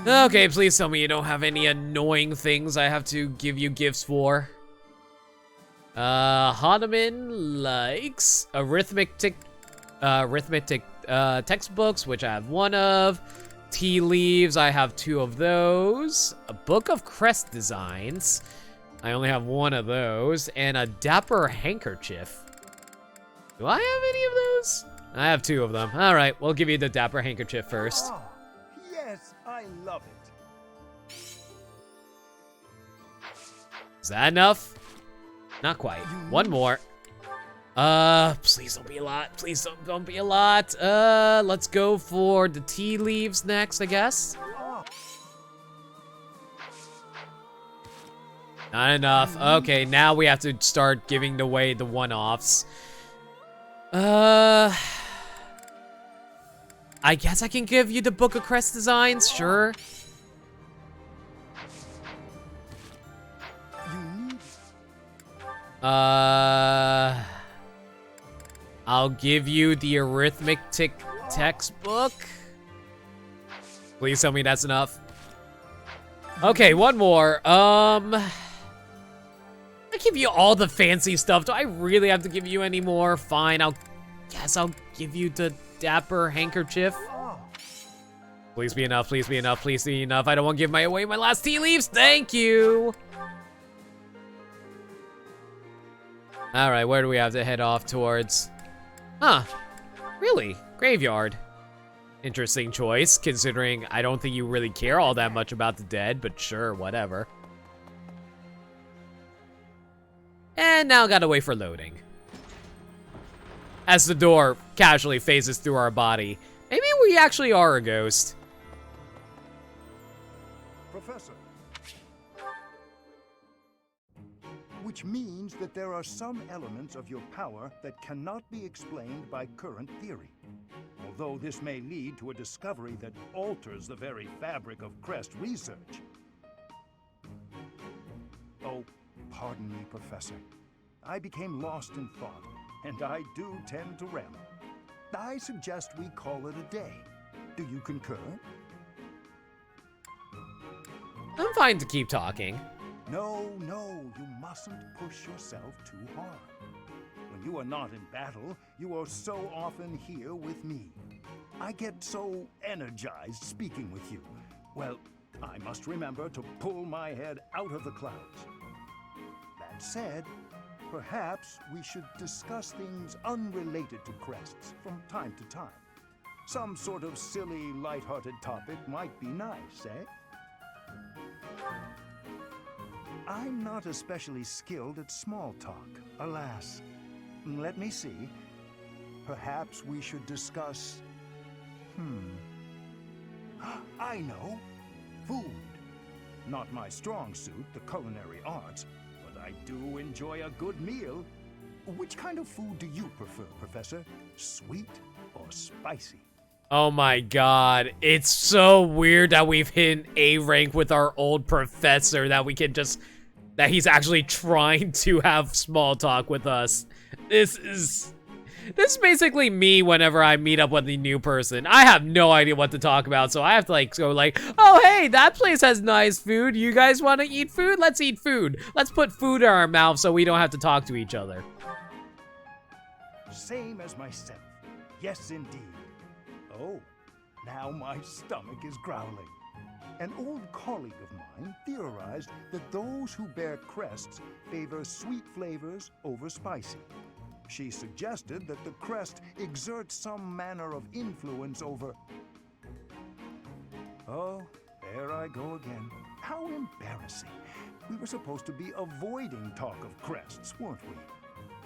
Okay, please tell me you don't have any annoying things I have to give you gifts for. Hanuman likes arithmetic textbooks, which I have one of. Tea leaves, I have 2 of those. A book of crest designs. I only have 1 of those. And a dapper handkerchief. Do I have any of those? I have 2 of them. All right, we'll give you the dapper handkerchief first. Ah, yes, I love it. Is that enough? Not quite. 1 more. Please don't be a lot. Please don't be a lot. Let's go for the tea leaves next, I guess. Not enough. Okay, now we have to start giving away the one-offs. I guess I can give you the Book of Crest Designs, sure. I'll give you the arithmetic textbook. Please tell me that's enough. Okay, 1 more. I give you all the fancy stuff. Do I really have to give you any more? Fine, I'll give you the dapper handkerchief. Please be enough, please be enough, please be enough. I don't want to give away my last tea leaves. Thank you. All right, where do we have to head off towards? Huh, really? Graveyard. Interesting choice, considering I don't think you really care all that much about the dead, but sure, whatever. And now gotta wait for loading. As the door casually phases through our body. Maybe we actually are a ghost. Professor. Which means that there are some elements of your power that cannot be explained by current theory. Although this may lead to a discovery that alters the very fabric of Crest research. Oh, pardon me, Professor. I became lost in thought, and I do tend to ramble. I suggest we call it a day. Do you concur? I'm fine to keep talking. No, you mustn't push yourself too hard. When you are not in battle, you are so often here with me. I get so energized speaking with you. Well, I must remember to pull my head out of the clouds. That said, perhaps we should discuss things unrelated to crests from time to time. Some sort of silly, lighthearted topic might be nice, eh? I'm not especially skilled at small talk, alas. Let me see. Perhaps we should discuss... I know. Food. Not my strong suit, the culinary arts, but I do enjoy a good meal. Which kind of food do you prefer, Professor? Sweet or spicy? Oh my god, it's so weird that we've hit A rank with our old professor, that we can just... that he's actually trying to have small talk with us. This is basically me whenever I meet up with a new person. I have no idea what to talk about, so I have to like go like, oh hey, that place has nice food. You guys want to eat food? Let's eat food. Let's put food in our mouth so we don't have to talk to each other. Same as myself. Yes, indeed. Oh, Now my stomach is growling. An old colleague of mine theorized that those who bear crests favor sweet flavors over spicy. She suggested that the crest exerts some manner of influence over... Oh, there I go again. How embarrassing. We were supposed to be avoiding talk of crests, weren't we?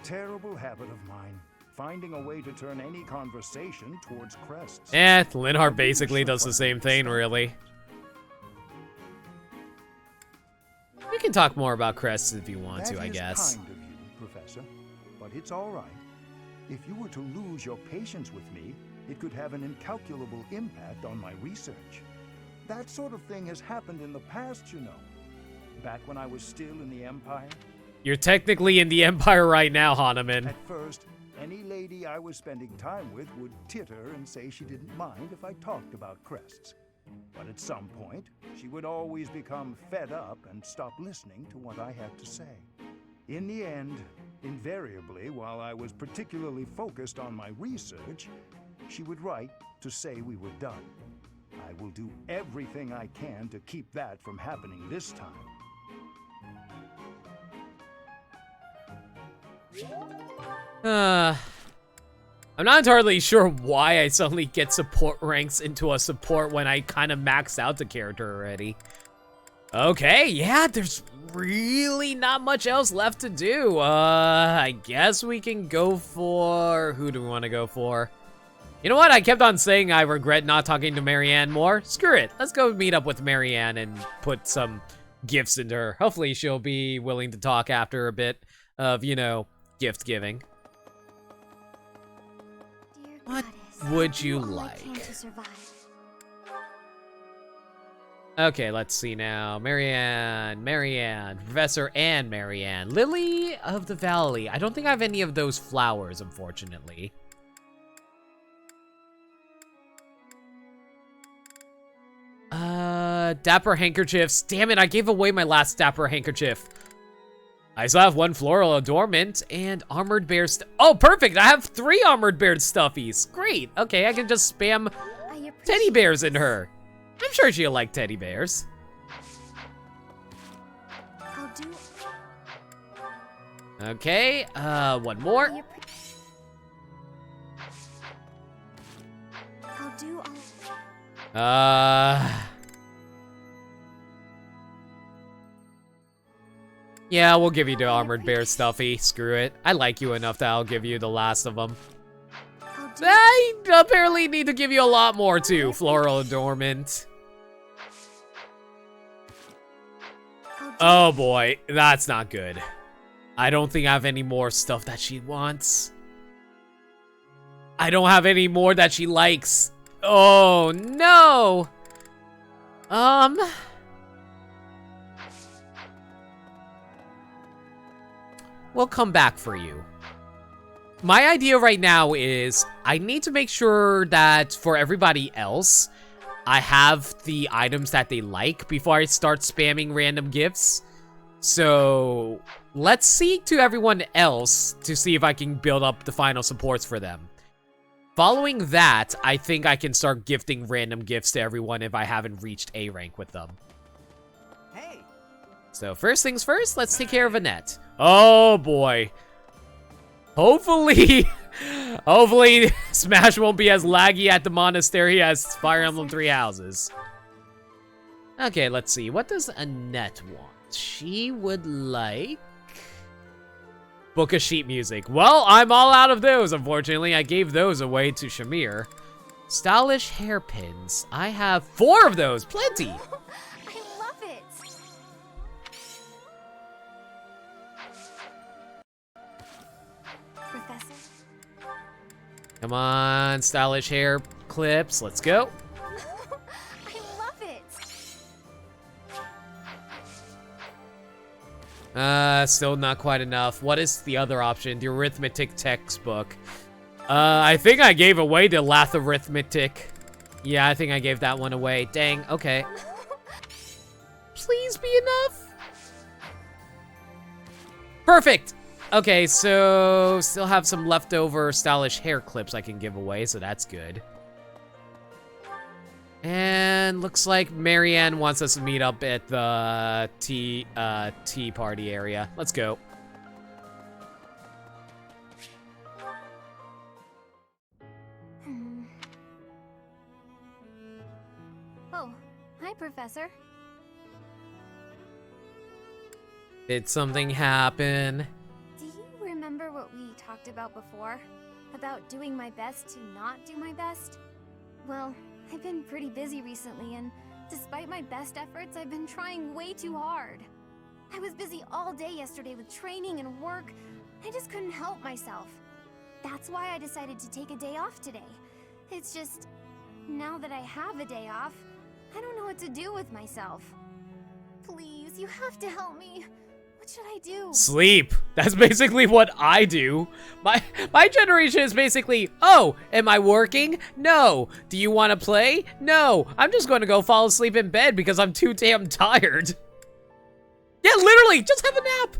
Terrible habit of mine. Finding a way to turn any conversation towards crests. Linhardt basically does the same thing, really. We can talk more about crests if you want to, I guess. That is kind of you, Professor, but it's all right. If you were to lose your patience with me, it could have an incalculable impact on my research. That sort of thing has happened in the past, you know. Back when I was still in the Empire. You're technically in the Empire right now, Hahnemann. At first, any lady I was spending time with would titter and say she didn't mind if I talked about crests. But at some point, she would always become fed up and stop listening to what I had to say. In the end, invariably, while I was particularly focused on my research, she would write to say we were done. I will do everything I can to keep that from happening this time. I'm not entirely sure why I suddenly get support ranks into a support when I kind of maxed out the character already. Okay, yeah, there's really not much else left to do. I guess we can go for... Who do we want to go for? You know what? I kept on saying I regret not talking to Marianne more. Screw it. Let's go meet up with Marianne and put some gifts into her. Hopefully she'll be willing to talk after a bit of, you know, gift giving. What would you like? Okay, let's see now. Marianne, Professor and Marianne. Lily of the Valley. I don't think I have any of those flowers, unfortunately. Dapper handkerchiefs. Damn it, I gave away my last dapper handkerchief. I still have one floral adornment and armored bear oh, perfect! I have 3 armored bear stuffies. Great. Okay, I can just spam teddy bears in her. I'm sure she'll like teddy bears. Okay, one more. Yeah, we'll give you the armored bear stuffy. Screw it. I like you enough that I'll give you the last of them. I apparently need to give you a lot more too. Floral adornment. Oh boy, that's not good. I don't think I have any more stuff that she wants. I don't have any more that she likes. Oh no. We'll come back for you. My idea right now is I need to make sure that for everybody else, I have the items that they like before I start spamming random gifts. So let's see to everyone else to see if I can build up the final supports for them. Following that, I think I can start gifting random gifts to everyone if I haven't reached A rank with them. Hey. So first things first, let's take care of Annette. Oh boy. Hopefully Smash won't be as laggy at the monastery as Fire Emblem Three Houses. Okay, let's see. What does Annette want? She would like... Book of sheet music. Well, I'm all out of those, unfortunately. I gave those away to Shamir. Stylish hairpins. I have 4 of those. Plenty. I love it. Professor? Come on, stylish hair clips. Let's go. I love it. Still not quite enough. What is the other option? The arithmetic textbook. I think I gave away the Lath Arithmetic. Yeah, I think I gave that one away. Dang, okay. Please be enough. Perfect. Okay, so still have some leftover stylish hair clips I can give away, so that's good. And looks like Marianne wants us to meet up at the tea party area. Let's go. Oh, hi, Professor. Did something happen? Do you remember what we talked about before? About doing my best to not do my best? Well, I've been pretty busy recently, and despite my best efforts, I've been trying way too hard. I was busy all day yesterday with training and work. I just couldn't help myself. That's why I decided to take a day off today. It's just, now that I have a day off, I don't know what to do with myself. Please, you have to help me. What should I do? Sleep. That's basically what I do. My generation is basically, oh, am I working? No. Do you want to play? No. I'm just going to go fall asleep in bed because I'm too damn tired. Yeah, literally, just have a nap.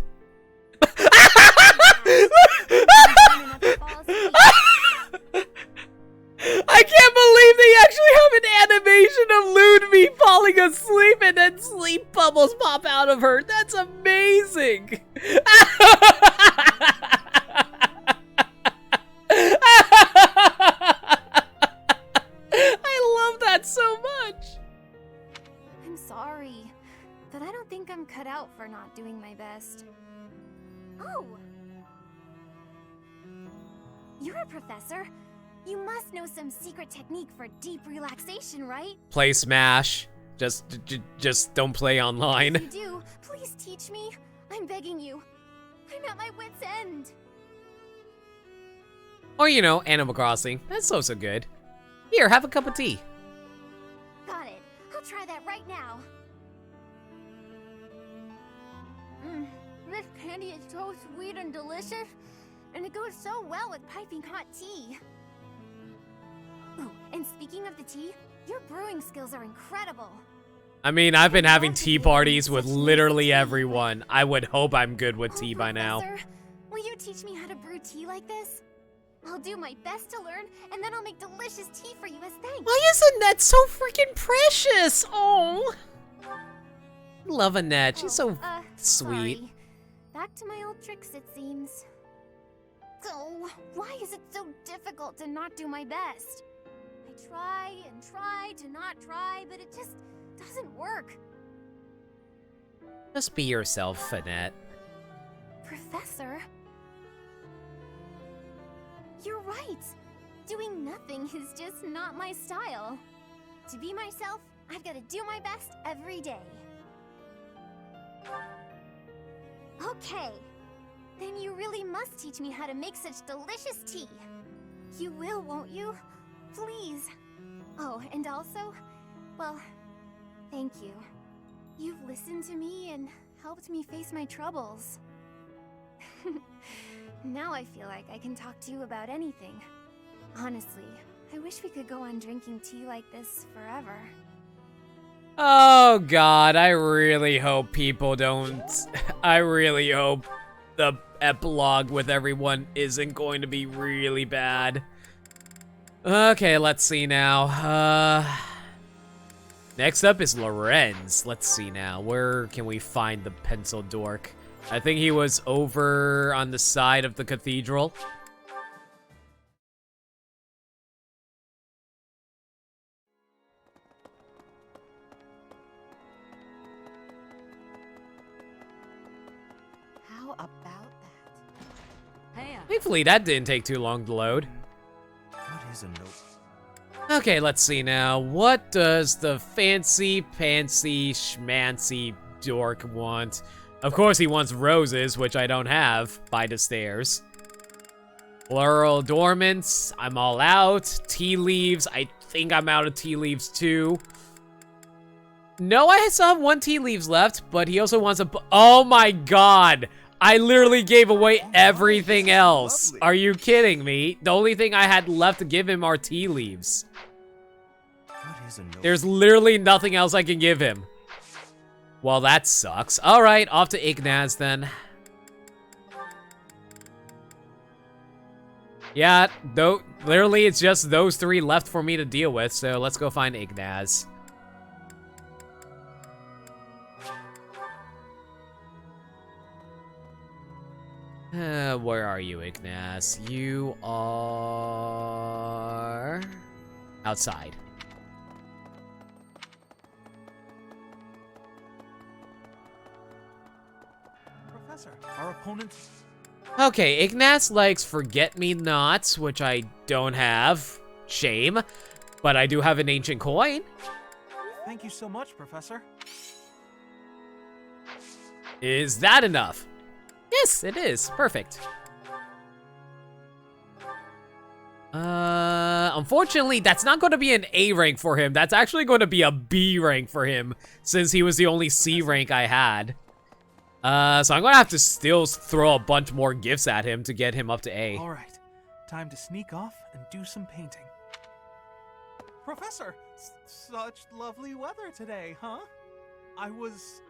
I can't believe they actually have an animation of Ludwig falling asleep and then sleep bubbles pop out of her. That's amazing. I love that so much. I'm sorry, but I don't think I'm cut out for not doing my best. Oh! You're a professor. You must know some secret technique for deep relaxation, right? Play Smash. Just don't play online. If you do, please teach me. I'm begging you. I'm at my wit's end. Or, you know, Animal Crossing. That's so good. Here, have a cup of tea. Got it. I'll try that right now. This candy is so sweet and delicious, and it goes so well with piping hot tea. Ooh, and speaking of the tea, your brewing skills are incredible. I mean, I've been having tea parties with literally everyone. I would hope I'm good with tea by now. Professor, will you teach me how to brew tea like this? I'll do my best to learn, and then I'll make delicious tea for you as thanks. Why isn't that so freaking precious? Oh, love Annette. She's so sweet. Sorry. Back to my old tricks, it seems. Oh, why is it so difficult to not do my best? I try and try to not try, but it just doesn't work. Just be yourself, Annette. Professor? You're right. Doing nothing is just not my style. To be myself, I've got to do my best every day. Okay. Then you really must teach me how to make such delicious tea. You will, won't you? Please. Oh, and also, well, thank you. You've listened to me and helped me face my troubles. Now I feel like I can talk to you about anything. Honestly, I wish we could go on drinking tea like this forever. Oh God, I really hope people don't. I really hope the epilogue with everyone isn't going to be really bad. Okay, let's see now. Next up is Lorenz. Let's see now. Where can we find the pencil dork? I think he was over on the side of the cathedral. How about that? Hey, Thankfully, that didn't take too long to load. What is a note? Okay, let's see now. What does the fancy schmancy dork want? Of course he wants roses, which I don't have, by the stairs. Floral dormants, I'm all out. Tea leaves, I think I'm out of tea leaves too. No, I still have 1 tea leaves left, but he also wants a... Oh my God! I literally gave away everything else. Are you kidding me? The only thing I had left to give him are tea leaves. There's literally nothing else I can give him. Well, that sucks. All right, off to Ignatz then. Yeah, though, literally it's just those 3 left for me to deal with, so let's go find Ignatz. Where are you, Ignatz? You are outside. Professor, our opponents... Okay, Ignatz likes forget-me-nots, which I don't have. Shame. But I do have an ancient coin. Thank you so much, Professor. Is that enough? Yes, it is. Perfect. Unfortunately, that's not going to be an A rank for him. That's actually going to be a B rank for him, since he was the only C rank I had. So I'm gonna have to still throw a bunch more gifts at him to get him up to A. All right, time to sneak off and do some painting. Professor, such lovely weather today, huh? I was,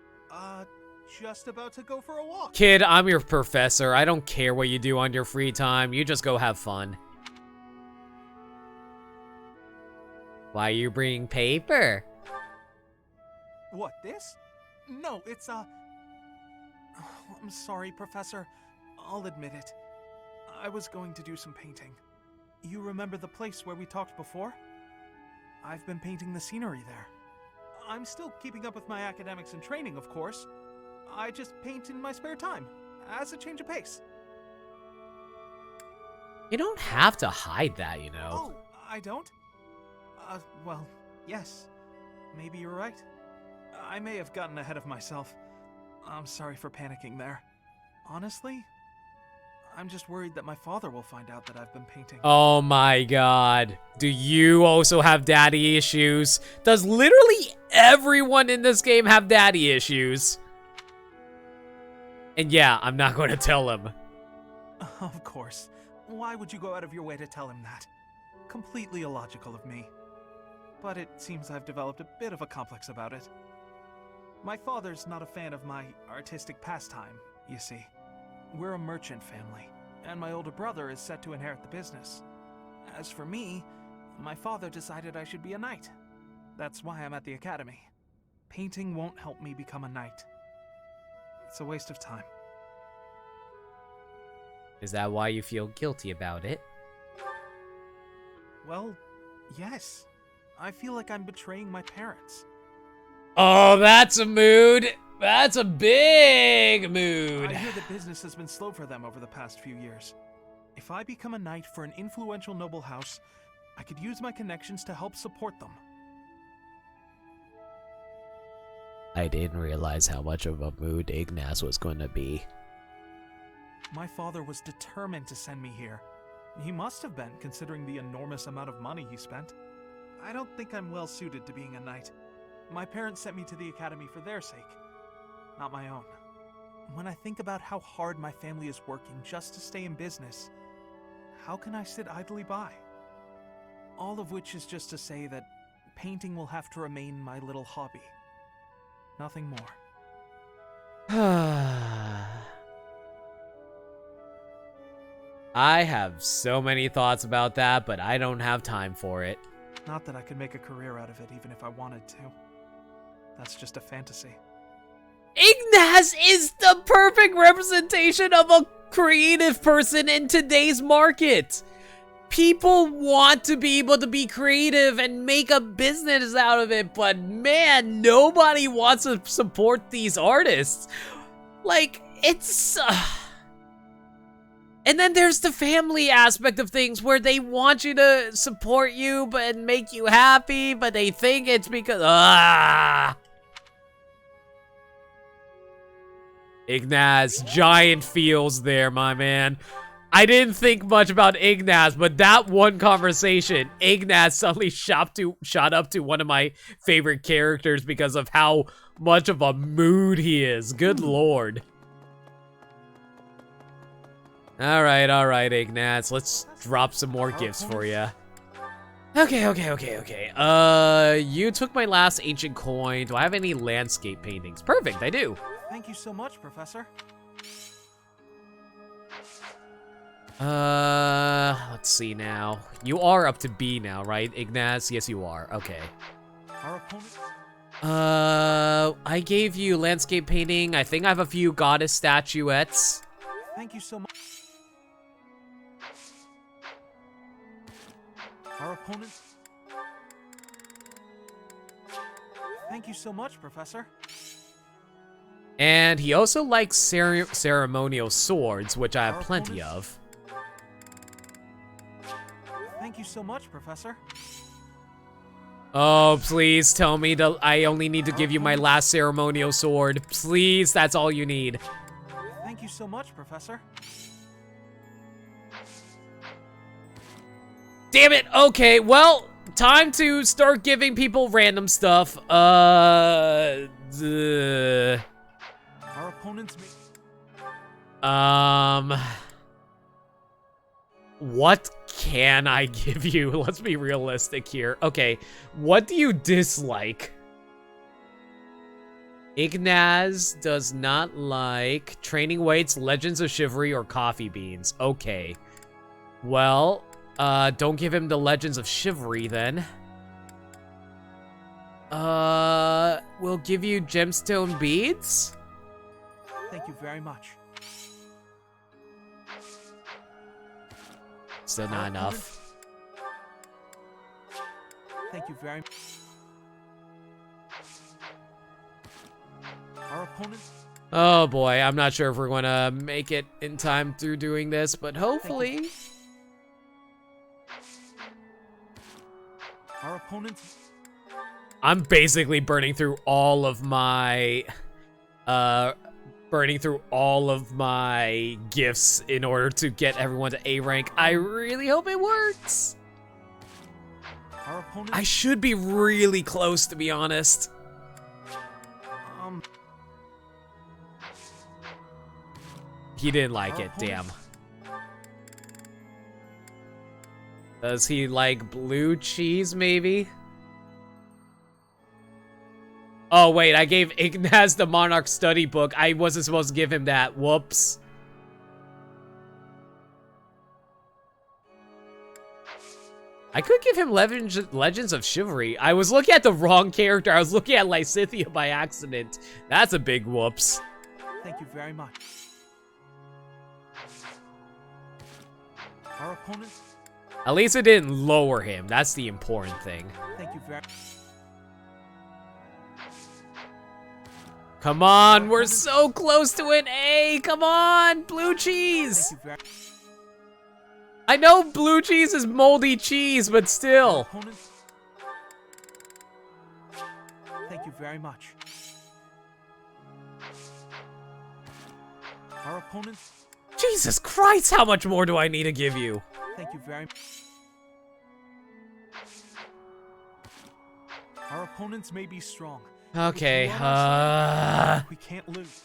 just about to go for a walk. Kid, I'm your professor. I don't care what you do on your free time. You just go have fun. Why are you bringing paper? What, this? No, it's, I'm sorry, Professor. I'll admit it. I was going to do some painting. You remember the place where we talked before? I've been painting the scenery there. I'm still keeping up with my academics and training, of course. I just paint in my spare time, as a change of pace. You don't have to hide that, you know. Oh, I don't? Well, yes. Maybe you're right. I may have gotten ahead of myself. I'm sorry for panicking there. Honestly, I'm just worried that my father will find out that I've been painting. Oh my god. Do you also have daddy issues? Does literally everyone in this game have daddy issues? And yeah, I'm not going to tell him. Of course. Why would you go out of your way to tell him that? Completely illogical of me. But it seems I've developed a bit of a complex about it. My father's not a fan of my artistic pastime, you see. We're a merchant family, and my older brother is set to inherit the business. As for me, my father decided I should be a knight. That's why I'm at the academy. Painting won't help me become a knight. It's a waste of time. Is that why you feel guilty about it? Well, yes. I feel like I'm betraying my parents. Oh, that's a mood. That's a big mood. I hear that business has been slow for them over the past few years. If I become a knight for an influential noble house, I could use my connections to help support them. I didn't realize how much of a mood Ignatz was going to be. My father was determined to send me here. He must have been, considering the enormous amount of money he spent. I don't think I'm well suited to being a knight. My parents sent me to the academy for their sake, not my own. When I think about how hard my family is working just to stay in business, how can I sit idly by? All of which is just to say that painting will have to remain my little hobby. Nothing more. I have so many thoughts about that, but I don't have time for it. Not that I could make a career out of it even if I wanted to. That's just a fantasy. Ignatz is the perfect representation of a creative person in today's market. People want to be able to be creative and make a business out of it, but man, nobody wants to support these artists. Like, it's... And then there's the family aspect of things where they want you to support you but make you happy, but they think it's because... Ignatz, giant feels there, my man. I didn't think much about Ignatz, but that one conversation, Ignatz suddenly shot up to one of my favorite characters because of how much of a mood he is. Good lord. Alright, Ignatz. Let's drop some more gifts for you. Okay. You took my last ancient coin. Do I have any landscape paintings? Perfect, I do. Thank you so much, Professor. Let's see now. You are up to B now, right, Ignatz? Yes, you are. Okay. Our opponent. I gave you landscape painting. I think I have a few goddess statuettes. Thank you so much. Our opponent. Thank you so much, Professor. And he also likes ceremonial swords, which I have plenty of. Thank you so much, Professor. Oh, please tell me that I only need to give you my last ceremonial sword. Please, that's all you need. Thank you so much, Professor. Damn it! Okay, well, time to start giving people random stuff. Our opponents. What can I give you? Let's be realistic here. Okay, what do you dislike? Ignatz does not like training weights, Legends of Chivalry, or coffee beans. Okay. Well, don't give him the Legends of Chivalry then. We'll give you gemstone beads? Thank you very much. Still not enough. Thank you very much. Our opponent. Oh boy, I'm not sure if we're gonna make it in time through doing this, but hopefully. Our opponent. I'm basically burning through all of my gifts in order to get everyone to A rank. I really hope it works. Our opponent. I should be really close, to be honest. He didn't like it, damn. Does he like blue cheese, maybe? Oh, wait, I gave Ignatz the Monarch study book. I wasn't supposed to give him that. Whoops. I could give him Legends of Chivalry. I was looking at the wrong character. I was looking at Lysithea by accident. That's a big whoops. Thank you very much. Our opponent. At least it didn't lower him. That's the important thing. Thank you very much. Come on, we're so close to an A. Come on, blue cheese. I know blue cheese is moldy cheese, but still. Thank you very much. Our opponent. Jesus Christ, how much more do I need to give you? Thank you very much. Our opponents may be strong. Okay, we can't lose.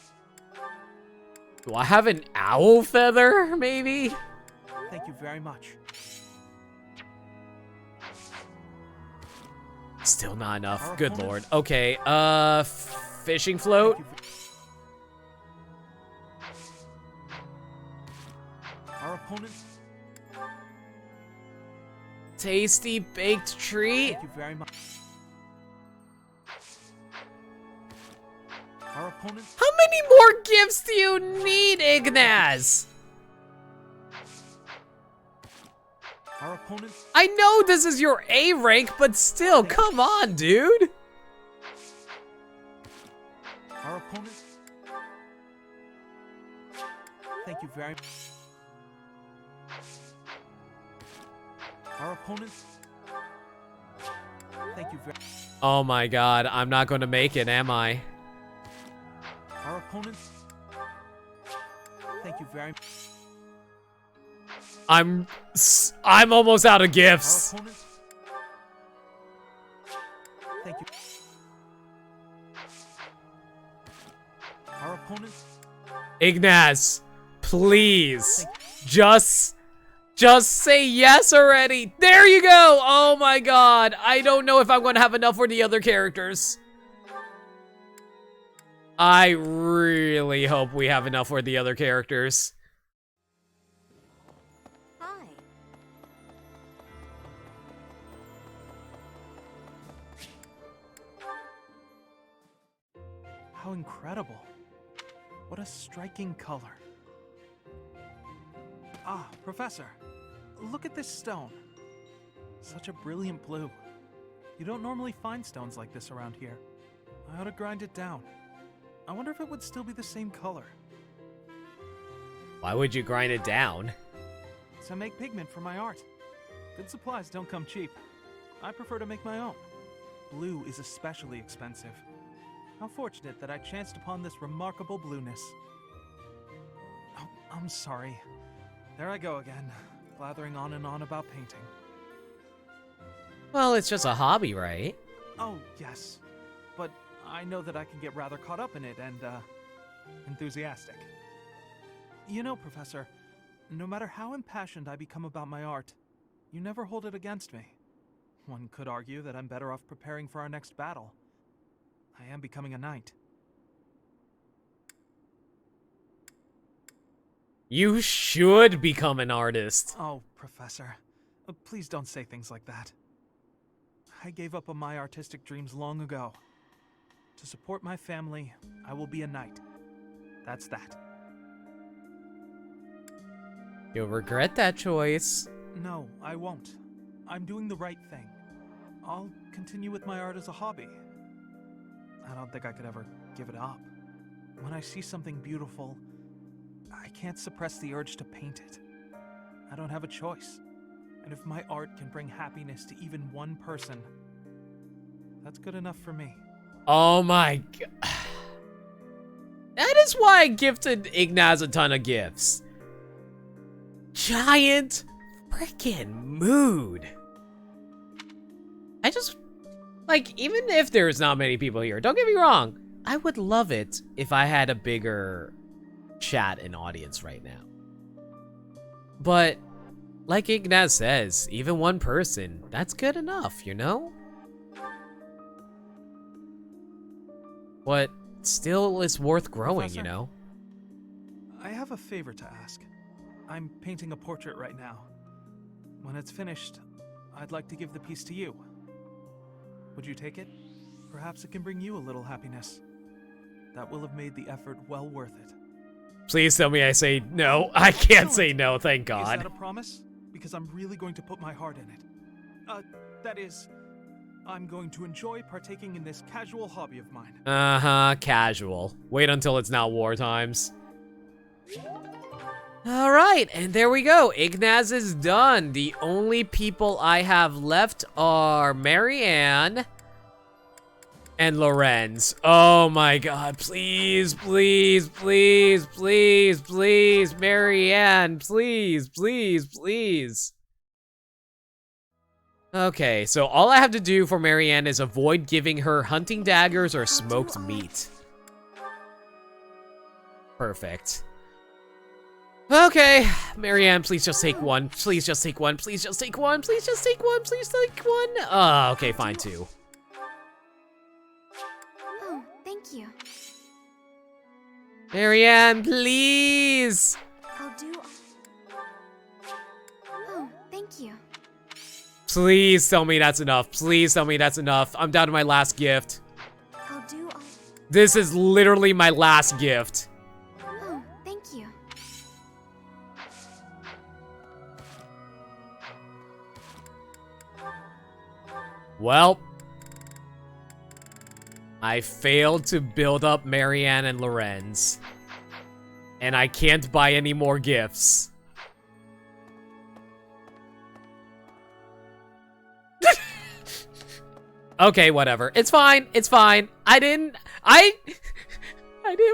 Do I have an owl feather, maybe? Thank you very much. Still not enough. Good lord. Okay, fishing float? Our opponent. Tasty baked treat? Thank you very much. Our opponent. How many more gifts do you need, Ignatz? Our opponent. I know this is your A rank, but still, come on, dude. Our opponent. Thank you very much. Our opponent. Thank you very much. Oh my god, I'm not going to make it, am I? Our opponent. Thank you very much. I'm almost out of gifts. Our opponent. Thank you. Our opponent. Ignatz, please, just say yes already. There you go. Oh my god, I don't know if I'm going to have enough for the other characters. I really hope we have enough for the other characters. How incredible. What a striking color. Ah, Professor, look at this stone. Such a brilliant blue. You don't normally find stones like this around here. I ought to grind it down. I wonder if it would still be the same color. Why would you grind it down? To make pigment for my art. Good supplies don't come cheap. I prefer to make my own. Blue is especially expensive. How fortunate that I chanced upon this remarkable blueness. Oh, I'm sorry. There I go again, blathering on and on about painting. Well, it's just a hobby, right? Oh, yes. But I know that I can get rather caught up in it and, enthusiastic. You know, Professor, no matter how impassioned I become about my art, you never hold it against me. One could argue that I'm better off preparing for our next battle. I am becoming a knight. You should become an artist. Oh, Professor, please don't say things like that. I gave up on my artistic dreams long ago. To support my family, I will be a knight. That's that. You'll regret that choice. No, I won't. I'm doing the right thing. I'll continue with my art as a hobby. I don't think I could ever give it up. When I see something beautiful, I can't suppress the urge to paint it. I don't have a choice. And if my art can bring happiness to even one person, that's good enough for me. Oh my god. That is why I gifted Ignatz a ton of gifts. Giant freaking mood. I just, like, even if there's not many people here, don't get me wrong, I would love it if I had a bigger chat and audience right now. But, like Ignatz says, even one person, that's good enough, you know? But still, it's worth growing, Professor, you know? I have a favor to ask. I'm painting a portrait right now. When it's finished, I'd like to give the piece to you. Would you take it? Perhaps it can bring you a little happiness. That will have made the effort well worth it. Please tell me I say no. I can't say no, thank Is God. that a promise? Because I'm really going to put my heart in it. That is, I'm going to enjoy partaking in this casual hobby of mine. Uh-huh, casual. Wait until it's not war times. Alright, and there we go. Ignatz is done. The only people I have left are Marianne and Lorenz. Oh my god, please, please, please, please, please, Marianne, please, please, please. Okay, so all I have to do for Marianne is avoid giving her hunting daggers or smoked meat. Perfect. Okay, Marianne, please just take one. Please just take one. Please just take one. Please just take one. Please take one. Oh, okay, fine, two. Oh, thank you. Marianne, please. I'll do... Oh, thank you. Please tell me that's enough. Please tell me that's enough. I'm down to my last gift. I'll do... This is literally my last gift. Oh, thank you. Well, I failed to build up Marianne and Lorenz. And I can't buy any more gifts. Okay, whatever. It's fine. It's fine. I didn't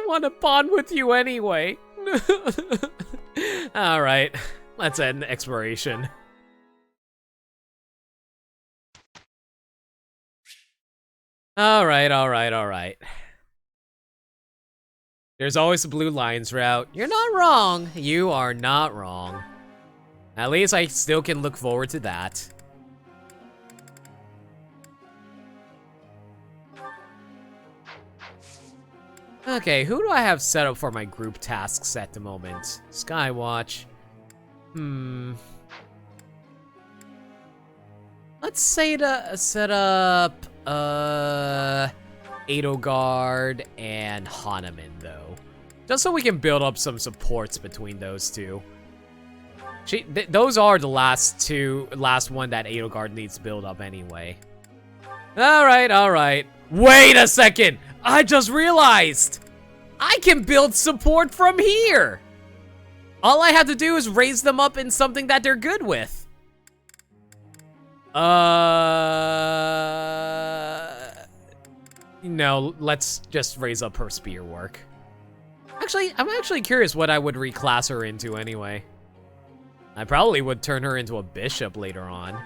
want to bond with you anyway. All right. Let's end exploration. All right. There's always the Blue Lions route. You're not wrong. You are not wrong. At least I still can look forward to that. Okay, who do I have set up for my group tasks at the moment? Skywatch. Let's say to set up, Edelgard and Hahnemann, though. Just so we can build up some supports between those two. Those are the last one that Edelgard needs to build up anyway. Alright, alright. Wait a second! I just realized! I can build support from here! All I have to do is raise them up in something that they're good with. No, let's just raise up her spear work. Actually, I'm actually curious what I would reclass her into anyway. I probably would turn her into a bishop later on.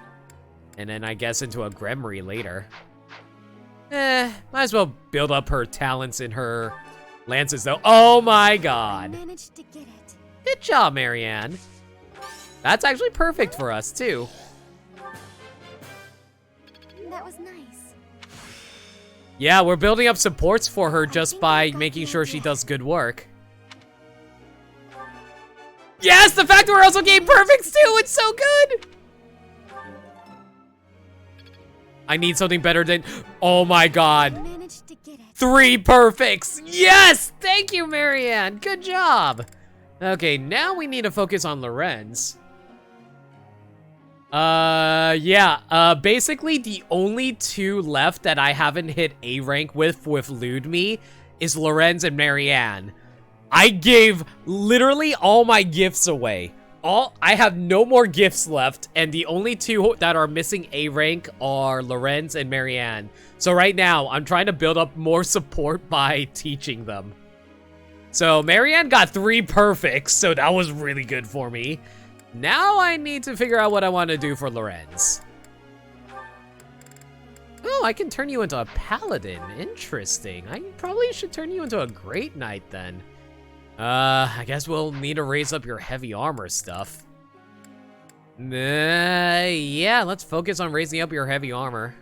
And then I guess into a Gremry later. Might as well build up her talents in her lances though. Oh my god. I managed to get it. Good job, Marianne. That's actually perfect for us too. That was nice. Yeah, we're building up supports for her just by making sure she does good work. Yes, the fact that we're also getting perfects too, it's so good! I need something better than, oh my god. 3 perfects, yes! Thank you, Marianne, good job. Okay, now we need to focus on Lorenz. Basically the only 2 left that I haven't hit A rank with Ludme is Lorenz and Marianne. I gave literally all my gifts away. I have no more gifts left, and the only 2 that are missing A rank are Lorenz and Marianne. So right now, I'm trying to build up more support by teaching them. So Marianne got 3 perfects, so that was really good for me. Now I need to figure out what I want to do for Lorenz. Oh, I can turn you into a paladin. Interesting. I probably should turn you into a great knight then. I guess we'll need to raise up your heavy armor stuff. Yeah, let's focus on raising up your heavy armor.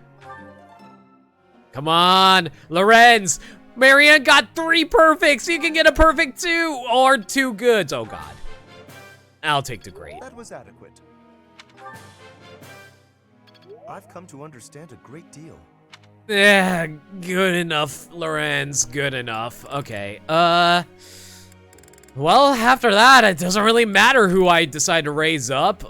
Come on, Lorenz! Marianne got 3 perfects! You can get a perfect too! Or 2 goods, oh god. I'll take the great. That was adequate. I've come to understand a great deal. Yeah, good enough, Lorenz, good enough. Okay, well, after that, it doesn't really matter who I decide to raise up.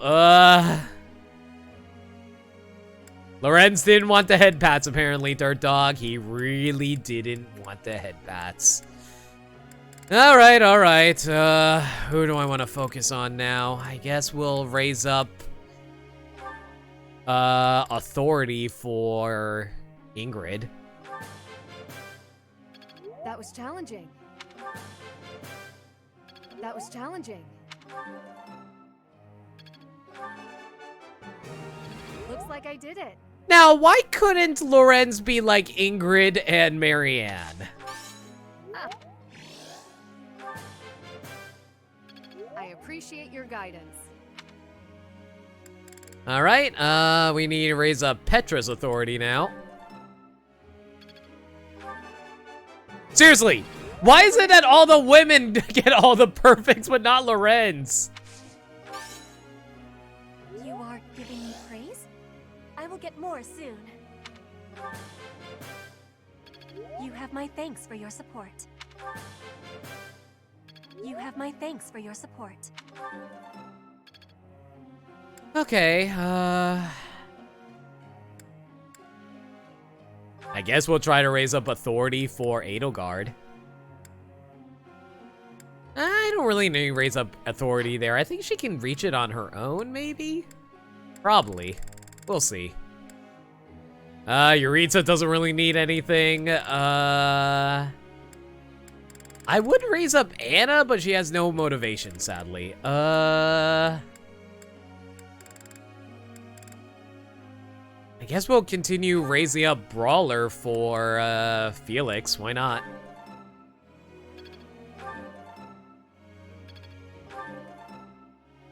Lorenz didn't want the head pats, apparently, Dirt Dog. He really didn't want the head pats. Alright, alright. Who do I want to focus on now? I guess we'll raise up authority for Ingrid. That was challenging. That was challenging. Looks like I did it. Now, why couldn't Lorenz be like Ingrid and Marianne? I appreciate your guidance. Alright, we need to raise up Petra's authority now. Seriously, why is it that all the women get all the perfects but not Lorenz? You are giving me praise? I will get more soon. You have my thanks for your support. You have my thanks for your support. Okay, I guess we'll try to raise up authority for Edelgard. I don't really need to raise up authority there. I think she can reach it on her own, maybe? Probably. We'll see. Yuritsa doesn't really need anything. I would raise up Anna, but she has no motivation, sadly. I guess we'll continue raising up Brawler for, Felix. Why not?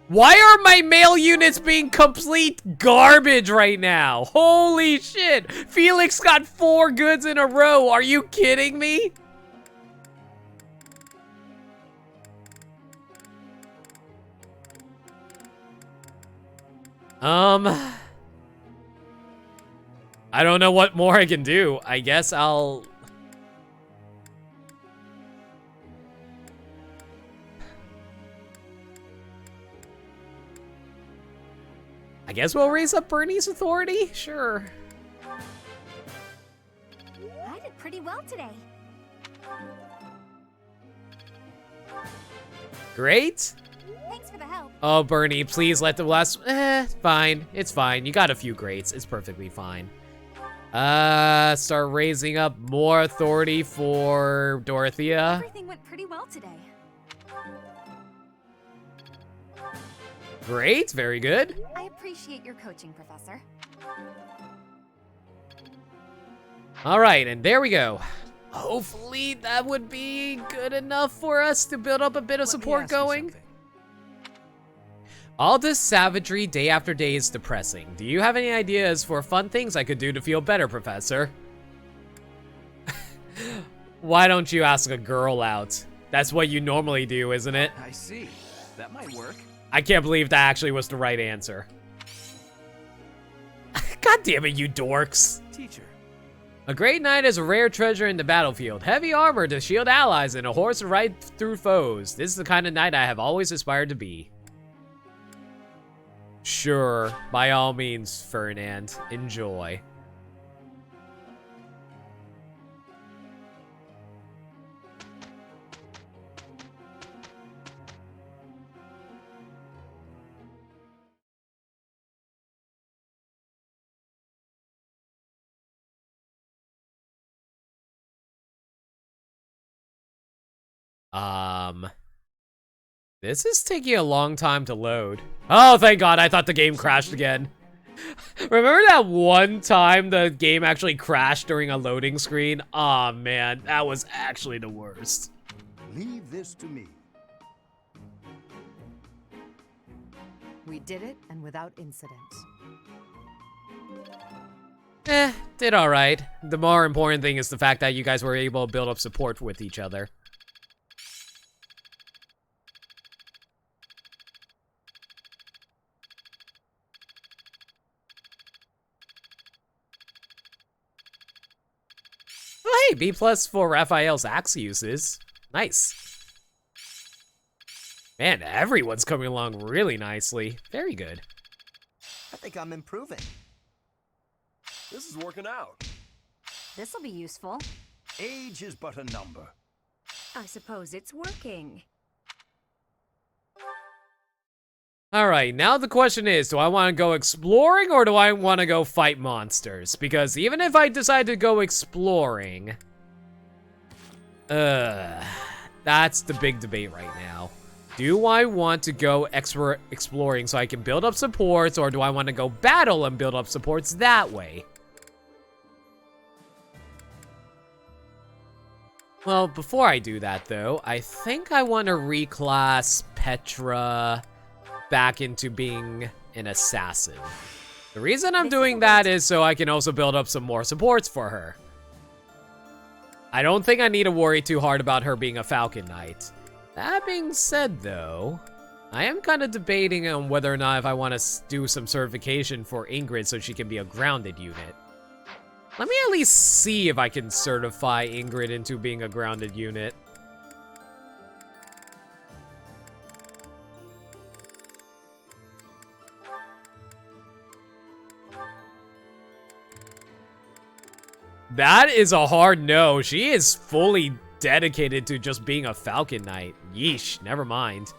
Why are my male units being complete garbage right now? Holy shit! Felix got 4 goods in a row. Are you kidding me? I don't know what more I can do. I guess I'll I guess we'll raise up Bernie's authority? Sure. I did pretty well today. Great. Thanks for the help. Oh, Bernie, please let the last... fine. It's fine. You got a few greats. It's perfectly fine. Start raising up more authority for Dorothea. Everything went pretty well today. Great, very good. I appreciate your coaching, Professor. All right, and there we go. Hopefully that would be good enough for us to build up a bit of support going. All this savagery day after day is depressing. Do you have any ideas for fun things I could do to feel better, Professor? Why don't you ask a girl out? That's what you normally do, isn't it? I see. That might work. I can't believe that actually was the right answer. God damn it, you dorks. Teacher. A great knight is a rare treasure in the battlefield. Heavy armor to shield allies and a horse to ride through foes. This is the kind of knight I have always aspired to be. Sure, by all means, Ferdinand. Enjoy. This is taking a long time to load. Oh, thank God, I thought the game crashed again. Remember that one time the game actually crashed during a loading screen? Aw, man, that was actually the worst. Leave this to me. We did it, and without incident. Did all right. The more important thing is the fact that you guys were able to build up support with each other. Oh, hey, B+ for Raphael's axe uses. Nice. Man, everyone's coming along really nicely. Very good. I think I'm improving. This is working out. This'll be useful. Age is but a number. I suppose it's working. All right, now the question is, do I want to go exploring or do I want to go fight monsters? Because even if I decide to go exploring, that's the big debate right now. Do I want to go exploring so I can build up supports, or do I want to go battle and build up supports that way? Well, before I do that though, I think I want to reclass Petra back into being an assassin. The reason I'm doing that is so I can also build up some more supports for her. I don't think I need to worry too hard about her being a Falcon Knight. That being said though, I am kind of debating on whether or not if I want to do some certification for Ingrid so she can be a grounded unit. Let me at least see if I can certify Ingrid into being a grounded unit. That is a hard no. She is fully dedicated to just being a Falcon Knight. Yeesh, never mind.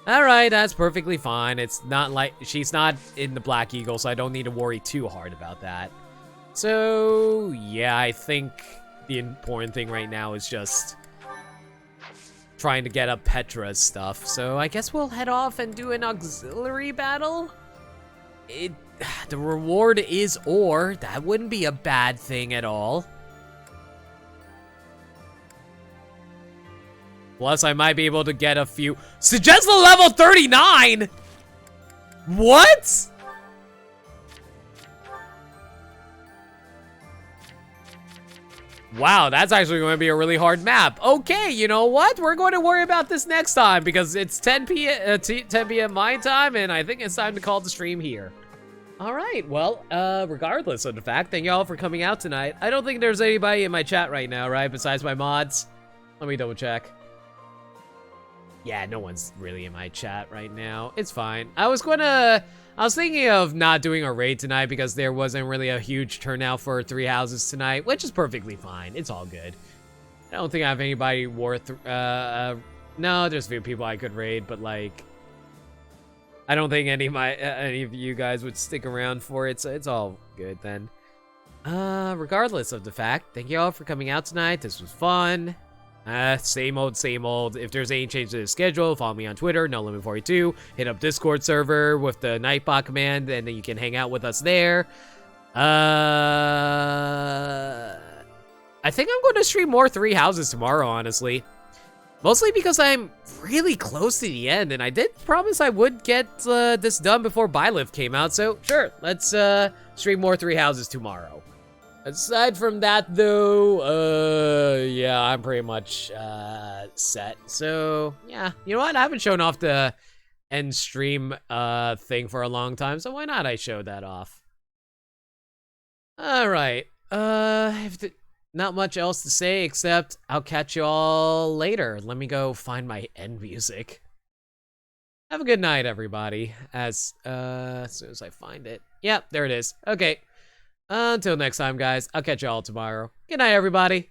Alright, that's perfectly fine. It's not like she's not in the Black Eagle, so I don't need to worry too hard about that. So, yeah, I think the important thing right now is just trying to get up Petra's stuff. So I guess we'll head off and do an auxiliary battle. The reward is ore. That wouldn't be a bad thing at all. Plus, I might be able to get a few. Suggest the level 39! What? Wow, that's actually going to be a really hard map. Okay, you know what? We're going to worry about this next time because it's 10 p.m. my time, and I think it's time to call the stream here. All right, well, regardless of the fact, thank y'all for coming out tonight. I don't think there's anybody in my chat right now, right? Besides my mods. Let me double check. Yeah, no one's really in my chat right now. It's fine. I was thinking of not doing a raid tonight because there wasn't really a huge turnout for 3 houses tonight, which is perfectly fine. It's all good. I don't think I have anybody worth, no, there's a few people I could raid, but like, I don't think any of you guys would stick around for it, so it's all good then. Regardless of the fact, thank you all for coming out tonight. This was fun. Same old, same old. If there's any change to the schedule, follow me on Twitter, NoLimit42. Hit up Discord server with the Nightbot command, and then you can hang out with us there. I think I'm going to stream more 3 houses tomorrow, honestly. Mostly because I'm really close to the end, and I did promise I would get this done before Byleth came out, so sure, let's stream more 3 houses tomorrow. Aside from that, though, yeah, I'm pretty much set. So, yeah, you know what? I haven't shown off the end stream thing for a long time, so why not I show that off? All right, not much else to say except I'll catch you all later. Let me go find my end music. Have a good night, everybody. As soon as I find it. Yep, there it is. Okay. Until next time, guys. I'll catch you all tomorrow. Good night, everybody.